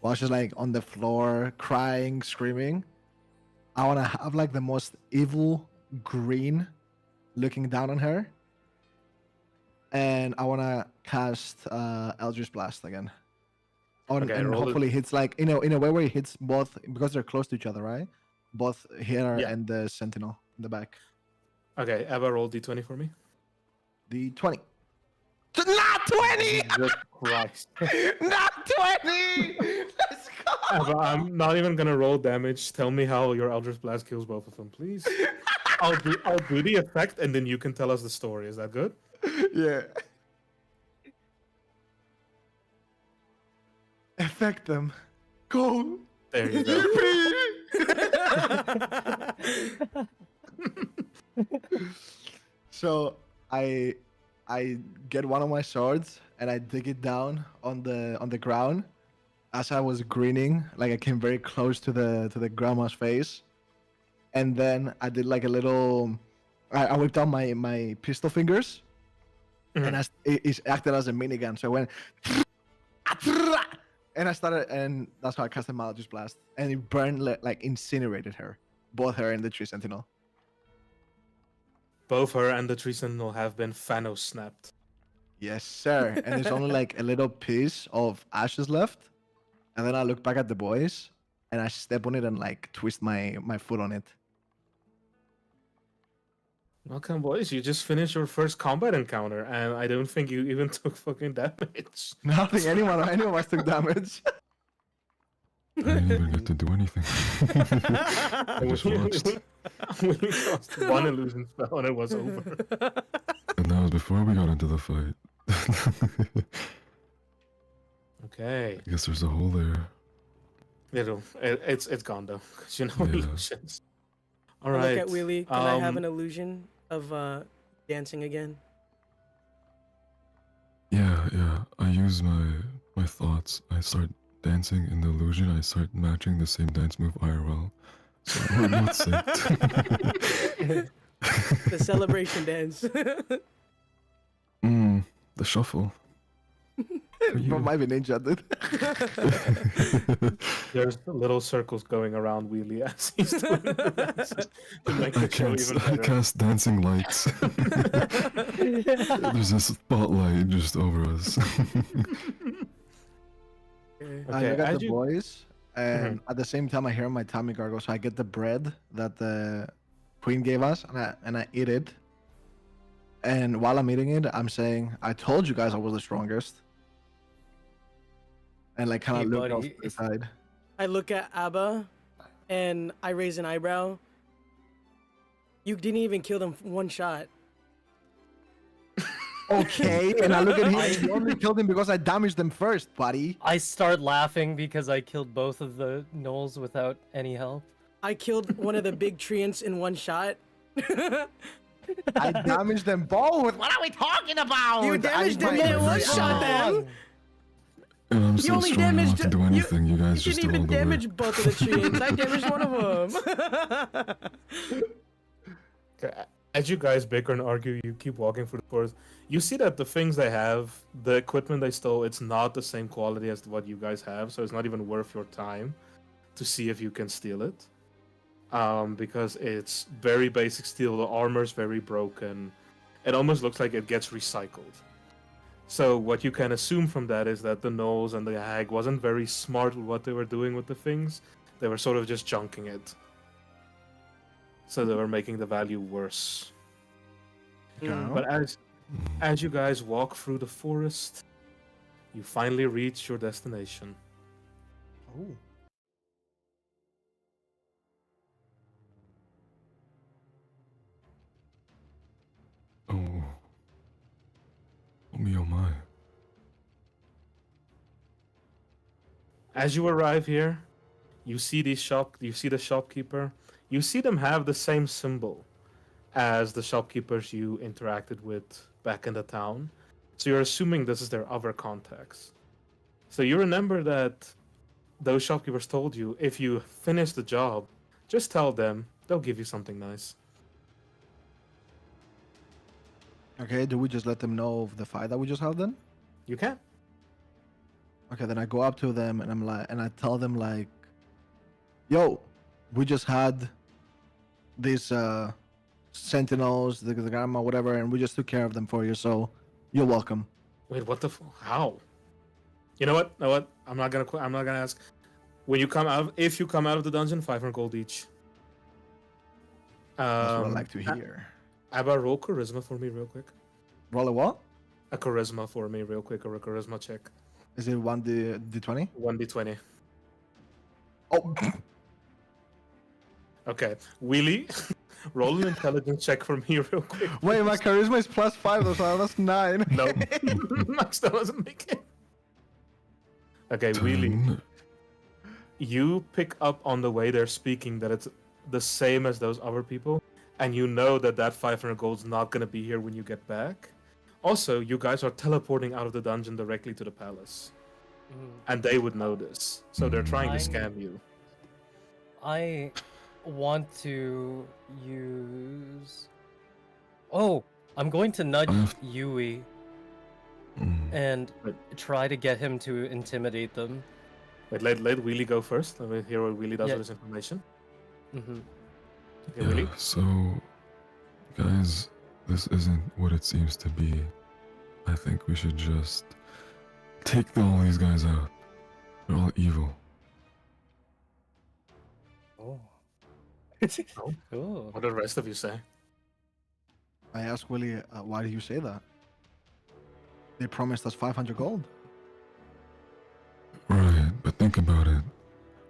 while she's, like, on the floor, crying, screaming. I want to have, like, the most evil green looking down on her. And I want to cast Eldritch Blast again. Okay, And roll it. hopefully hits like in a way where it hits both because they're close to each other, right? Both here Yeah. and the sentinel in the back. Okay, Abba, roll d20 for me. The 20. Not 20! Jesus Christ. Not 20! Let's go! Abba, I'm not even gonna roll damage. Tell me how your Eldritch Blast kills both of them, please. I'll do the effect, and then you can tell us the story. Is that good? Yeah. Affect them. Go. There you go. So I I get one of my swords and I dig it down on the ground. As I was grinning, like I came very close to the grandma's face, and then I did like a little. I whipped out my pistol fingers, and it acted as a minigun. So I went, and I started, and that's how I cast a Malachus Blast, and it burned like incinerated her, both her and the tree sentinel. Both her and the tree sentinel have been Thanos snapped. Yes, sir. And there's only like a little piece of ashes left. And then I look back at the boys and I step on it and like twist my foot on it. Welcome, boys. You just finished your first combat encounter, and I don't think you even took fucking damage. Nothing, anyone of us took damage. I didn't even get to do anything. I just watched. We cast one illusion spell and it was over. And that was before we got into the fight. Okay. I guess there's a hole there. It's gone though, because you know Yeah. illusions. All I right. look at Wheelie. Can I have an illusion of dancing again? Yeah. I use my thoughts. I start dancing in the illusion. I start matching the same dance move IRL. So we're both synced. The celebration dance. The shuffle. For you. But might be ninja, dude. There's little circles going around Wheelie as he's doing the dances to make the show even I better. cast dancing lights. There's a spotlight just over us. I Okay, look at as the you- boys, and at the same time I hear my tummy gargle. So I get the bread that the queen gave us, and I eat it. And while I'm eating it, I'm saying, "I told you guys I was the strongest." And like kind Hey, of look off buddy, to the side. I look at Abba, and I raise an eyebrow. You didn't even kill them one shot. Okay, and I look at him. I- You only killed him because I damaged them first, buddy. I start laughing because I killed both of the gnolls without any help. I killed one of the big treants in one shot. I damaged them both. What are we talking about? You damaged them I- in one shot, then. And I'm You so only strong enough damaged. to do anything. You guys You just didn't did all even the damage work. both of the treants. I damaged one of them. Okay, as you guys bicker and argue, you keep walking through the forest. You see that the things they have, the equipment they stole, it's not the same quality as what you guys have, so it's not even worth your time to see if you can steal it. Because it's very basic steel, the armor's very broken. It almost looks like it gets recycled. So what you can assume from that is that the gnolls and the hag wasn't very smart with what they were doing with the things. They were sort of just junking it. So they were making the value worse. But as you guys walk through the forest, you finally reach your destination. Oh. Oh. Oh me, oh my. As you arrive here, you see the shopkeeper. You see them have the same symbol as the shopkeepers you interacted with back in the town. So you're assuming this is their other contacts. So you remember that those shopkeepers told you if you finish the job, just tell them, they'll give you something nice. Okay, do we just let them know of the fight that we just had then? You can. Okay, then I go up to them and I'm like, and I tell them like, "Yo, we just had these sentinels, the grandma, whatever, and we just took care of them for you. So you're welcome." Wait, what the? How? You know what? I'm not gonna. I'm not gonna ask. When you come out, if you come out of the dungeon, 500 gold each. That's what I like to hear. Abba, roll charisma for me real quick. Roll a what? A charisma for me real quick, or a charisma check. Is it 1d20? 1d20. Oh, Okay, Wheelie, roll an intelligence check for me real quick. wait, my charisma is +5, so that's 9. No, Max still doesn't make it. Okay, Wheelie, 10. you pick up on the way they're speaking that it's the same as those other people, and you know that 500 gold's not gonna be here when you get back. Also, you guys are teleporting out of the dungeon directly to the palace, and they would know this, so they're trying to scam you. I want to use. Oh, I'm going to nudge Yui and try to get him to intimidate them. Wait, let Wheelie go first. Let me hear what Wheelie does Yeah. with this information. Mm-hmm. Okay, Wheelie? So, guys, this isn't what it seems to be. I think we should just take all these guys out. They're all evil. Oh. Oh. Cool. What do the rest of you say? I asked Willie, why do you say that? They promised us 500 gold. Right, but think about it.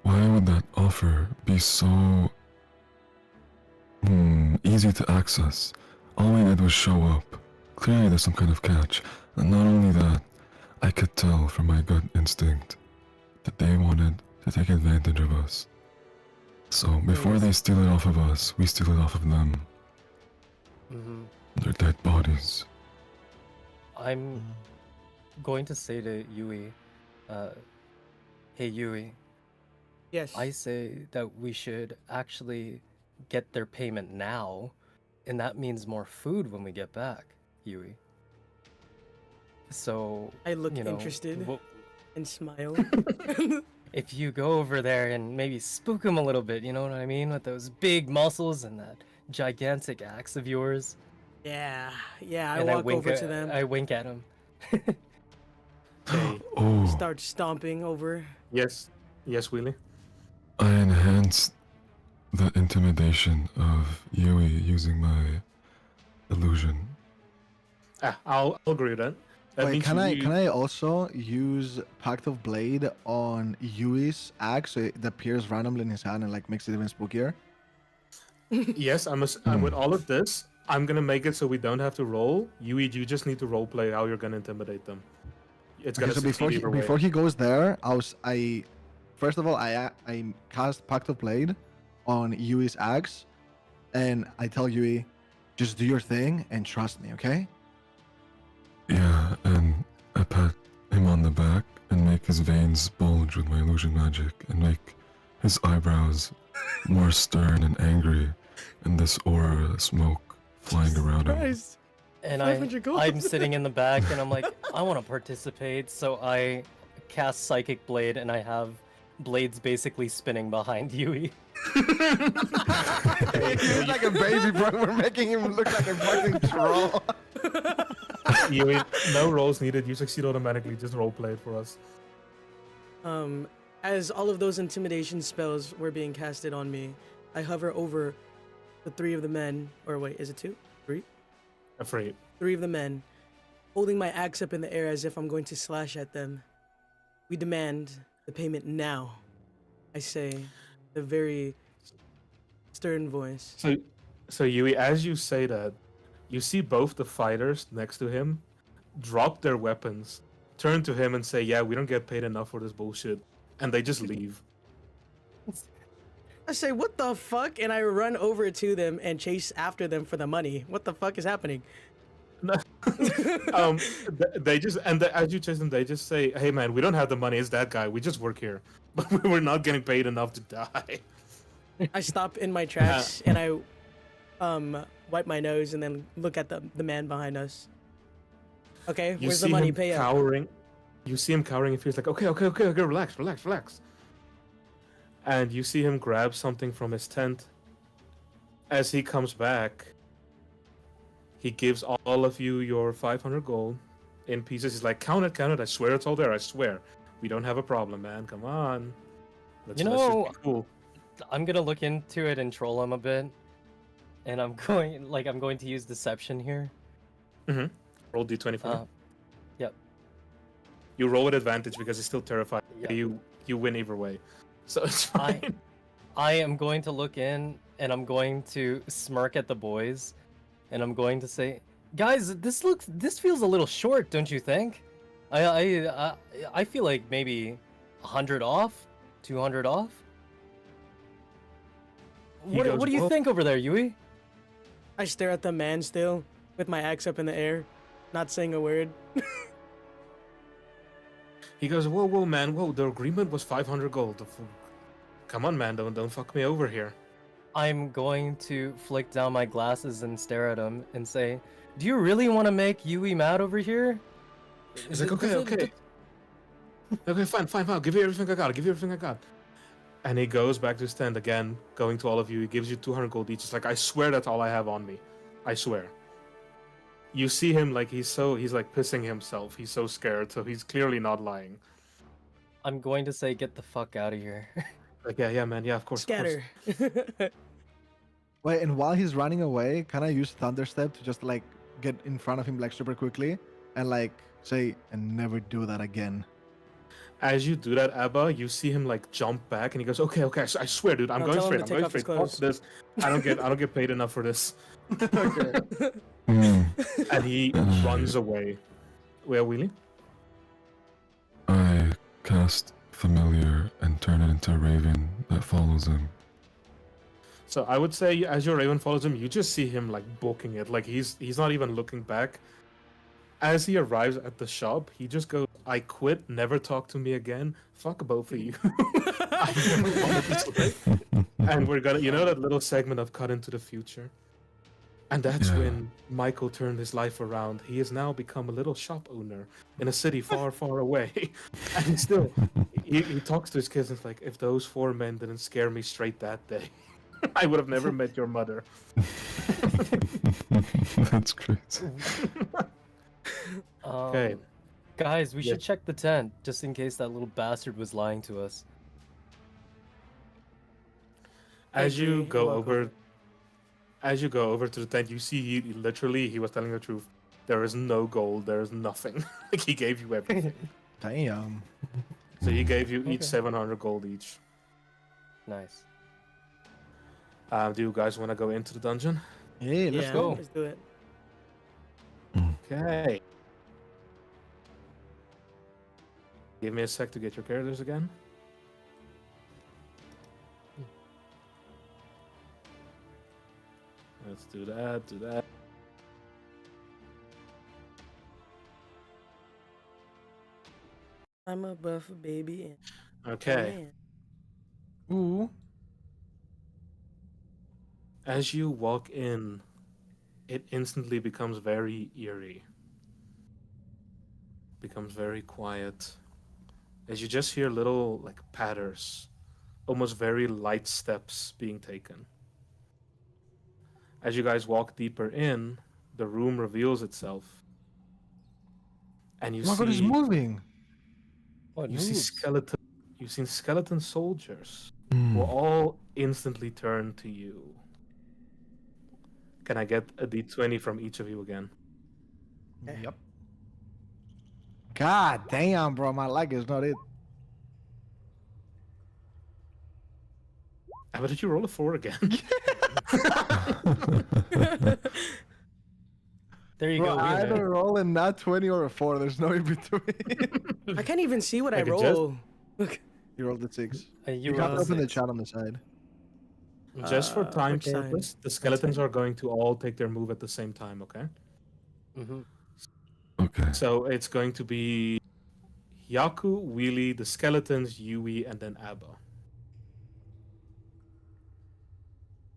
Why would that offer be so easy to access? All we did was show up. Clearly there's some kind of catch. And not only that, I could tell from my gut instinct that they wanted to take advantage of us. So before they steal it off of us, we steal it off of them. Mm-hmm. Their dead bodies. I'm going to say to Yui, hey Yui, Yes. I say that we should actually get their payment now, and that means more food when we get back, Yui. So I look you know, interested and smile. if you go over there and maybe spook him a little bit, you know what I mean, with those big muscles and that gigantic axe of yours. Yeah, I And walk wink over at, to them, I wink at him. Hey, Oh, start stomping over. yes, Wheelie. I enhanced the intimidation of Yui using my illusion. I'll agree with that. That Wait, means can you- I also use Pact of Blade on Yui's axe so it appears randomly in his hand and like makes it even spookier? Yes, with all of this, I'm gonna make it so we don't have to roll. You just need to role play how you're gonna intimidate them. It's Okay, gonna so succeed either way. before he goes there, first of all I cast Pact of Blade on Yui's axe, and I tell Yui, just do your thing and trust me, okay? Yeah, and I pat him on the back and make his veins bulge with my illusion magic and make his eyebrows more stern and angry and this aura of smoke flying around him. Christ. And 500 gold. I'm sitting in the back and I'm like, I want to participate. So I cast Psychic Blade and I have blades basically spinning behind Yui. He looks like a baby, bro. We're making him look like a fucking troll. No rolls needed. You succeed automatically. Just role play it for us. As all of those intimidation spells were being casted on me, I hover over the three of the men, or wait, is it two? Three? Afraid. Three of the men, holding my axe up in the air as if I'm going to slash at them. We demand the payment now, I say, the very stern voice. So Yui, as you say that, you see both the fighters next to him drop their weapons, turn to him and say, "Yeah, we don't get paid enough for this bullshit," and they just leave. I say, what the fuck? And I run over to them and chase after them for the money. What the fuck is happening? They just as you chase them, they just say, "Hey man, we don't have the money. It's that guy. We just work here, but we're not getting paid enough to die." I stop in my tracks and I wipe my nose and then look at the man behind us. Okay, You where's the see money? him Pay up. cowering. You see him cowering and feels like, okay, relax. And you see him grab something from his tent. As he comes back, he gives all of you your 500 gold in pieces. He's like, count it. I swear it's all there. I swear. We don't have a problem, man. Come on. Let's just be cool. I'm gonna look into it and troll him a bit. And I'm going to use deception here. Roll d20 for me. Yep. You roll with advantage because he's still terrified. Yeah. You win either way. So it's fine. I am going to look in and I'm going to smirk at the boys and I'm going to say, guys, this feels a little short, don't you think? I feel like maybe 100 off, 200 off. What do you "Well." think over there, Yui? I stare at the man still with my axe up in the air. not saying a word. He goes, whoa, whoa, man, whoa, the agreement was 500 gold. Come on, man, don't fuck me over here. I'm going to flick down my glasses and stare at him and say, "Do you really want to make Yui mad over here?" He's like, okay, okay. Okay, fine. I'll give you everything I got. And he goes back to his tent again, going to all of you. He gives you 200 gold each. It's like, I swear that's all I have on me. I swear. You see him like he's like pissing himself. He's so scared, so he's clearly not lying. I'm going to say, "Get the fuck out of here." Like, yeah, man, yeah, of course. Scatter. Wait, and while he's running away, can I use Thunderstep to just like get in front of him like super quickly and like say, "And never do that again"? As you do that, Abba, you see him like jump back, and he goes, "Okay, I swear, dude, I'm No, going tell him straight. to I'm going take straight. off Fuck his this. I don't get paid enough for this." Okay. And he runs away. Where, Wheelie? I cast Familiar and turn it into a raven that follows him. So I would say, as your Raven follows him, you just see him like booking it. Like he's not even looking back. As he arrives at the shop, he just goes, "I quit. Never talk to me again. Fuck both of you." I never wanted this life. And we're gonna, that little segment of Cut into the Future. And that's Yeah. when Michael turned his life around. He has now become a little shop owner in a city far, far away. And he still, he talks to his kids and it's like, if those 4 men didn't scare me straight that day, I would have never met your mother. That's crazy. Okay. Guys, we Yeah. should check the tent just in case that little bastard was lying to us. As you agree. go Welcome. over to the tent, you see he was telling the truth. There is no gold. There is nothing. Like he gave you everything. Damn. So he gave you each Okay. 700 gold each. Nice. Do you guys want to go into the dungeon? Hey, let's Yeah, go. let's do it. Okay. Give me a sec to get your characters again. Let's do that. I'm a buffer baby. And Okay. man. Ooh. As you walk in, it instantly becomes very eerie. Becomes very quiet. As you just hear little like patters, almost very light steps being taken. As you guys walk deeper in, the room reveals itself. And you Oh my god, he's see moving. What you see moves? skeleton soldiers who Hmm. all instantly turn to you. Can I get a d20 from each of you again? Yep. God damn, bro. My leg is not it. How did you roll a 4 again? There you Bro, go. I Wheelie. either roll a nat 20 or a 4. There's no in between. I can't even see what I I could just- roll. Look. You rolled a 6. You You rolled can a open the 6. chat on the side. Just for time which side? purpose, the skeletons are going to all take their move at the same time, okay? Mm-hmm. Okay. So it's going to be Hyaku, Wheelie, the skeletons, Yui, and then Abba.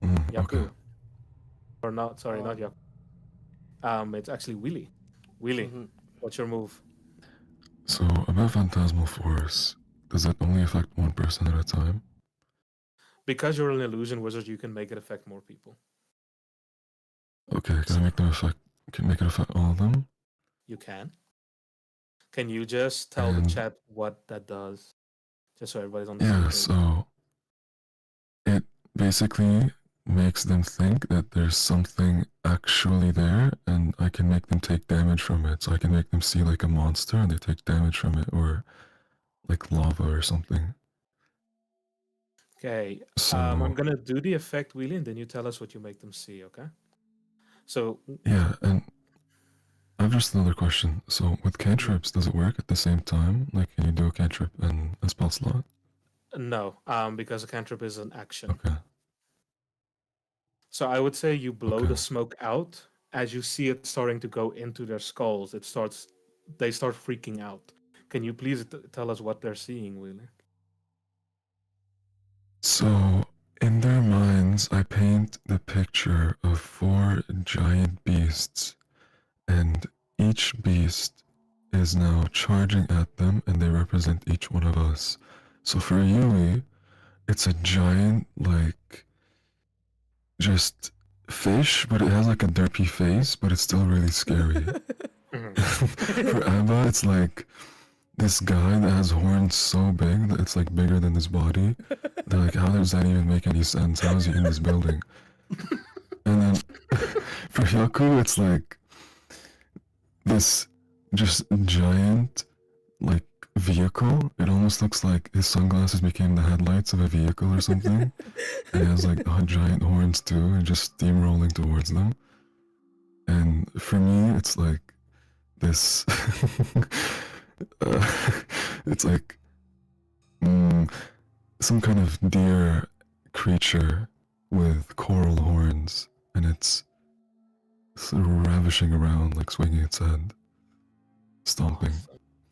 Hyaku. Okay. Or not, sorry, not Hyaku. It's actually Wheelie. Wheelie, Mm-hmm. what's your move? So about Phantasmal Force, does it only affect one person at a time? Because you're an illusion wizard, you can make it affect more people. Okay, can I make them affect? Can make it affect all of them? You can. Can you just tell the And- chat what that does? Just so everybody's on the same Yeah. page. So it basically makes them think that there's something actually there, and I can make them take damage from it. So I can make them see like a monster, and they take damage from it, or like lava or something. Okay, So I'm gonna do the effect, Wheelie, and then you tell us what you make them see, okay? So, yeah, and I have just another question. So with cantrips, does it work at the same time? Like, can you do a cantrip and a spell slot? no, because a cantrip is an action. Okay. So I would say you blow Okay. the smoke out, as you see it starting to go into their skulls, they start freaking out. Can you please tell us what they're seeing, Wheeler? So, in their minds, I paint the picture of 4 giant beasts, and each beast is now charging at them, and they represent each one of us. So for Yui, it's a giant, like, just fish, but it has like a derpy face, but it's still really scary. For Abba, it's like this guy that has horns so big that it's like bigger than his body. They're like, how does that even make any sense? How is he in this building? And then for Hyaku, it's like this just giant, like, vehicle. It almost looks like his sunglasses became the headlights of a vehicle or something. And he has like giant horns too, and just steamrolling towards them. And for me, it's like this. It's like some kind of deer creature with coral horns, and it's sort of ravishing around, like swinging its head, stomping.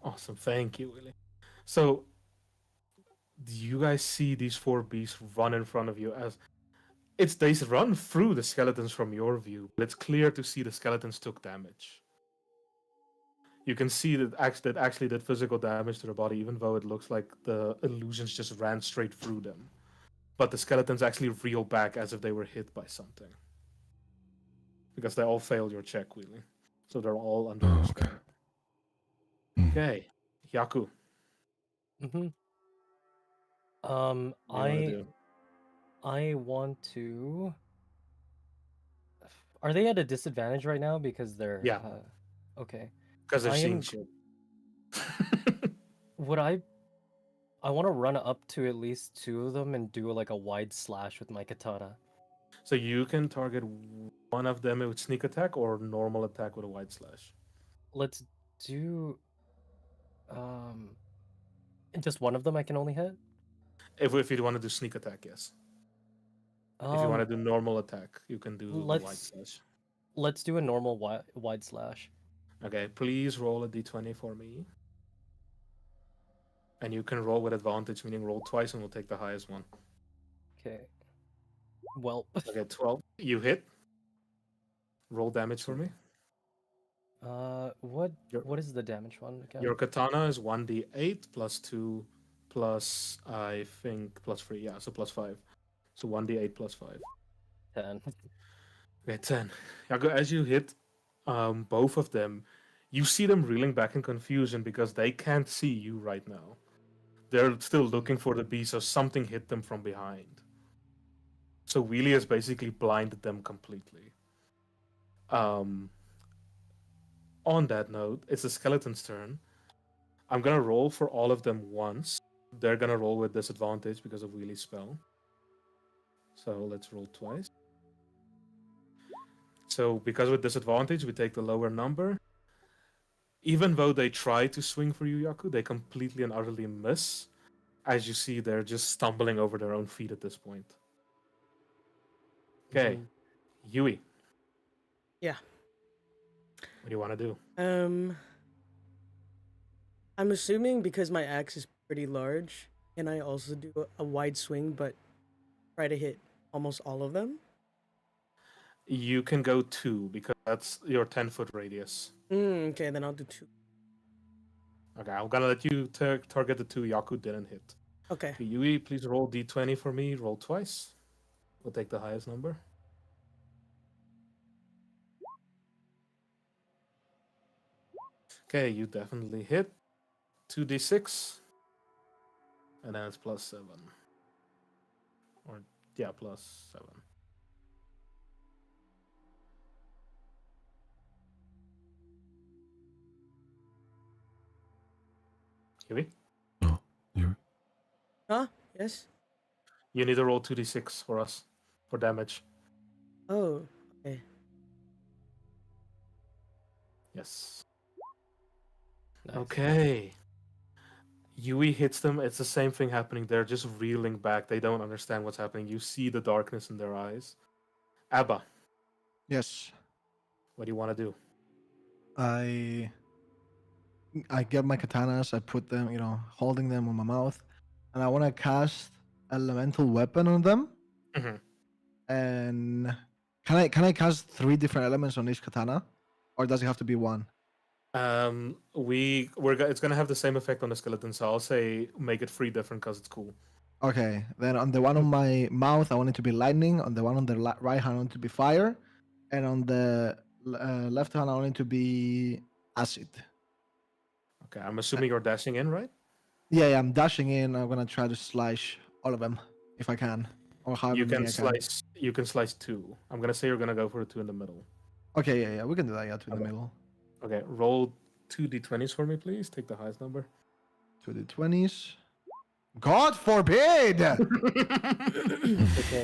Awesome. Thank you, Willie. So, do you guys see these 4 beasts run in front of you as they run through the skeletons from your view, but it's clear to see the skeletons took damage. You can see that actually did physical damage to their body, even though it looks like the illusions just ran straight through them. But the skeletons actually reel back as if they were hit by something. Because they all failed your check, Willie. So they're all under your spell. Okay. Hyaku. Mm-hmm. I want to. Are they at a disadvantage right now because they're? Yeah. Okay. Because they're seeing shit. Would I want to run up to at least 2 of them and do like a wide slash with my katana. So you can target one of them with sneak attack or normal attack with a wide slash. Let's do just one of them I can only hit? If you want to do sneak attack, yes. If you want to do normal attack, you can do wide slash. Let's do a normal wide slash. Okay, please roll a d20 for me. And you can roll with advantage, meaning roll twice and we'll take the highest one. Okay. Well. Okay, 12. You hit. Roll damage for me. What is the damage one again? Your katana is 1d8 plus 2 plus, I think, plus 3. Yeah, so plus 5. So 1d8 plus 5. 10. Okay, 10. As you hit both of them, you see them reeling back in confusion because they can't see you right now. They're still looking for the beast, so something hit them from behind. So Wheelie has basically blinded them completely. On that note, it's the skeleton's turn. I'm gonna roll for all of them once. They're gonna roll with disadvantage because of Wheelie's spell. So let's roll twice. So because with disadvantage, we take the lower number. Even though they try to swing for you, Hyaku, they completely and utterly miss. As you see, they're just stumbling over their own feet at this point. Okay, Yui. Yeah. What do you want to do? I'm assuming because my axe is pretty large, can I also do a wide swing, but try to hit almost all of them? You can go 2 because that's your 10-foot radius. Okay, then I'll do 2. Okay, I'm gonna let you target the 2 Hyaku didn't hit. Okay. Yui, please roll d20 for me. Roll twice. We'll take the highest number. Okay, you definitely hit. 2d6. And then it's plus 7. Or, yeah, plus 7. Yui? Oh, you. Huh? Yes? You need to roll 2d6 for us, for damage. Oh, okay. Yes. Nice. Okay. Yui hits them. It's the same thing happening. They're just reeling back. They don't understand what's happening. You see the darkness in their eyes. Abba. Yes. What do you want to do? I get my katanas, I put them, holding them on my mouth, and I want to cast elemental weapon on them. Mhm. And can I cast 3 different elements on each katana, or does it have to be one? It's gonna have the same effect on the skeleton, so I'll say make it 3 different because it's cool. Okay, then on the one on my mouth, I want it to be lightning. On the one on the right hand, I want it to be fire, and on the left hand, I want it to be acid. Okay, I'm assuming you're dashing in, right? Yeah, I'm dashing in. I'm gonna try to slash all of them if I can, or however You many can I slice. You can slice 2. I'm gonna say you're gonna go for the 2 in the middle. Okay, yeah, we can do that. Yeah, two in the Okay. middle. Okay, roll 2 d20s for me, please. Take the highest number. 2d20s. God forbid! Okay,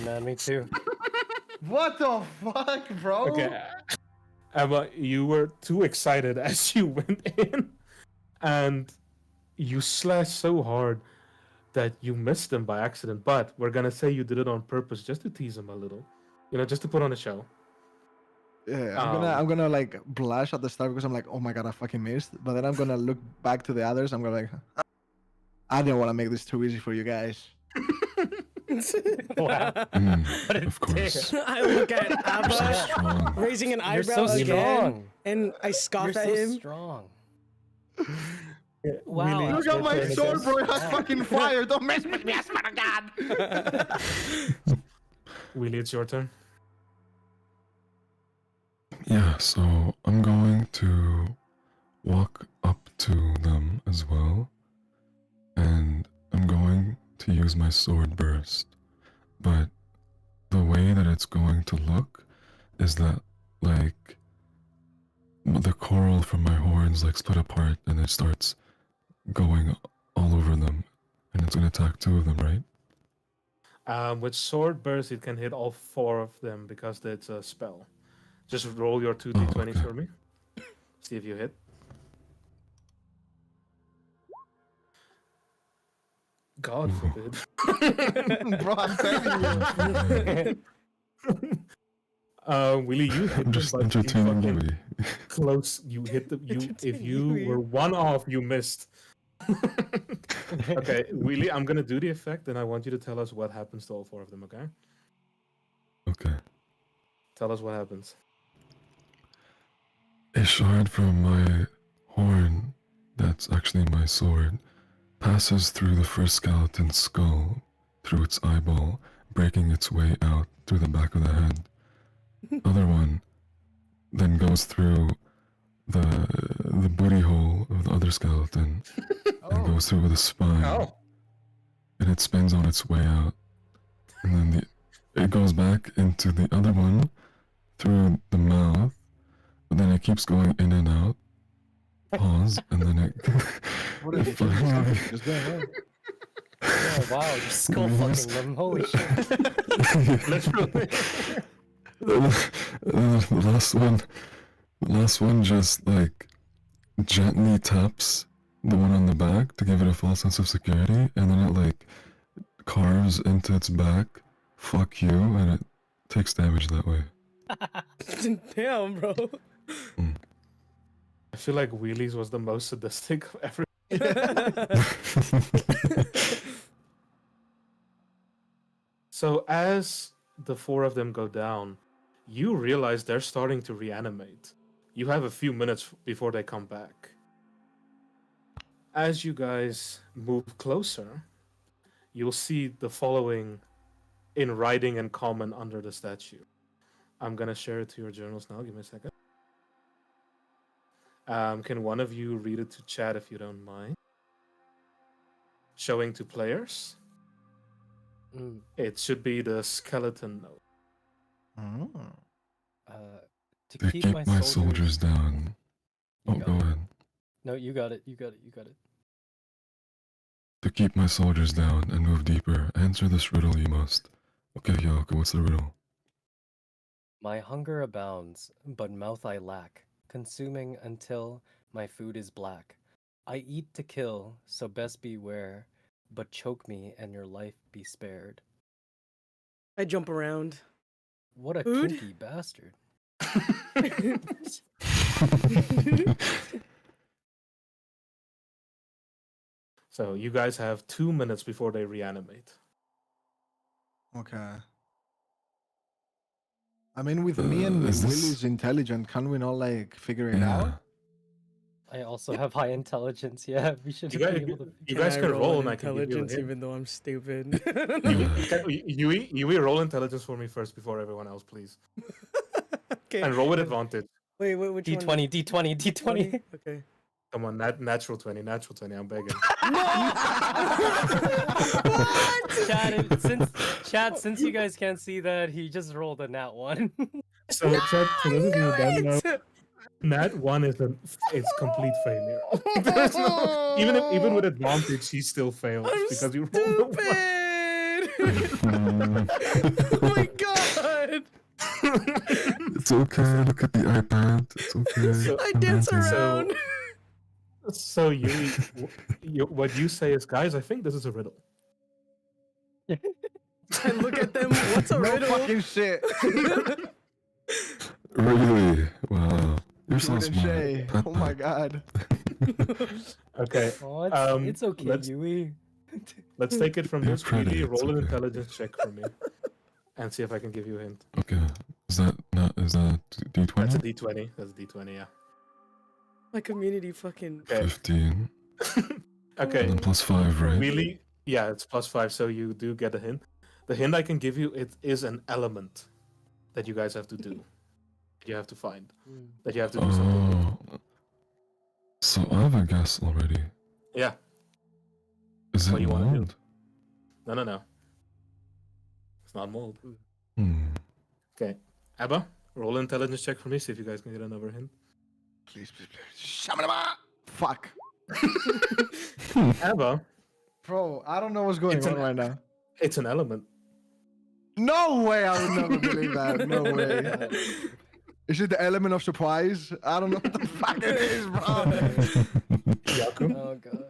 man, me too. What the fuck, bro? Okay, Emma, you were too excited as you went in, and you slashed so hard that you missed them by accident. But we're gonna say you did it on purpose, just to tease them a little, just to put on a show. Yeah, I'm gonna like blush at the start because I'm like, oh my god, I fucking missed. But then I'm gonna look back to the others. I'm gonna like, I didn't want to make this too easy for you guys. Wow. What a Of course. I look at So Abba strong. raising an You're eyebrow so again, strong. and I You're scoff at so him. strong. Really? Wow. Look at my That's sword, bro. It has sad. fucking fire. Don't mess with me, I swear to God. Wheelie, it's your turn. Yeah, so I'm going to walk up to them as well, and I'm going to use my sword burst. But the way that it's going to look is that, like, the coral from my horns, like, split apart and it starts going all over them, and it's going to attack 2 of them, right? With sword burst, it can hit all 4 of them because it's a spell. Just roll your 2 d20s okay. for me. See if you hit. God Ooh. forbid. Bro, I'm telling you. Willie, you hit I'm them, just but you entertaining fucking Louis. close. You hit the you. If Entertaining you Louis. were 1 off, you missed. Okay, Willie, I'm gonna do the effect, and I want you to tell us what happens to all 4 of them. Okay? Okay. Tell us what happens. A shard from my horn, that's actually my sword, passes through the first skeleton's skull, through its eyeball, breaking its way out through the back of the head. Other one then goes through the booty hole of the other skeleton and goes through the spine, Oh. and it spins on its way out. And then it goes back into the other one through the mouth, but then it keeps going in and out. Pause, and then it. What is it finally- Just going on? Oh, wow, you're skull Yes. fucking them. Holy shit. Literally. The last one just like gently taps the one on the back to give it a false sense of security, and then it like carves into its back, fuck you, and it takes damage that way. Damn, bro. I feel like Wheelies was the most sadistic of ever. So as the 4 of them go down, you realize they're starting to reanimate. You have a few minutes before they come back. As you guys move closer, you'll see the following in writing and common under the statue. I'm gonna share it to your journals now. Give me a second. Can one of you read it to chat if you don't mind? Showing to players. Mm, It should be the skeleton note. Mm. to To keep keep my my soldiers soldiers down. Oh, You go got it. ahead. No, you got it. You got it. You got it. To keep my soldiers down and move deeper, answer this riddle you must. Okay, Hyaku, what's the riddle? My hunger abounds, but mouth I lack, consuming until my food is black. I eat to kill, so best beware, but choke me and your life be spared. I jump around. What a Food? kinky bastard. So you guys have 2 minutes before they reanimate. Okay. I mean, with me and is this- Willy's intelligent, can we not like figure it Yeah. out? I also have high intelligence. Yeah, we should You be guys, able to. you guys I can roll an and I can give you a intelligence hint. even though I'm stupid. Yui, roll intelligence for me first before everyone else, please. Okay. And roll with advantage. Wait, which one? D20, D20, D20. Okay. Come on, natural 20, I'm begging. Since you guys can't see that, he just rolled a nat 1. So, Chad, for those of you who don't know, What? Nat 1 is complete failure. There's no, even with advantage, he still fails I'm because you rolled a 1. stupid. Oh my god! It's okay. Look at the iPad. It's okay. So- I dance Nothing. around. So what you say is, guys, I think this is a riddle. I look at them. What's a No riddle? fucking shit. Really? Wow. You're so Wouldn't smart. say. Oh my god. Okay, Oh, it's okay, let's- Yui. let's take it from You're this. pretty, Really, it's roll an okay. intelligence check for me, and see if I can give you a hint. Okay. Is that D20? That's a D20. That's a D20. Yeah. My community fucking. Okay. 15. Okay. And then plus 5, right? Really? Yeah, it's +5, so you do get a hint. The hint I can give you, it is an element that you guys have to do. You have to find. That you have to do something with. Oh. So I have a guess already. Yeah. Is What it do you wanna do? mold? No. It's not mold. Hmm. Abba, roll an intelligence check for me, see if you guys can get another hint. Please. Shamanama! Fuck. Abba, Bro, I don't know what's going It's on an- right now. it's an element. No way, I would never believe that. No way. Is it the element of surprise? I don't know what the fuck it is, bro. Hyaku? Oh god.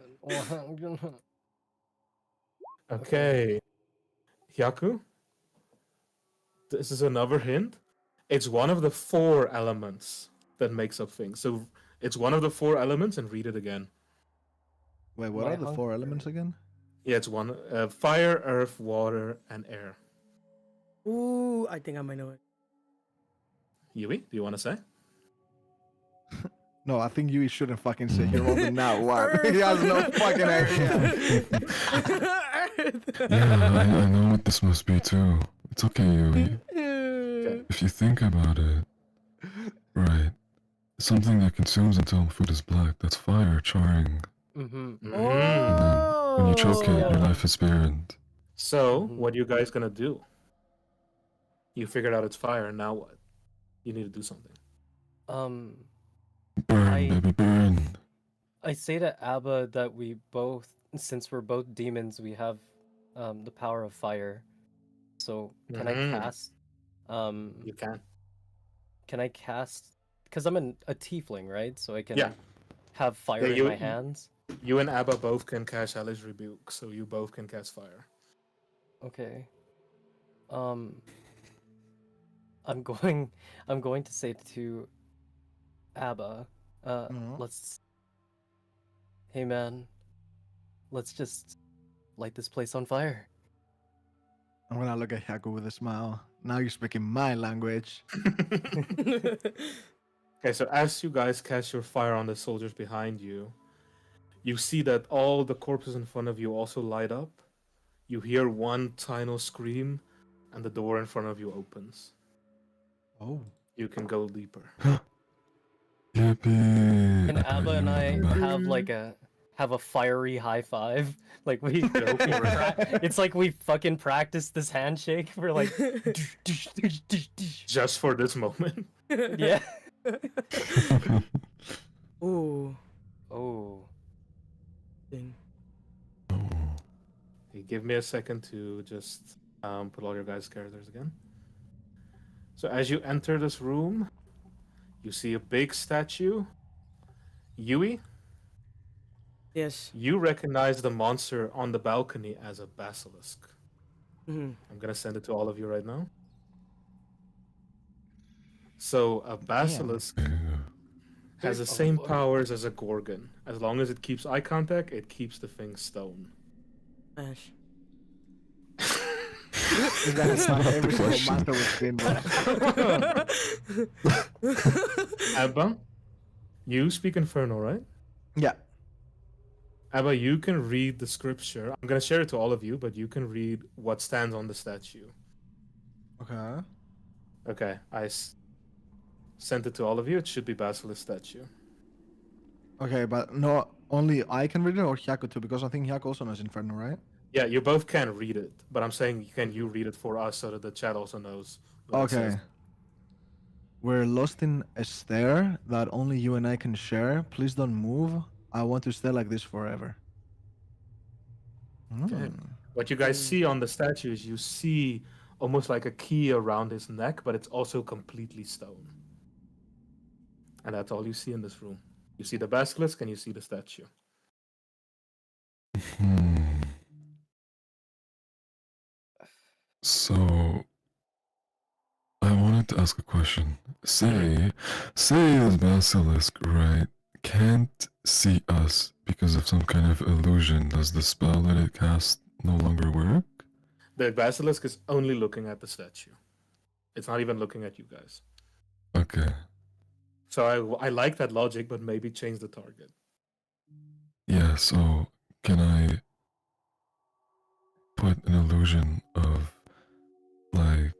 Okay. Hyaku? This is another hint. It's one of the 4 elements that makes up things. So it's one of the 4 elements, and read it again. Wait, what My are the hunk- 4 elements again? Yeah, it's one. Fire, earth, water, and air. Ooh, I think I might know it. Yui, do you want to say? No, I think you shouldn't fucking say he rolled a nat one. He has no fucking idea. Yeah, I know what this must be too. It's okay, Yui. If you think about it, right, something that consumes until food is black, that's fire charring. Mm-hmm. Mm. When you choke it, yeah. your life is spared. So, Mhm. what are you guys gonna do? You figured out it's fire, now what? You need to do something. Burn, I- baby, burn. I say to Abba that we both, since we're both demons, we have the power of fire. So can I Mhm. cast? You can. Can I cast? Because I'm a tiefling, right? So I can Yeah. have fire Yeah, in you- my hands. You and Abba both can cast Hellish Rebuke, so you both can cast fire. Okay. I'm going to say to Abba, Mhm. let's. Hey man, let's just light this place on fire. I'm gonna look at Hyaku with a smile. Now you're speaking my language. Okay, so as you guys cast your fire on the soldiers behind you, you see that all the corpses in front of you also light up. You hear one tiny scream, and the door in front of you opens. Oh. You can go deeper. Yippee! And I thought Abba you and were I going back. have a fiery high five. Like we, Go for it. it's like we fucking practiced this handshake for like, Just for this moment. yeah. Ooh. Oh. Thing. Hey, give me a second to just put all your guys' characters again. So as you enter this room, you see a big statue. Yui, Yes. you recognize the monster on the balcony as a basilisk. Mhm. I'm gonna send it to all of you right now. So a basilisk Yeah. has the Oh, same boy. powers as a gorgon. As long as it keeps eye contact, it keeps the thing stone. Smash. This guy has done every single master with spin, bro. Abba, you speak Infernal, right? Yeah. Abba, you can read the scripture. I'm gonna share it to all of you, but you can read what stands on the statue. Okay. Okay, sent it to all of you. It should be Basilisk statue. Okay, but no, only I can read it or Hyaku too, because I think Hyaku also knows Inferno, right? Yeah, you both can read it, but I'm saying, can you read it for us so that the chat also knows what it Okay. says? We're lost in a stair that only you and I can share. Please don't move. I want to stay like this forever. Okay. Hmm. What you guys see on the statue is you see almost like a key around his neck, but it's also completely stone. And that's all you see in this room. You see the basilisk and you see the statue. So, I wanted to ask a question. Say this basilisk, right, can't see us because of some kind of illusion. Does the spell that it casts no longer work? The basilisk is only looking at the statue. It's not even looking at you guys. Okay. So I like that logic, but maybe change the target. Yeah, so can I put an illusion of, like,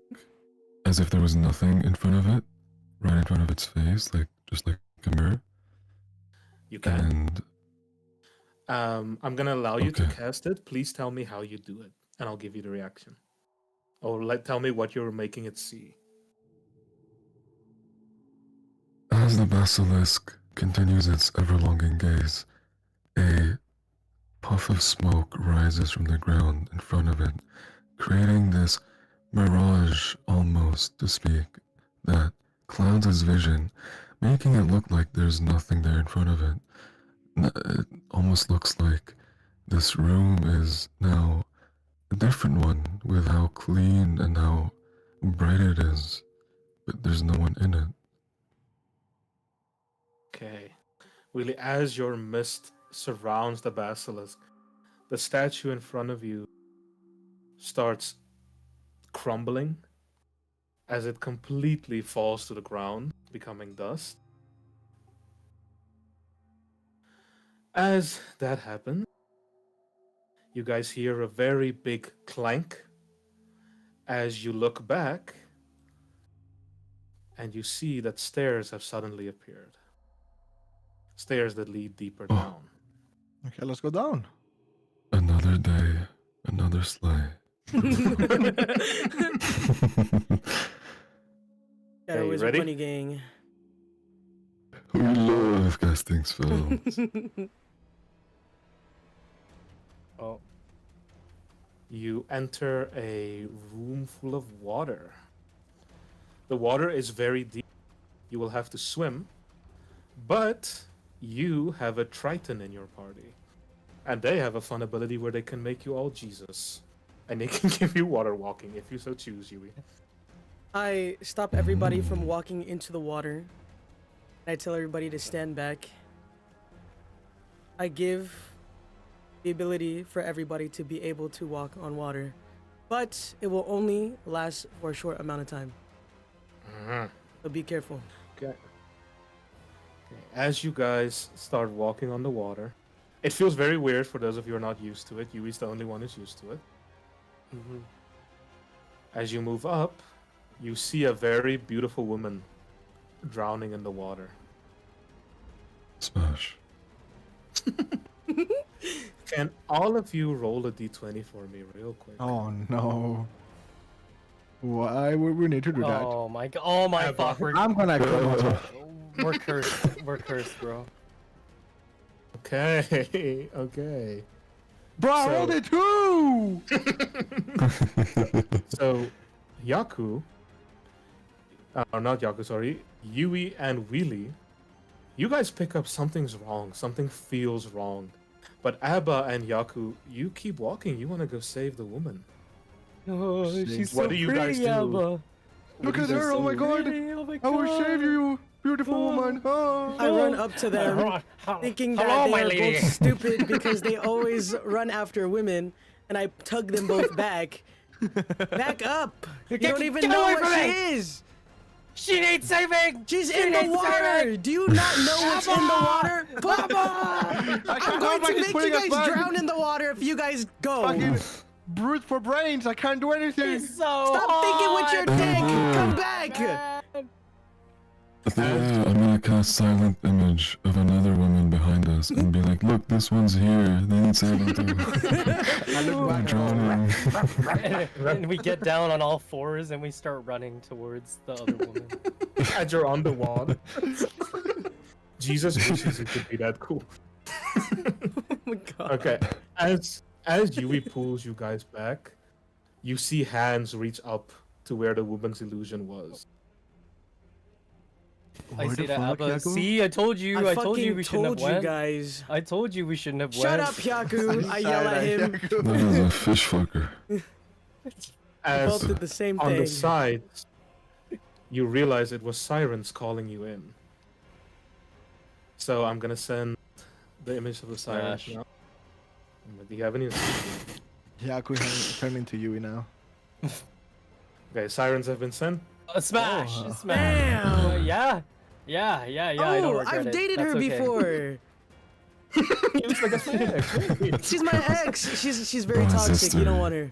as if there was nothing in front of it, right in front of its face, like, just like a mirror? You can. And I'm gonna allow you to Okay. cast it. Please tell me how you do it, and I'll give you the reaction. Or tell me what you're making it see. as the basilisk continues its ever-longing gaze, a puff of smoke rises from the ground in front of it, creating this mirage almost to speak that clouds its vision, making it look like there's nothing there in front of it. It almost looks like this room is now a different one with how clean and how bright it is, but there's no one in it. Okay. Really, as your mist surrounds the basilisk, the statue in front of you starts crumbling as it completely falls to the ground, becoming dust. As that happens, you guys hear a very big clank as you look back and you see that stairs have suddenly appeared. Stairs that lead deeper Oh. down. Okay, let's go down. Another day, another sleigh. Got Okay, a you wizard ready? bunny gang. We love casting spells. Oh, You enter a room full of water. The water is very deep. You will have to swim, but you have a Triton in your party. And they have a fun ability where they can make you all Jesus. And they can give you water walking if you so choose, Yui. I stop everybody from walking into the water. I tell everybody to stand back. I give the ability for everybody to be able to walk on water, but it will only last for a short amount of time. So be careful. Okay. As you guys start walking on the water, it feels very weird for those of you who are not used to it. Yui's the only one who's used to it. As you move up, you see a very beautiful woman drowning in the water. Smash. Can all of you roll a d20 for me real quick? Oh no. Why would we need to do that? oh my god! Oh my fuck! I'm gonna go. We're cursed. We're cursed, bro. Okay, okay. Bro, I So- rolled a 2! So, Hyaku, not Hyaku, sorry, Yui and Wheelie, you guys pick up something's wrong. Something feels wrong. But Abba and Hyaku, you keep walking. You want to go save the woman. Oh, See, she's what so do you pretty, guys do? Abba. Look at her! Oh my god! Oh my I will save you, beautiful Oh. woman. Oh. I run up to them, thinking that they are both stupid because they always run after women, and I tug them both back. Back up! You don't even know what she is! She needs saving! She's in the water! Do you not know what's in the water? I'm going to make you guys drown in the water if you guys go! Fucking brute for brains! I can't do anything! So Stop thinking with your dick! Come back! Yeah, I'm gonna cast silent image of another woman behind us and be like, look, this one's here. They need saving too. I look I'm back. drowning. and we get down on all fours and we start running towards the other woman. As you're on the water. Jesus wishes it could be that cool. Oh my god. Okay, as Yui pulls you guys back, you see hands reach up to where the woman's illusion was. I Where see the that, fuck, Abba. Hyaku? See, I told you. I told you fucking we shouldn't have told you went. guys. I told you we shouldn't have Shut went. up, Hyaku! I yell at him. That is a fish fucker. As Both did the same on the thing. side, you realize it was Sirens calling you in. So I'm gonna send the image of the Sirens Smash. now. Do you have any? Hyaku turned into Yui now. Okay, Sirens have been sent. Smash! Oh. Smash! Damn. Yeah! I don't Oh, regret I've it. dated her That's okay. before. He looks like a ex. She's my ex. She's very My toxic. sister. You don't want her.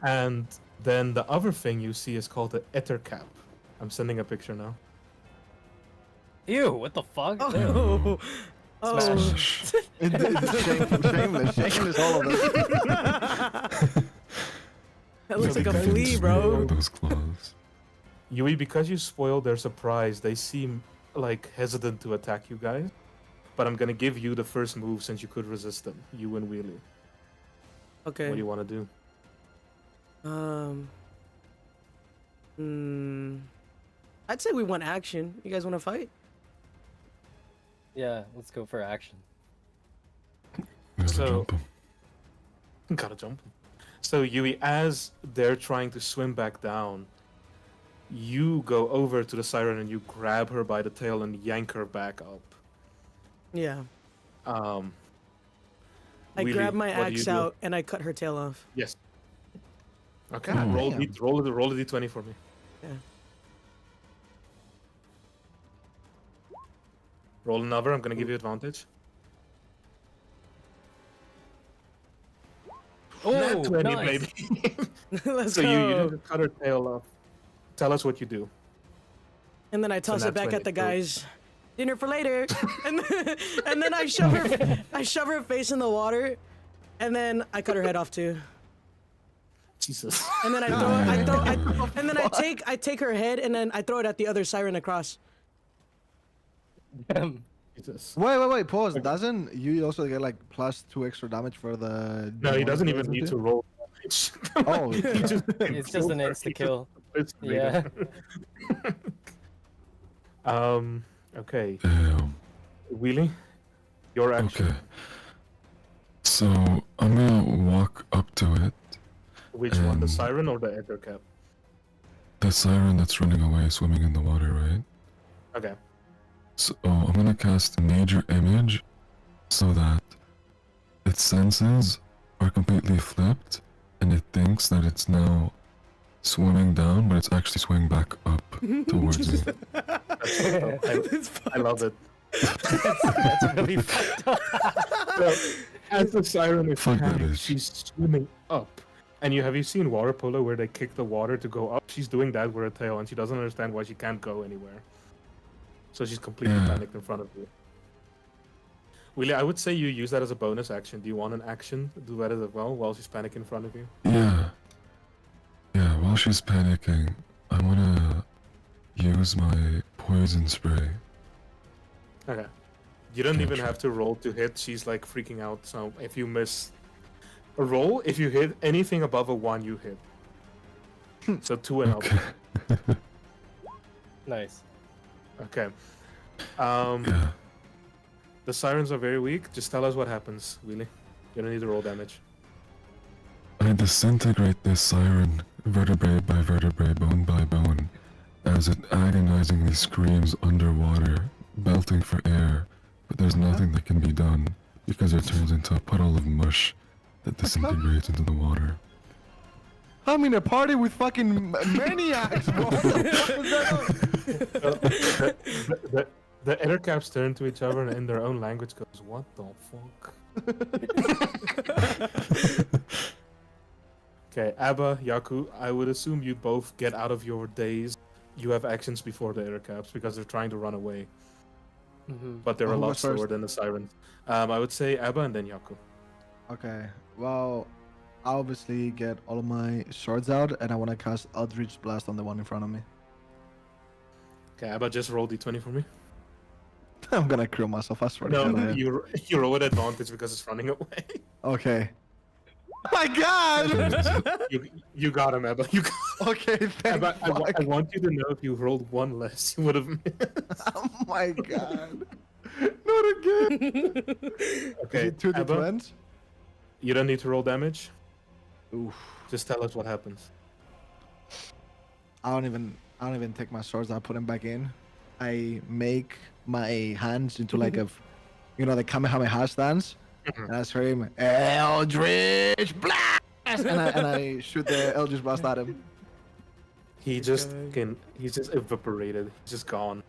And then the other thing you see is called the Ether Cap. I'm sending a picture now. Ew! What the fuck? Oh. Oh. Smash. Shameless, all of them. That looks like a because- flea, bro. Those claws. Yui, because you spoiled their surprise, they seem like hesitant to attack you guys. But I'm gonna give you the first move since you could resist them. You and Wheelie. Okay. What do you want to do? I'd say we want action. You guys want to fight? Yeah, let's go for action. Gotta So- jump 'em. Gotta jump. So Yui, as they're trying to swim back down, you go over to the Siren and you grab her by the tail and yank her back up. Yeah. Um. I Wheelie, grab my what do you axe do? out and I cut her tail off. Yes. Okay. God Roll damn. roll a d20 for me. Yeah. Roll another. I'm gonna give you advantage. Oh, Nat 20, nice. baby. Let's So go. you just cut her tail off. Tell us what you do. And then I toss nat it back 20, at the so- guys. Dinner for later. and then I shove her face in the water, and then I cut her head off too. Jesus. And then I take her head and then I throw it at the other Siren across. Jesus. Wait, pause. Doesn't you also get like +2 extra damage for the... No, he doesn't even doesn't need he? to roll damage. Oh, He just It's just an insta kill. Yeah. Okay. Damn. Wheelie, your action. Okay. So I'm gonna walk up to it. Which one, the Siren or the Ether Cap? The siren that's running away, swimming in the water, right? Okay. So I'm gonna cast Major Image so that its senses are completely flipped and it thinks that it's now swimming down, but it's actually swimming back up towards me. I love it. That's really fucked up. So, as the Siren is Fuck that panicked, bitch. she's swimming up. And have you seen water polo where they kick the water to go up? She's doing that with her tail and she doesn't understand why she can't go anywhere. So she's completely Yeah. panicked in front of you. Willie, I would say you use that as a bonus action. Do you want an action to do that as well while she's panicking in front of you? Yeah. Yeah, while she's panicking, I wanna use my poison spray. Okay. You don't even Gotcha. have to roll to hit. She's like freaking out. So if you miss a roll, if you hit anything above a 1, you hit. So 2 and up. Okay. Nice. Okay. Yeah. The sirens are very weak. Just tell us what happens, Willie. You don't need to roll damage. I disintegrate this siren vertebrae by vertebrae, bone by bone, as it agonizingly screams underwater, belting for air, but there's nothing that can be done because it turns into a puddle of mush that disintegrates into the water. I'm in a party with fucking maniacs, bro. What the fuck was that? The air caps turn to each other and in their own language goes, "What the fuck?" Okay, Abba, Hyaku, I would assume you both get out of your daze. You have actions before the air caps because they're trying to run away. But they're a Who lot was first? slower than the Sirens. I would say Abba and then Hyaku. Okay, well, I obviously get all of my swords out, and I want to cast Eldritch Blast on the one in front of me. Okay, Abba, just roll d20 for me. I'm gonna kill myself, I swear to No, God, I am. you roll with advantage because it's running away. Okay. My God! You got him, Abba. You got Okay, thank Abba, I fuck. want you to know if you rolled one less, you would have missed. Oh my God. Not again. Okay, Is it 2 Abba, d20s? you don't need to roll damage. Oof. Just tell us what happens. I don't even take my swords. I put them back in. I make my hands into like a, the Kamehameha stance, and I scream Eldritch Blast, and I shoot the Eldritch Blast at him. He's just evaporated. He's just gone.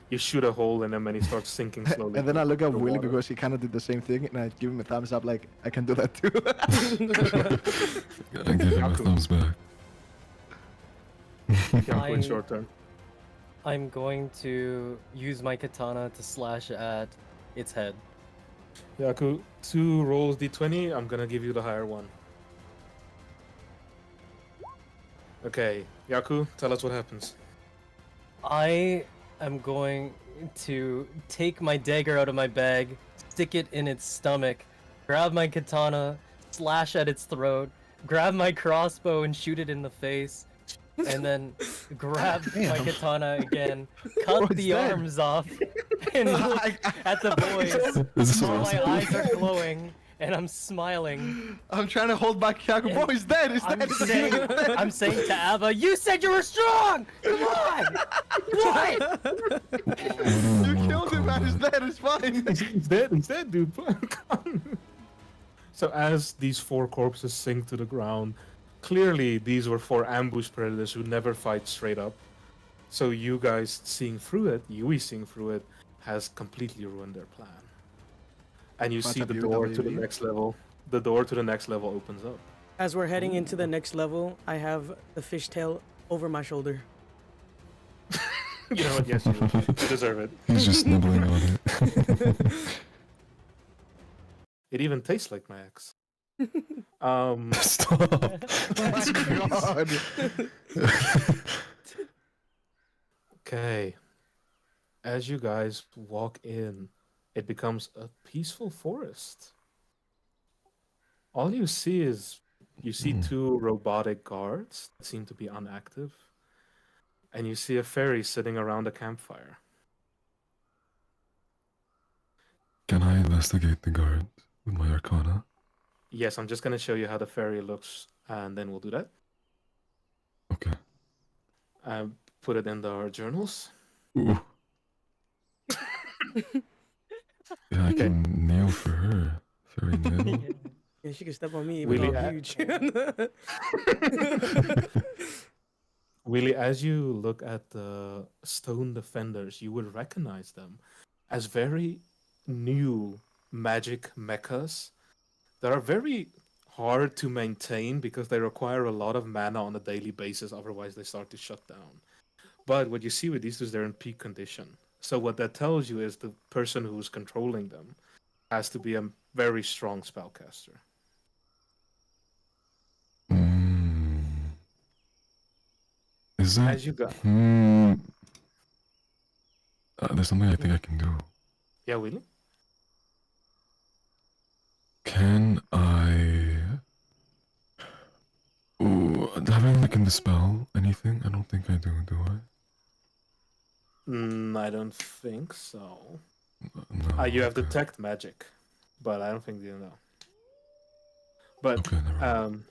You shoot a hole in him and he starts sinking slowly. And then I look at into the Willy water. because he kind of did the same thing, and I give him a thumbs up, like I can do that too. I give him a Hyaku. thumbs back. Hyaku in short term. I'm going to use my katana to slash at its head. Hyaku, 2 rolls d20. I'm gonna give you the higher one. Okay, Hyaku, tell us what happens. I am going to take my dagger out of my bag, stick it in its stomach, grab my katana, slash at its throat, grab my crossbow and shoot it in the face, and then grab my katana again, cut it's the dead. arms off, and look at the boys. Is this While my awesome? eyes are glowing, and I'm smiling. I'm trying to hold back Hyaku. Bro, he's dead. He's I'm dead. saying, I'm saying to Abba, you said you were strong! Come on! What? You killed him, man. He's dead. It's fine. He's dead, dude. So as these 4 corpses sink to the ground, clearly these were 4 ambush predators who never fight straight up. So you guys seeing through it, Yui seeing through it, has completely ruined their plan. And you What's see up, the you, door to the WB? next level. The door to the next level opens up. As we're heading into the next level, I have the fishtail over my shoulder. You know what? Yes, you deserve it. He's just nibbling on it. It even tastes like my ex. Stop. Oh my God. Okay. As you guys walk in, it becomes a peaceful forest. All you see is 2 robotic guards that seem to be inactive, and you see a fairy sitting around a campfire. Can I investigate the guard with my arcana? Yes, I'm just gonna show you how the fairy looks, and then we'll do that. Okay. Put it in our journals. Ooh. Yeah, I can kneel for her. Fairy kneel. Yeah, she can step on me even Willy, though I'm huge. Willy, as you look at the stone defenders, you would recognize them as very new magic mechas that are very hard to maintain because they require a lot of mana on a daily basis, otherwise they start to shut down. But what you see with these is they're in peak condition. So what that tells you is the person who's controlling them has to be a very strong spellcaster. Is that... As you go. There's something I think I can do. Yeah, Willy? Can I... Ooh, have I like in dispel anything? I don't think I do I? I don't think so. No. You have okay. detect magic, but I don't think you know. But Okay, never mind.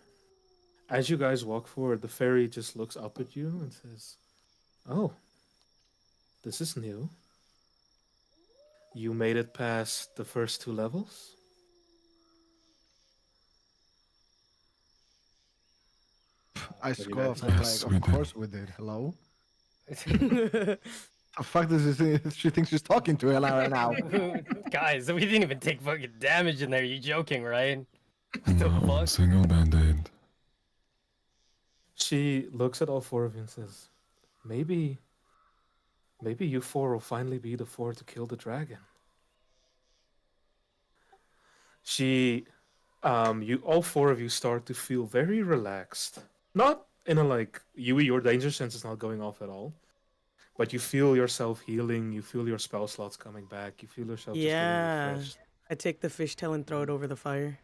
As you guys walk forward, the fairy just looks up at you and says, "Oh, this is new. You made it past the first 2 levels?" I do you scoffed. guys I'm Yes, like, we of did. course we did. Hello? The fuck does she thinks she's talking to her right now? Guys, we didn't even take fucking damage in there. You joking, right? The Not one fuck? single band-aid. She looks at all 4 of you and says, maybe you 4 will finally be the 4 to kill the dragon. You all 4 of you start to feel very relaxed. Not in a like, Yui, your danger sense is not going off at all. But you feel yourself healing, you feel your spell slots coming back, you feel yourself just getting Yeah. refreshed. I take the fishtail and throw it over the fire.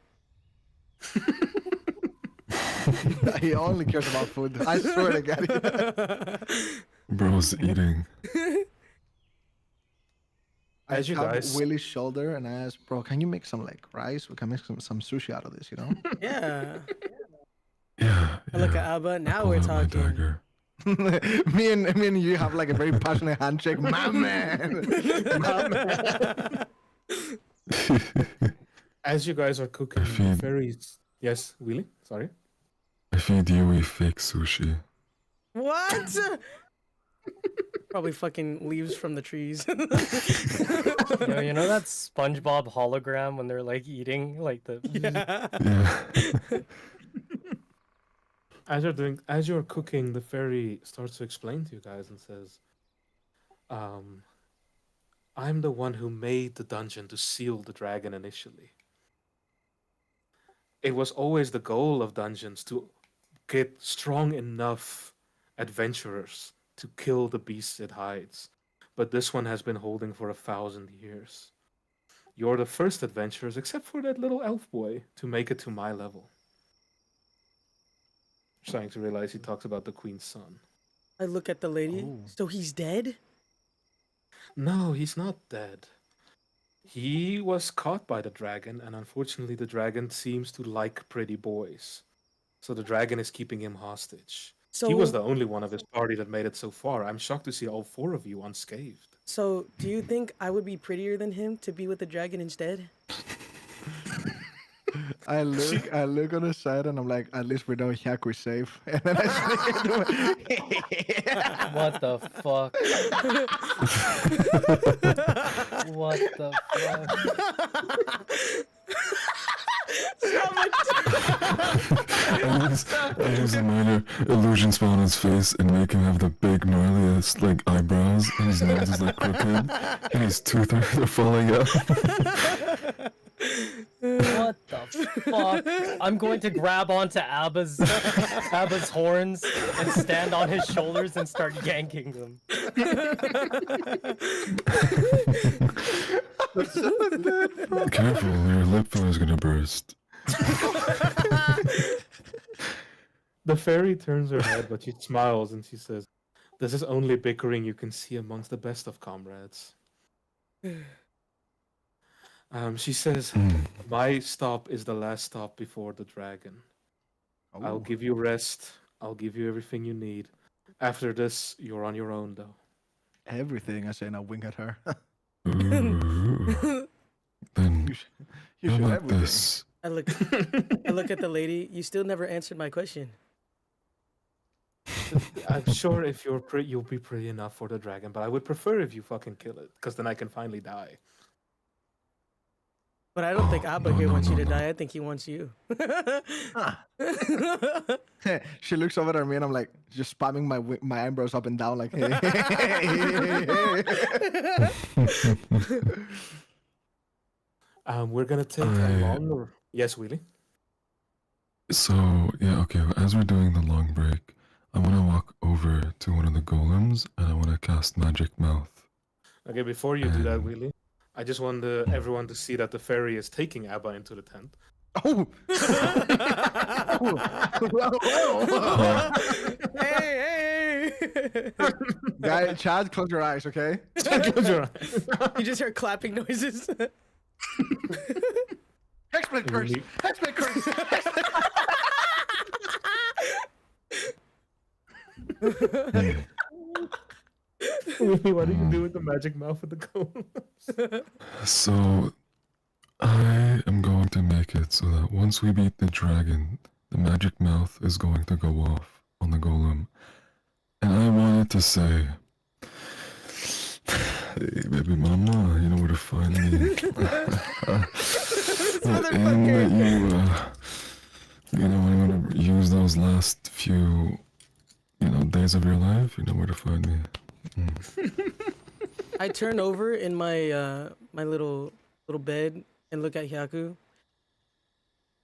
He only cares about food. I swear to God. Bro's eating. I As you tap guys- Willie's shoulder and I ask, bro, can you make some like rice? We can make some sushi out of this, you know? Yeah. Yeah, I look at yeah. Abba. I Now pull we're out my talking. dagger. me and you have like a very passionate handshake. My man. My man. As you guys are cooking, I the feed- fairies. Yes, Willy? Sorry. I feed Yui fake sushi. What? Probably fucking leaves from the trees. You know that SpongeBob hologram when they're like eating, like the. Yeah. Yeah. As you're cooking, the fairy starts to explain to you guys and says, I'm the one who made the dungeon to seal the dragon initially. It was always the goal of dungeons to get strong enough adventurers to kill the beasts it hides. But this one has been holding for 1,000 years. You're the first adventurers, except for that little elf boy, to make it to my level. Starting to realize he talks about the queen's son. I look at the lady. Oh. So he's dead? No, he's not dead. He was caught by the dragon, and unfortunately the dragon seems to like pretty boys. So the dragon is keeping him hostage. So He was the only one of his party that made it so far. I'm shocked to see all 4 of you unscathed. So do you think I would be prettier than him to be with the dragon instead? I look on the side and I'm like, at least we know Hyaku is safe. And then I What the fuck? What the fuck? I use a minor illusion spell on his face and make him have the big gnarliest like eyebrows, and his nose is like crooked, and his teeth are falling out. What the fuck? I'm going to grab onto Abba's horns and stand on his shoulders and start yanking them. Careful, your lip filler is gonna burst. The fairy turns her head, but she smiles and she says, "This is only bickering you can see amongst the best of comrades." She says, Hmm. "My stop is the last stop before the dragon. I'll Oh, give you rest. I'll give you everything you need. After this, you're on your own, though." everything. I say and I wink at her. Ooh. Then you should how about everything. this? I look at the lady. You still never answered my question. I'm sure if you'll be pretty enough for the dragon, but I would prefer if you fucking kill it, because then I can finally die. But I don't think Oh, Abba no, here no, wants you no, to no. die. I think he wants you. Ah. She looks over at me and I'm like, just spamming my eyebrows up and down like, hey. We're gonna take a I- longer. Yes, Wheelie. So yeah, okay. As we're doing the long break, I want to walk over to one of the golems and I want to cast Magic Mouth. Okay, before you do that, Um, Wheelie, I just want everyone to see that the fairy is taking Abba into the tent. Oh! Whoa. Hey, hey! Guy, Chad, close your eyes, okay? Close your eyes. You just heard clapping noises. Hexblade curse! Really? Hexblade curse! What do you do with the magic mouth with the golem? So, I am going to make it so that once we beat the dragon, the magic mouth is going to go off on the golem. And I wanted to say, hey, baby mama, you know where to find me. And that you know, when you want to use those last few, days of your life, you know where to find me. I turn over in my my little bed and look at Hyaku.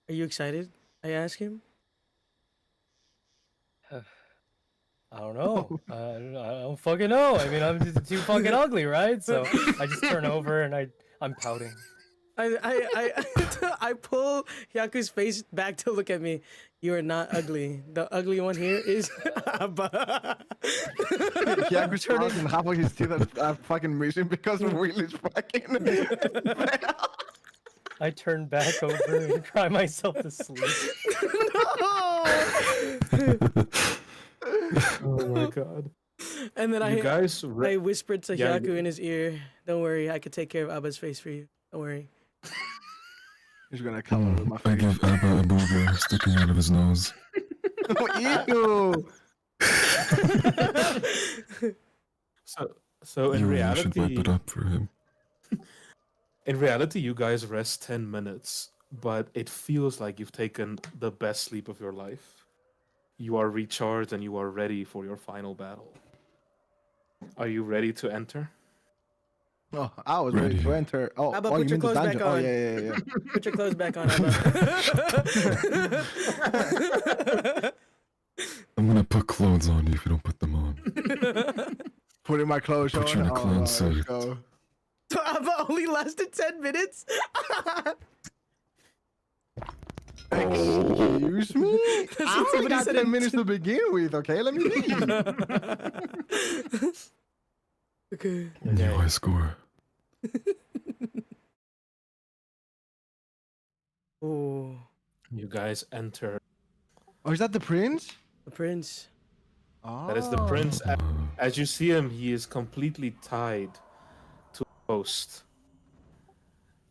Are you excited? I ask him. I don't know. I don't fucking know. I mean, I'm just too fucking ugly, right? So I just turn over and I'm pouting. I pull Hyaku's face back to look at me. You are not ugly. The ugly one here is Abba. Hyaku's turning and half of his teeth are fucking missing because of Wheely's fucking. I turn back over and cry myself to sleep. Oh my god. And then You guys I whispered to Yeah, Hyaku in his ear, "Don't worry, I could take care of Abba's face for you. Don't worry." He's gonna come out with my I face. give Abba a booger sticking out of his nose. Ew! So in You really should wipe reality, it up for him. in reality, you guys rest 10 minutes, but it feels like you've taken the best sleep of your life. You are recharged and you are ready for your final battle. Are you ready to enter? Oh, I was ready to Ready. enter. Oh, Abba, oh, put you your mean the clothes back dungeon? Oh, on. yeah. Put your clothes back on, Abba. I'm gonna put clothes on you if you don't put them on. Putting my clothes Put you on. in a clown Let's suit. go. So Abba only lasted 10 minutes? Excuse me? That's I what only somebody got said 10 in minutes to begin with, okay? Let me leave. Okay. New high score. Oh, You guys enter. Oh, is that the prince? the prince. Oh. That is the prince. As you see him, he is completely tied to a post.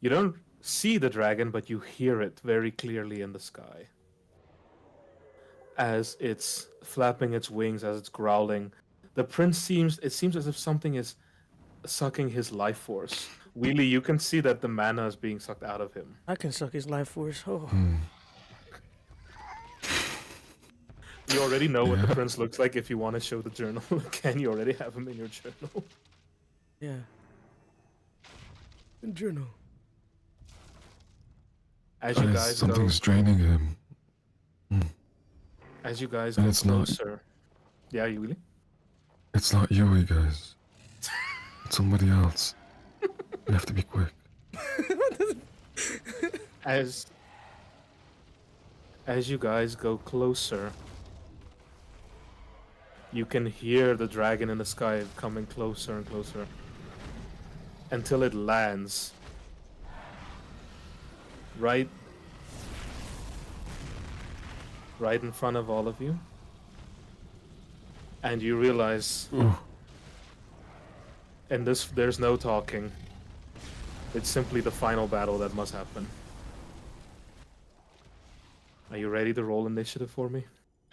You don't see the dragon, but you hear it very clearly in the sky. As it's flapping its wings, as it's growling, the prince seems as if something is sucking his life force. Wheelie, you can see that the mana is being sucked out of him. I can suck his life force. Oh. You already know what the Yeah. prince looks like if you want to show the journal again. You already have him in your journal. Yeah. Journal. As you guys go, Something's draining him. as you guys And go it's not- closer. Yeah, you really? It's not Yui, guys. It's somebody else. We have to be quick. As you guys go closer, you can hear the dragon in the sky coming closer and closer until it lands right in front of all of you. And you realize in this there's no talking. It's simply the final battle that must happen. Are you ready to roll initiative for me?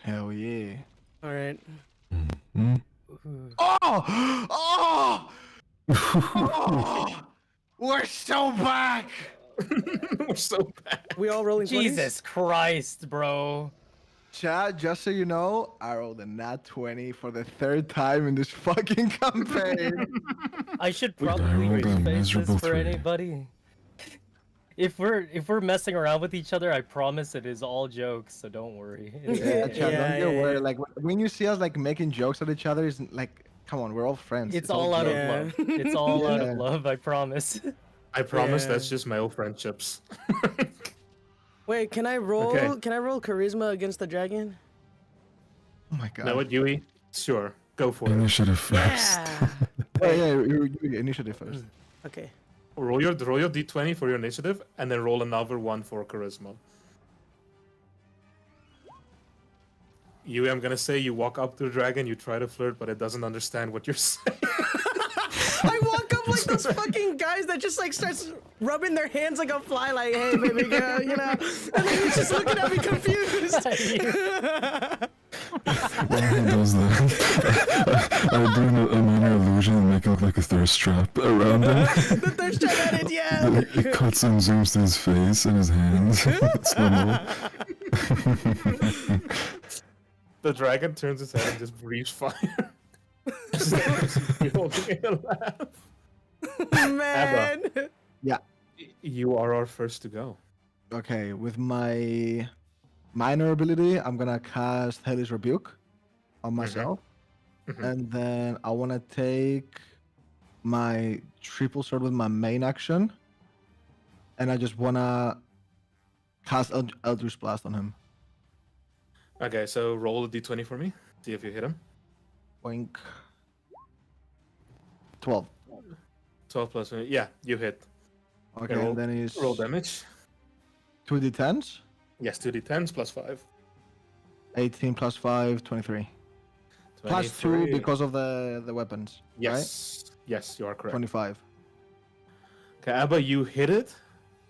Hell yeah. All right. Hmm? Oh! Oh! Oh! We're so back! We're so bad. We all rolling 20s? Jesus Christ, bro. Chad, just so you know, I rolled a nat 20 for the third time in this fucking campaign. I should I probably rolled a reface miserable this for 3. anybody. If we're messing around with each other, I promise it is all jokes, so don't worry. Yeah, Chad, Yeah, don't get yeah, worried. yeah. Like, when you see us, like, making jokes at each other, it's like, come on, we're all friends. It's all out jokes. of Yeah. love. It's all out Yeah. of love, I promise. I promise Yeah. that's just male friendships. Wait, can I roll? Okay. Can I roll charisma against the dragon? Oh my god. Know what, Yui? Sure, go for it. Initiative first. Yeah. Oh, yeah, you initiative first. Okay. Roll your d20 for your initiative, and then roll another one for charisma. Yui, I'm gonna say you walk up to the dragon, you try to flirt, but it doesn't understand what you're saying. I walk up like those fucking guys that just like starts rubbing their hands like a fly, like, hey, baby girl, you know? And then he's just looking at me confused. While he does that, I do a minor illusion and make it look like a thirst trap around him. The thirst trap at it, yeah. It cuts and zooms to his face and his hands. Slow-mo. The dragon turns his head and just breathes fire. Man. You are our first to go. Okay, with my minor ability, I'm gonna cast Hellish Rebuke on myself. Mhm. And then I wanna take my triple sword with my main action. And I just wanna cast Eldritch Blast on him. Okay, so roll a d20 for me. See if you hit him. Boink. 12. 12 plus. Yeah, you hit. Okay, roll- and then he's Roll damage. 2d10s. Yes, 2d10s plus 5. 18 plus 5, 23. Plus 2 23. because of the weapons. Yes. Yes, you are Right? correct. 25. Okay, Abba, you hit it.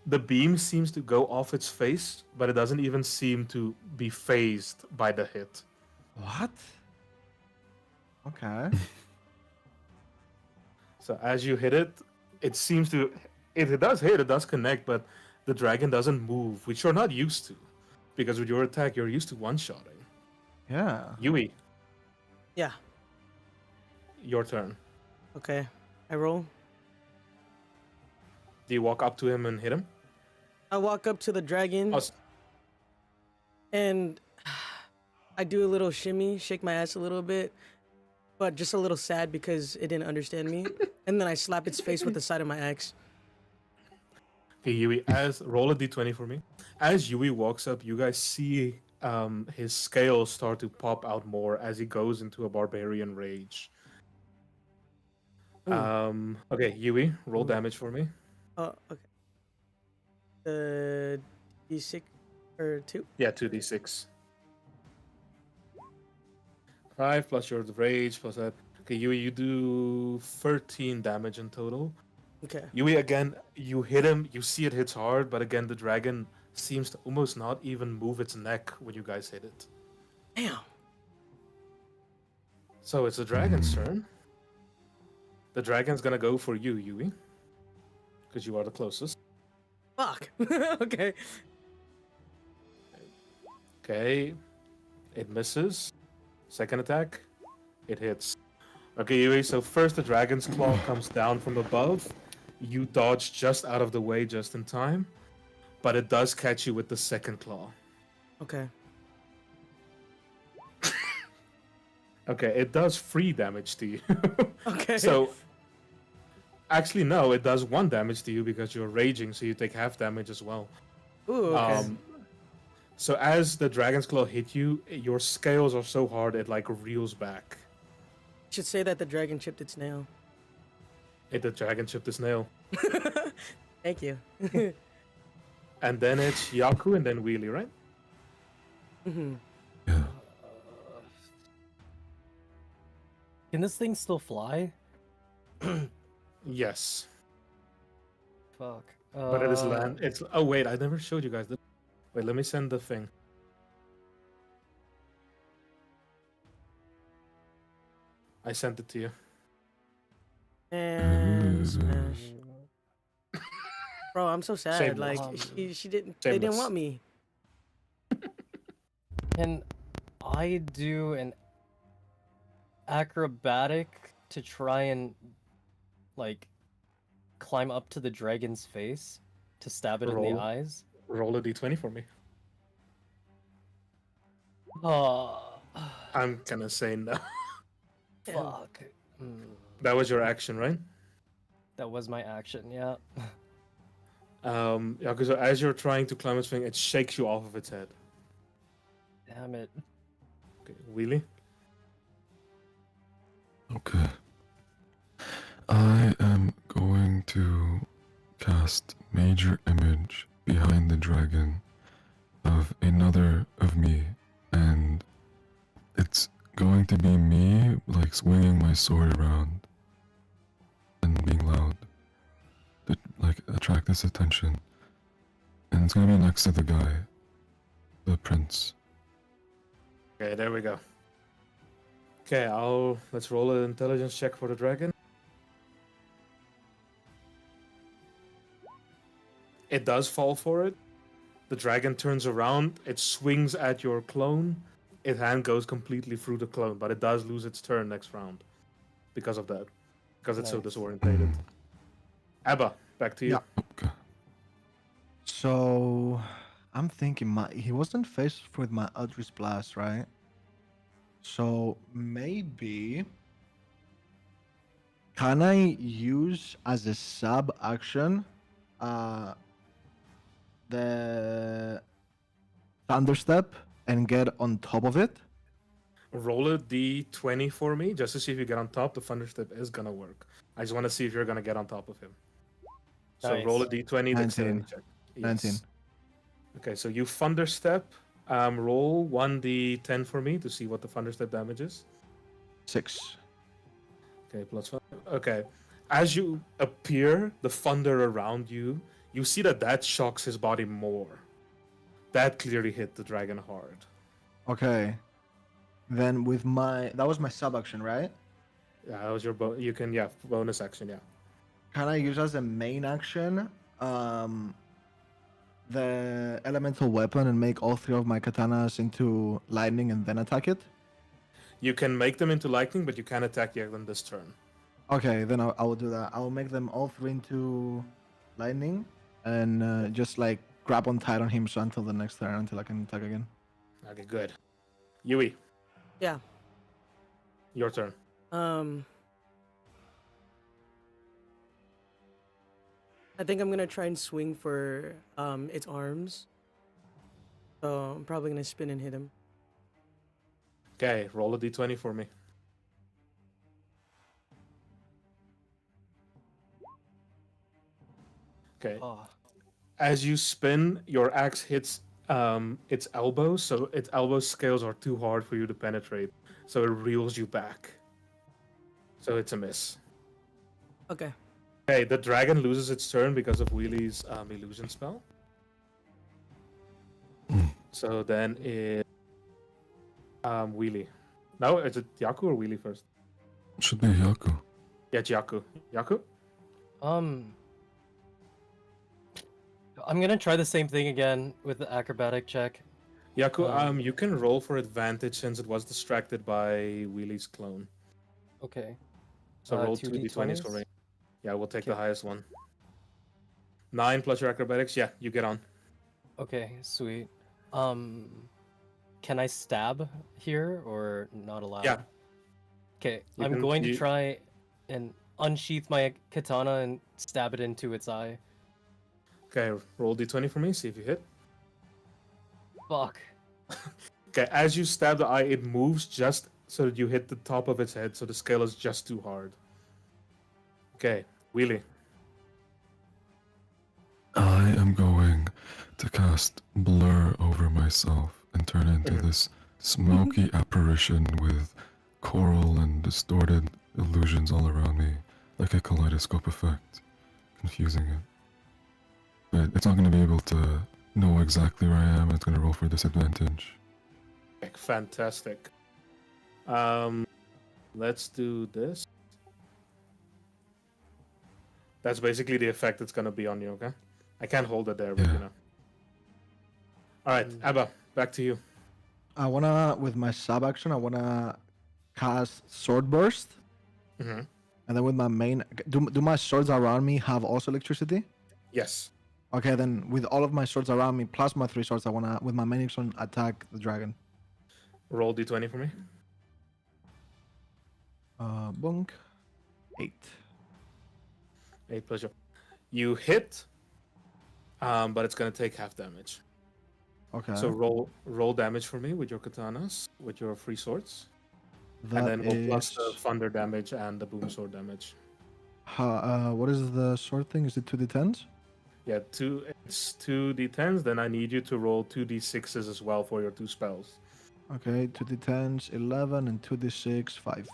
The beam seems to go off its face, but it doesn't even seem to be phased by the hit. What? Okay. So as you hit it, it seems to... It does hit, it does connect, but the dragon doesn't move, which you're not used to. Because with your attack, you're used to one-shotting. Yeah. Yui, Yeah. your turn. Okay. I roll. Do you walk up to him and hit him? I walk up to the dragon Oh, and I do a little shimmy, shake my ass a little bit, but just a little sad because it didn't understand me. And then I slap its face with the side of my axe. Okay, Yui, roll a d20 for me. As Yui walks up, you guys see his scales start to pop out more as he goes into a barbarian rage. Ooh. Okay, Yui, roll Ooh. damage for me. Oh, okay. D6 or 2? Yeah, 2d6. 5 plus your rage plus that. Okay, Yui, you do 13 damage in total. Okay. Yui, again, you hit him, you see it hits hard, but again, the dragon seems to almost not even move its neck when you guys hit it. Damn. So it's the dragon's turn. The dragon's gonna go for you, Yui. Because you are the closest. Fuck. Okay. Okay. It misses. Second attack. It hits. Okay, Yui, so first the dragon's claw comes down from above. You dodge just out of the way just in time. But it does catch you with the second claw. Okay. Okay, it does 3 damage to you. Okay. So, actually, no, it does 1 damage to you because you're raging, so you take half damage as well. Ooh, okay. So as the dragon's claw hit you, your scales are so hard it like reels back. Should say that the dragon chipped its nail. The dragon chipped his nail. Thank you. And then it's Hyaku and then Wheelie, right? Mhm. Yeah. Can this thing still fly? Yes. Fuck. But it is land. It's oh wait, I never showed you guys this. Wait, let me send the thing. I sent it to you. And smash. Bro, I'm so sad. Same Like loss. she didn't. Same They didn't loss. want me. Can I do an acrobatic to try and like climb up to the dragon's face to stab it in Roll. the eyes? Roll a d20 for me. Oh, I'm gonna say no. fuck. Mm, That was your action, right? that was my action, yeah. Yeah, because as you're trying to climb its thing, it shakes you off of its head. Damn it. Okay, Wheelie. Okay. I am going to cast Major Image behind the dragon of another of me and going to be me, like swinging my sword around and being loud to like attract this attention. And it's gonna be next to the guy, the prince. Okay, there we go. Okay, let's roll an intelligence check for the dragon. It does fall for it. The dragon turns around, it swings at your clone. Its hand goes completely through the clone, but it does lose its turn next round because of that. Because it's so Nice. disorientated. Abba, back to you. Yeah. Okay. So I'm thinking he wasn't faced with my Eldritch Blast, right? So maybe can I use as a sub action the Thunderstep and get on top of it? Roll a d20 for me, just to see if you get on top. The Thunderstep is gonna work. I just want to see if you're gonna get on top of him. So roll a Nice. d20 dexterity 19. check. 19. Okay, so you Thunderstep. Roll 1d10 for me to see what the Thunderstep damage is. 6. Okay, +5. Okay. As you appear, the thunder around you, you see that shocks his body more. That clearly hit the dragon hard. Okay. Then with that was my sub action, right? Yeah, that was your bonus action, yeah. Can I use as a main action the elemental weapon and make all 3 of my katanas into lightning and then attack it? You can make them into lightning, but you can't attack yet on this turn. Okay, then I will do that. I will make them all 3 into lightning and just like grab on tight on him so until the next turn until I can attack again. Okay, good. Yui, Yeah. your turn. I think I'm gonna try and swing for its arms. So I'm probably gonna spin and hit him. Okay, roll a d20 for me. Okay. Oh, As you spin, your axe hits its elbow, so its elbow scales are too hard for you to penetrate, so it reels you back. So it's a miss. Okay. Okay, the dragon loses its turn because of Wheely's illusion spell. So then it Wheely. No, is it Hyaku or Wheely first? Should be Hyaku. Yeah, it's Hyaku. Hyaku? I'm gonna try the same thing again with the acrobatic check. Hyaku, you can roll for advantage since it was distracted by Wheely's clone. Okay. So roll 2 2 d20s for d20s? me. Yeah, we'll take the Okay. highest one. 9 plus your acrobatics. Yeah, you get on. Okay, sweet. Can I stab here or not allowed? Yeah. Okay, You I'm can- going you- to try and unsheath my katana and stab it into its eye. Okay, roll d20 for me. See if you hit. Fuck. Okay, as you stab the eye, it moves just so that you hit the top of its head, so the scale is just too hard. Okay, Wheely. I am going to cast Blur over myself and turn into this smoky apparition with coral and distorted illusions all around me, like a kaleidoscope effect, confusing it. But it's not going to be able to know exactly where I am, and it's going to roll for disadvantage. Fantastic. Let's do this. That's basically the effect it's gonna be on you, okay? I can't hold it there, but Yeah. you know. Alright, Abba, back to you. I wanna, with my sub action, I wanna cast Sword Burst, Mm-hmm. and then with my main, do my swords around me have also electricity? Yes. Okay, then with all of my swords around me plus my 3 swords, I wanna, with my main action, attack the dragon. Roll d20 for me. Bunk. 8. 8 plus your... You hit, but it's gonna take half damage. Okay. So roll damage for me with your katanas, with your free swords. that And then roll plus is- the thunder damage and the boom sword damage. what is the sword thing? Is it 2d10s? Yeah, it's 2d10s, then I need you to roll 2d6s as well for your 2 spells. Okay, 2d10s, 11, and 2d6, 5.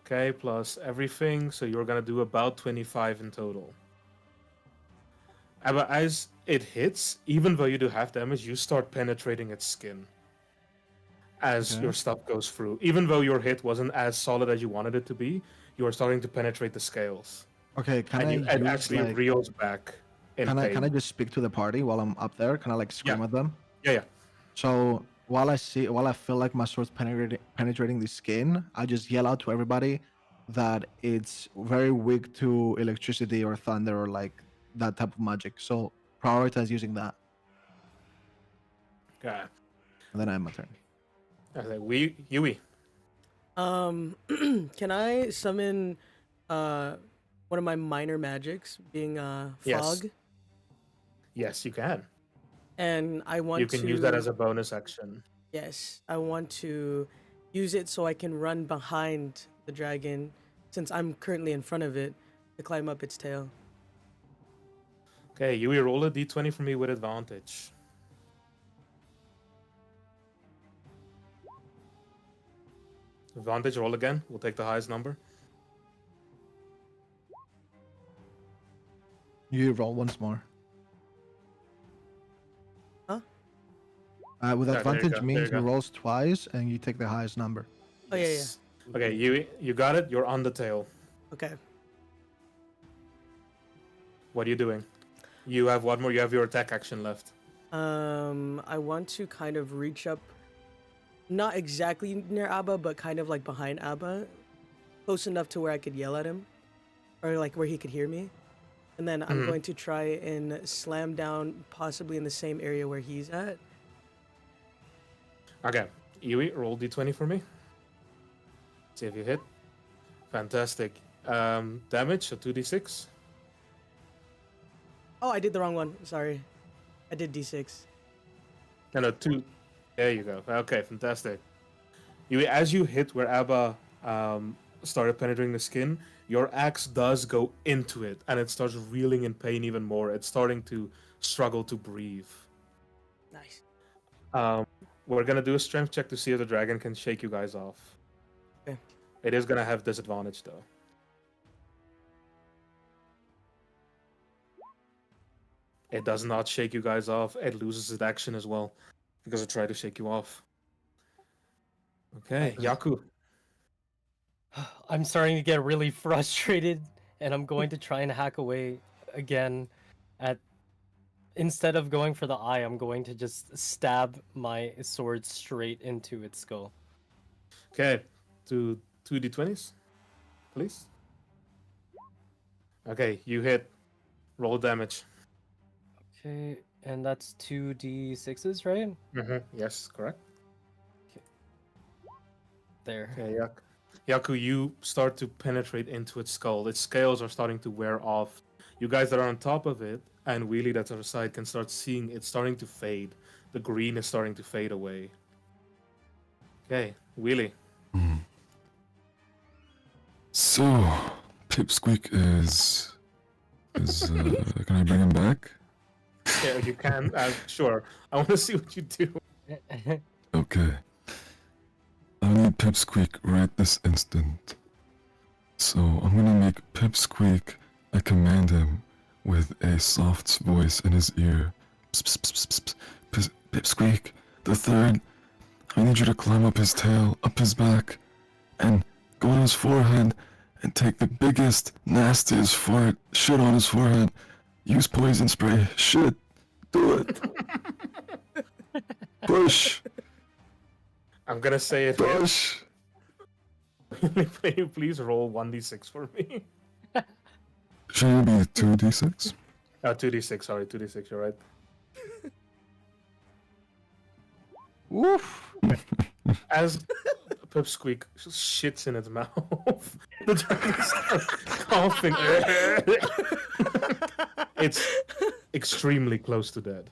Okay, plus everything, so you're gonna do about 25 in total. But as it hits, even though you do half damage, you start penetrating its skin as Okay. your stuff goes through. Even though your hit wasn't as solid as you wanted it to be, you are starting to penetrate the scales. Okay, can And I it use actually like reels back in can pain. I just speak to the party while I'm up there? Can I like scream Yeah. at them? Yeah. So while I feel like my sword's penetrating the skin, I just yell out to everybody that it's very weak to electricity or thunder or like that type of magic. So prioritize using that, Okay. and then I have my turn. Yui. Can I summon one of my minor magics, being Yes. fog? Yes, you can. And I want You can to use that as a bonus action. Yes, I want to use it so I can run behind the dragon, since I'm currently in front of it, to climb up its tail. Okay, Yui, roll a d20 for me with advantage. Advantage, roll again. We'll take the highest number. You roll once more. Huh? With There you advantage go, there means you he go. rolls twice and you take the highest number. Oh, yeah, Yes. Okay, Yui, you got it. You're on the tail. Okay. What are you doing? You have one more. You have your attack action left. I want to kind of reach up, not exactly near Abba, but kind of like behind Abba, close enough to where I could yell at him, or like where he could hear me. And then I'm going to try and slam down, possibly in the same area where he's at. Okay, Yui, roll d20 for me. See if you hit. Fantastic. Damage, so 2d6. Oh, I did the wrong one. Sorry. I did D6. No, 2. There you go. Okay, fantastic. Yui, as you hit where Abba started penetrating the skin, your axe does go into it, and it starts reeling in pain even more. It's starting to struggle to breathe. Nice. We're gonna do a strength check to see if the dragon can shake you guys off. Okay. It is gonna have disadvantage though. It does not shake you guys off. It loses its action as well because it tried to shake you off. Okay, Hyaku. I'm starting to get really frustrated, and I'm going to try and hack away again. Instead of going for the eye, I'm going to just stab my sword straight into its skull. Okay, to 2d20s, please. Okay, you hit. Roll damage. Okay, and that's 2d6s, right? Yes, correct. There. Okay, Hyaku, you start to penetrate into its skull. Its scales are starting to wear off. You guys that are on top of it, and Wheelie that's on the side, can start seeing it's starting to fade. The green is starting to fade away. Okay, Wheelie. So, Pipsqueak is. Can I bring him back? Yeah, you can. Sure. I want to see what you do. Okay. I need Pipsqueak right this instant. So I'm gonna make Pipsqueak. I command him with a soft voice in his ear. Psst, psst, psst, psst, psst. Pipsqueak, the third. I need you to climb up his tail, up his back, and go on his forehead and take the biggest, nastiest fart, shit on his forehead. Use poison spray. Shit. Do it. Push. I'm gonna say it here. Push. Please roll 1d6 for me. Should it be 2d6? 2d6, sorry, 2d6, you're right. Woof. As Pipsqueak shits in its mouth, the dragon starts coughing. It's extremely close to dead.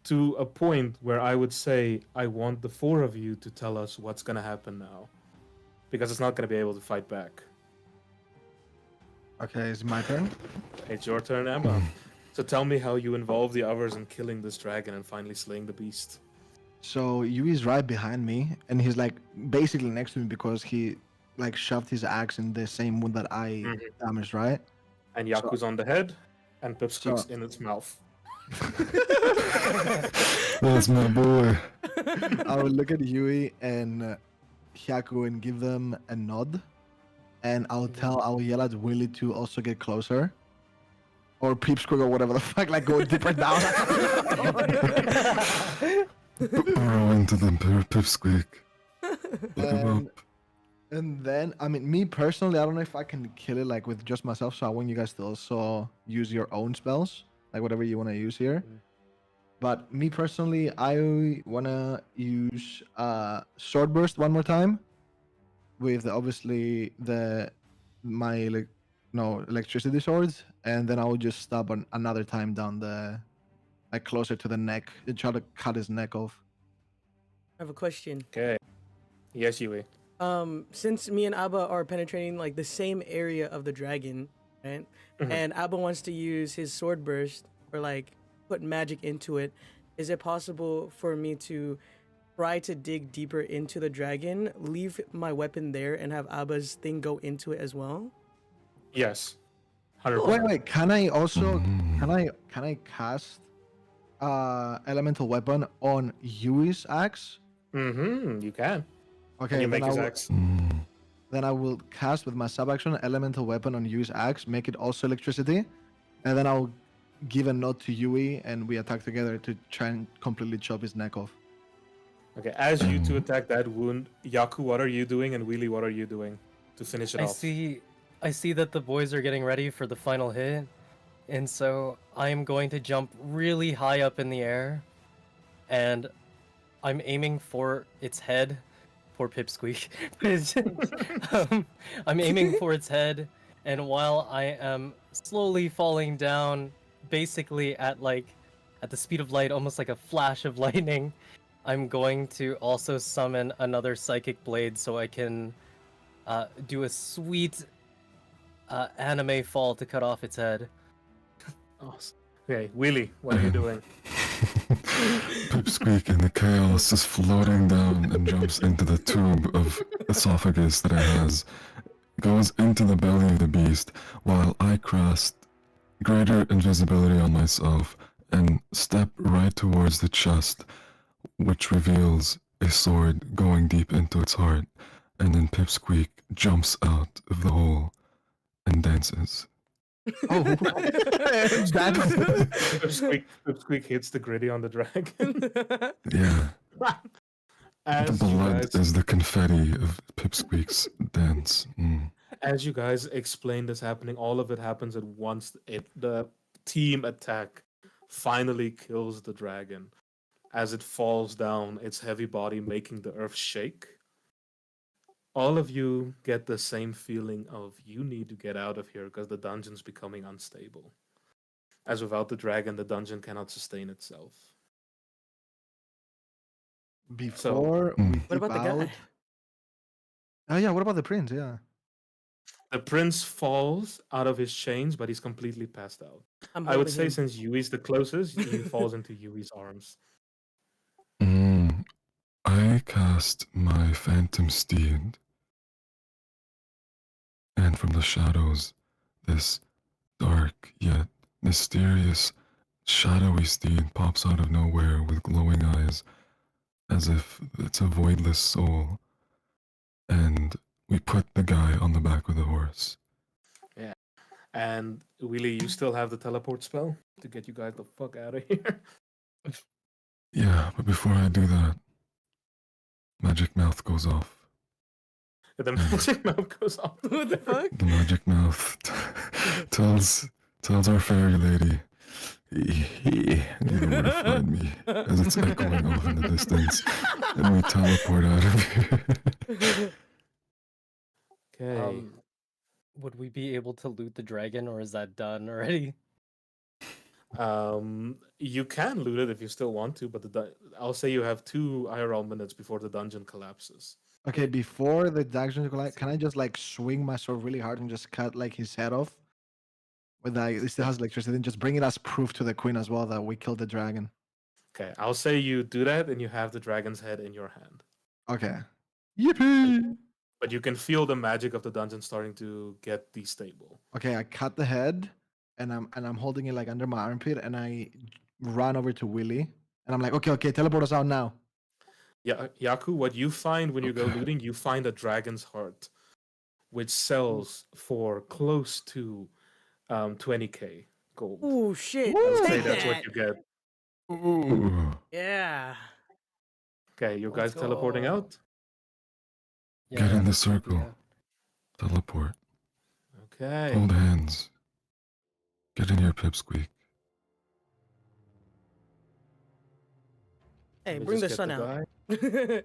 To a point where I would say I want the four of you to tell us what's gonna happen now. Because it's not gonna be able to fight back. Okay, it's my turn. It's your turn, Emma. So tell me how you involve the others in killing this dragon and finally slaying the beast. So Yui's right behind me, and he's like basically next to me because he like shoved his axe in the same wound that I Mhm. damaged, right? And So- Yaku's on the head, and Pipsqueak's So- in its mouth. That's my boy. I will look at Yui and Hyaku and give them a nod, and I'll yell at Willy to also get closer, or Peepsqueak or whatever the fuck, like go deeper down. Burrow into the pipsqueak. Look him and, up. and then, I mean, me personally, I don't know if I can kill it like with just myself, so I want you guys to also use your own spells, like whatever you want to use here. But me personally, I wanna use sword burst one more time, with obviously my electricity swords, and then I will just stab another time down the like closer to the neck and try to cut his neck off. I have a question. Okay. Yes, Yui. Since me and Abba are penetrating like the same area of the dragon, right? Mhm. And Abba wants to use his sword burst or like put magic into it. Is it possible for me to try to dig deeper into the dragon, leave my weapon there, and have Abba's thing go into it as well? Yes. 100%. Wait, can I also Mm. can I cast elemental weapon on Yui's axe? Mm-hmm. You can. Okay, Can you make then his I will, axe? then I will cast with my sub action elemental weapon on Yui's axe, make it also electricity, and then I'll give a nod to Yui and we attack together to try and completely chop his neck off. Okay, as you two attack that wound, Yaku, what are you doing? And Wheelie, what are you doing to finish it I off? see that the boys are getting ready for the final hit, and so I am going to jump really high up in the air, and I'm aiming for its head. Poor Pipsqueak. I'm aiming for its head, and while I am slowly falling down, basically at the speed of light, almost like a flash of lightning, I'm going to also summon another psychic blade so I can do a sweet anime fall to cut off its head. Awesome. Okay, Wheelie, what are you doing? Pipsqueak in the chaos is floating down and jumps into the tube of esophagus that it has, goes into the belly of the beast, while I cast greater invisibility on myself and step right towards the chest, which reveals a sword going deep into its heart, and then Pipsqueak jumps out of the hole and dances. Oh, that's Pipsqueak hits the gritty on the dragon. Yeah, the As you blood guys, is the confetti of Pipsqueak's dance. as you guys explain this happening, all of it happens at once. The team attack finally kills the dragon. As it falls down, its heavy body making the earth shake. All of you get the same feeling of you need to get out of here because the dungeon's becoming unstable. As without the dragon, the dungeon cannot sustain itself. before Hmm. we What dip about the out. guy? Oh yeah, what about the prince? Yeah. The prince falls out of his chains, but he's completely passed out. I'm I would holding say him. since Yui's the closest, he falls into Yui's arms. I cast my phantom steed, and from the shadows, this dark yet mysterious, shadowy steed pops out of nowhere with glowing eyes, as if it's a voidless soul. And we put the guy on the back of the horse. And Willie, you still have the teleport spell to get you guys the fuck out of here. Yeah, but before I do that, magic mouth goes off. The magic mouth goes off. What the fuck? The magic mouth tells our fairy lady, you know where to find me, as it's echoing off in the distance, and we teleport out of here. Okay. Would we be able to loot the dragon, or is that done already? You can loot it if you still want to, but I'll say you have 2 IRL minutes before the dungeon collapses. Okay, before the dungeon collapse, can I just like swing my sword really hard and just cut like his head off? With like it still has electricity, and just bring it as proof to the queen as well that we killed the dragon. Okay, I'll say you do that, and you have the dragon's head in your hand. Okay. Yippee! But you can feel the magic of the dungeon starting to get destable. Okay, I cut the head, and I'm holding it like under my armpit, and I run over to Willy, and I'm like, okay, teleport us out now. Yeah, Hyaku, what you find when you go Okay. looting, you find a dragon's heart, which sells for close to 20k gold. Oh shit! I'll say Take that's that. what you get. Ooh. Yeah. Okay, you guys Let's teleporting go. out? Get in the do circle. that. Teleport. Okay. Hold hands. Get in your pipsqueak. Hey, Let me bring the just sun get out. guy.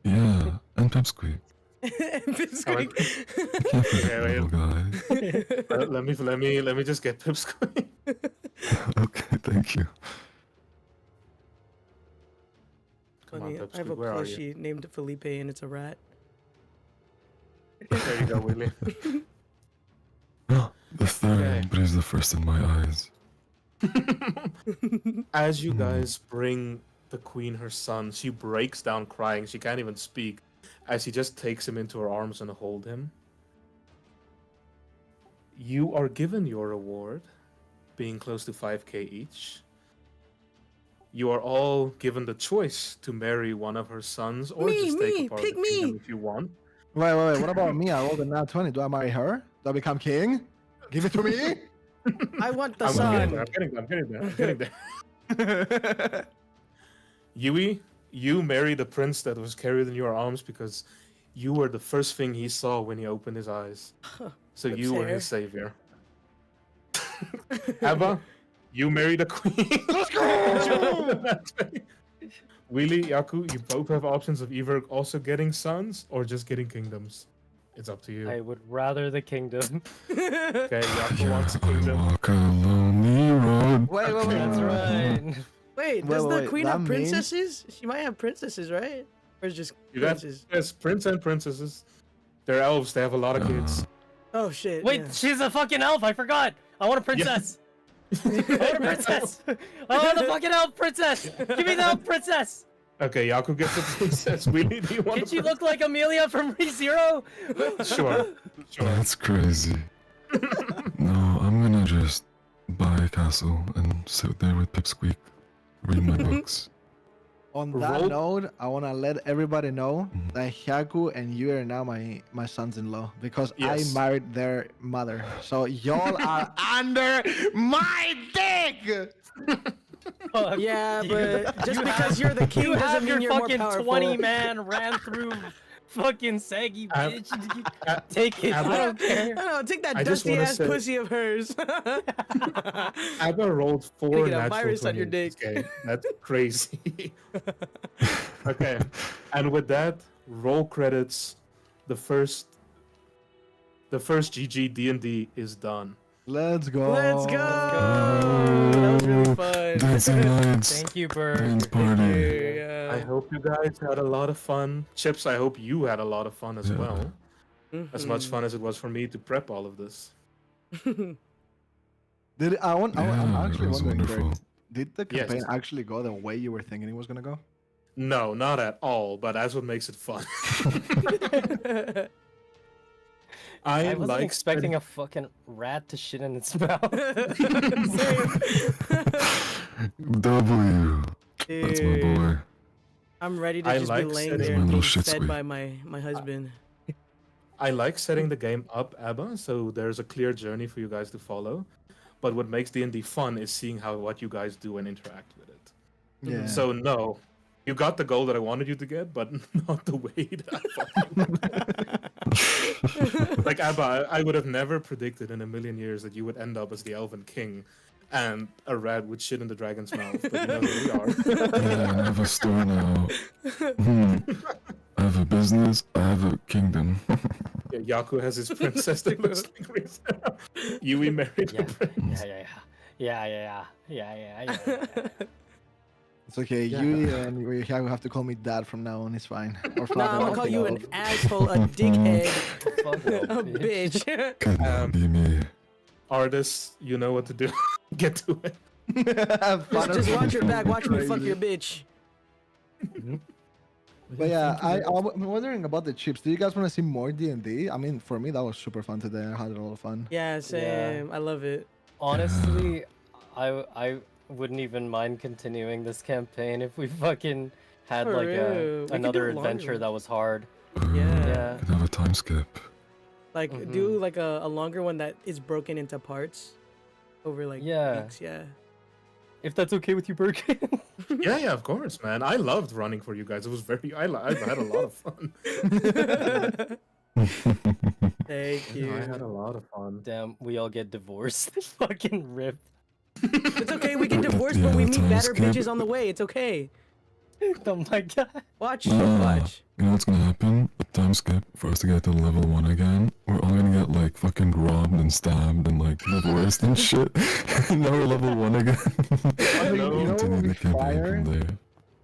Yeah, and pipsqueak. Pipsqueak. You can't forget Okay, little guy. Let me just get Pipsqueak. Okay, thank you. Come on, Funny, I have a Pipsqueak, where are you? plushie named Felipe, and it's a rat. There you go, Willy. The third Okay. but he's the first in my eyes. As you guys bring the queen her son, she breaks down crying. She can't even speak as she just takes him into her arms and hold him. You are given your reward, being close to 5k each. You are all given the choice to marry one of her sons or Me, just take me, a part pick of the kingdom me. if you want. Wait, what about me? I rolled a nat 20. Do I marry her? Do I become king? Give it to me. I want the I'm sun. getting there. Yui, you marry the prince that was carried in your arms because you were the first thing he saw when he opened his eyes. So That's you were fair. his savior. Abba, you marry the queen. Let's go! Willy, Yaku, you both have options of either also getting sons or just getting kingdoms. It's up to you. I would rather the kingdom. Okay, Yaku wants Yeah, a kingdom. I walk a lonely road. Wait. That's right. Wait, does the wait, queen that have means- princesses? She might have princesses, right? Or just You got princes? yes, prince and princesses. They're elves. They have a lot of kids. Oh shit. Wait, yeah. she's a fucking elf. I forgot. I want a princess. I want a princess. I want the fucking elf princess. Give me the elf princess. Okay, Yaku gets a princess. Willy, do you want Can a she look like Amelia from ReZero? Sure. That's crazy. No, I'm gonna just buy a castle and sit there with Pipsqueak, read my books. On that Roll- note, I want to let everybody know that Hyaku and you are now my sons-in-law because Yes. I married their mother. So y'all are under my dick. Fuck Yeah, you. but just You because have- you're the king You doesn't have mean your you're more fucking powerful. 20-man ran through fucking saggy Ab- bitch. Take it. I Abba- don't care. I don't know, take that I just dusty wanna ass say- pussy of hers. Abba rolled 4 Gonna get a natural virus on your 20s this dick. game. That's crazy. Okay, and with that, roll credits. The first GG D&D is done. Let's go. Let's go. That was really fun. Dancing lights. Thank you, Bird. Dance Thank party. you. Yeah. I hope you guys had a lot of fun. Chips, I hope you had a lot of fun as Yeah. well. As much Mhm. fun as it was for me to prep all of this. Did I'm Yeah, actually it was wondering, wonderful. Greg, did the Yes. campaign actually go the way you were thinking it was gonna go? No, not at all, but that's what makes it fun. I wasn't like expecting a fucking rat to shit in its mouth. W. That's my boy. I'm ready to I just like be laying setting- there My and little being shit fed squeak. by my husband. I like setting the game up, Abba, so there's a clear journey for you guys to follow. But what makes D&D fun is seeing what you guys do and interact with it. Yeah. So no, you got the goal that I wanted you to get, but not the way that I fucking like Abba, I would have never predicted in a million years that you would end up as the Elven King and a rat would shit in the dragon's mouth. But you know who we are. Yeah, I have a store now. I have a business. I have a kingdom. Yeah, Yaku has his princess that looks like Rizzo. Yui married Yeah. a prince. Yeah. It's okay. Yeah. You and Hyaku have to call me dad from now on. It's fine. Or Nah, I'm gonna call you an asshole, a dickhead, a bitch. Could Um, be me. Artists, you know what to do. Get to it. Just watch your back. Watch me fuck your bitch. But yeah, I'm wondering about the chips. Do you guys want to see more D&D? I mean, for me, that was super fun today. I had a lot of fun. Yeah, same. I love it. Honestly, I wouldn't even mind continuing this campaign if we fucking had For like real. We could another do a longer adventure one. that was hard. Yeah. Yeah. Could have a time skip. Like do like a longer one that is broken into parts over like weeks. Yeah. If that's okay with you, Berg. Yeah, of course, man. I loved running for you guys. It was I had a lot of fun. Thank you. I had a lot of fun. Damn, we all get divorced. Fucking ripped. It's okay. We get divorced, but we meet time better skip. bitches on the way. It's okay. Oh my god. Watch. Uh, Watch. You know what's gonna happen? A time skip for us to get to level 1 again. We're all gonna get like fucking robbed and stabbed and like divorced and shit. And now we're level 1 again. You know what Continue would be the campaign fire? from there.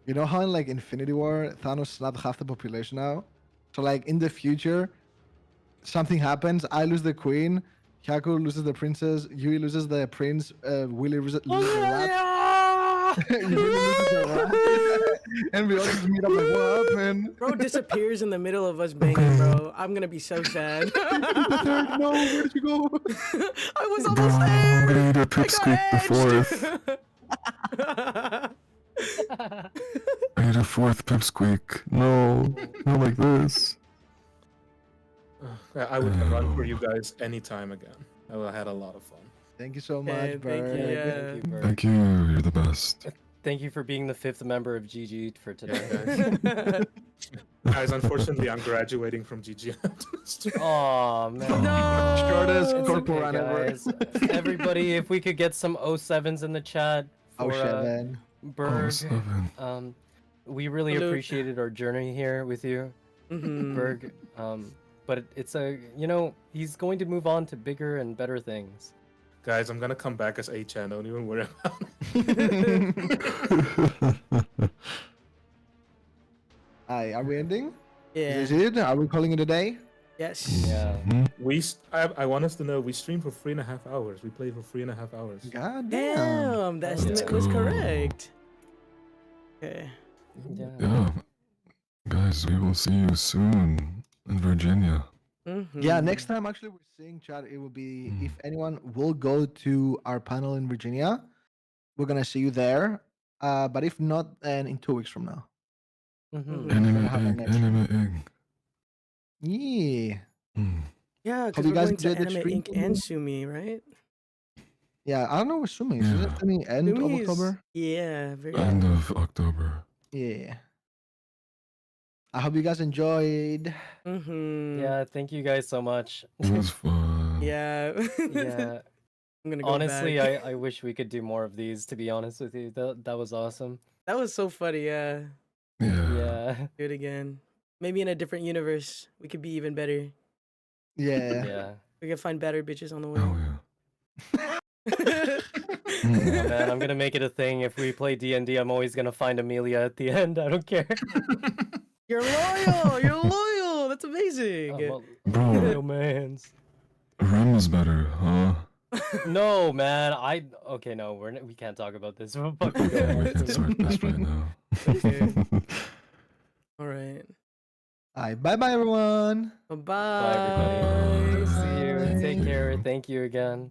You know how in like Infinity War, Thanos snapped half the population out? So like in the future, something happens, I lose the queen, Hyaku loses the princess, Yui loses the prince, Willy loses the rat, Yui loses the rat, and we all just meet up like, what happened? Bro disappears in the middle of us banging, bro. I'm gonna be so sad. No, where did you go? I was Bro, almost I'm there. gonna need a pipsqueak the I 4th. I need a 4th pipsqueak. No, not like this. I would run for you guys anytime again. I had a lot of fun. Thank you so Yeah, much, thank Bird. you, yeah. Thank you, Berg. Thank you, you're the best. Thank you for being the 5th member of GG for today. Guys, unfortunately, I'm graduating from GG. Aw, man. No. Shortest It's corporal okay, run ever. guys. Everybody, if we could get some 07s in the chat Oh for shit, man. Berg. 07. We really Salute. appreciated our journey here with you, Mhm. Berg. But it's he's going to move on to bigger and better things. Guys, I'm gonna come back as HN. Don't even worry about it. Hi, are we ending? Yeah. Is this it? Are we calling it a day? Yes. Yeah. I want us to know we streamed for 3.5 hours. We played for 3.5 hours. God damn. Damn, that Let's estimate was go. correct. Okay. Yeah. Yeah, guys, we will see you soon in Virginia. Yeah, next time actually we're seeing chat, it will be if anyone will go to our panel in Virginia, we're gonna see you there. But if not, then in 2 weeks from now. Mhm. Anime have a egg, next anime egg. Yeah. Mm. Yeah, Hope because you we're guys going to enjoyed the Anime stream Inc. and today. Sumi, right? Yeah, I don't know what Sumi is. Is it Yeah. the end of Sumi is- October? Yeah, very End of October. Yeah. I hope you guys enjoyed. Yeah, thank you guys so much. It was fun. Yeah. Yeah. I'm gonna go Honestly, back. I wish we could do more of these, to be honest with you. That was awesome. That was so funny, yeah. Yeah. Yeah. Do it again. Maybe in a different universe, we could be even better. Yeah. Yeah. We can find better bitches on the way. Oh yeah. Yeah, man, I'm gonna make it a thing. If we play D&D, I'm always gonna find Amelia at the end. I don't care. You're loyal. You're loyal. That's amazing. Bro, Loyal mans. Ren was better, huh? No, man. Okay, no, we can't talk about this. Fuck we Okay, we go. can start this right now. Okay. All right. Alright, bye-bye everyone. Bye-bye. Bye, everybody. Bye. See you. Thank Take care. you. Thank you again.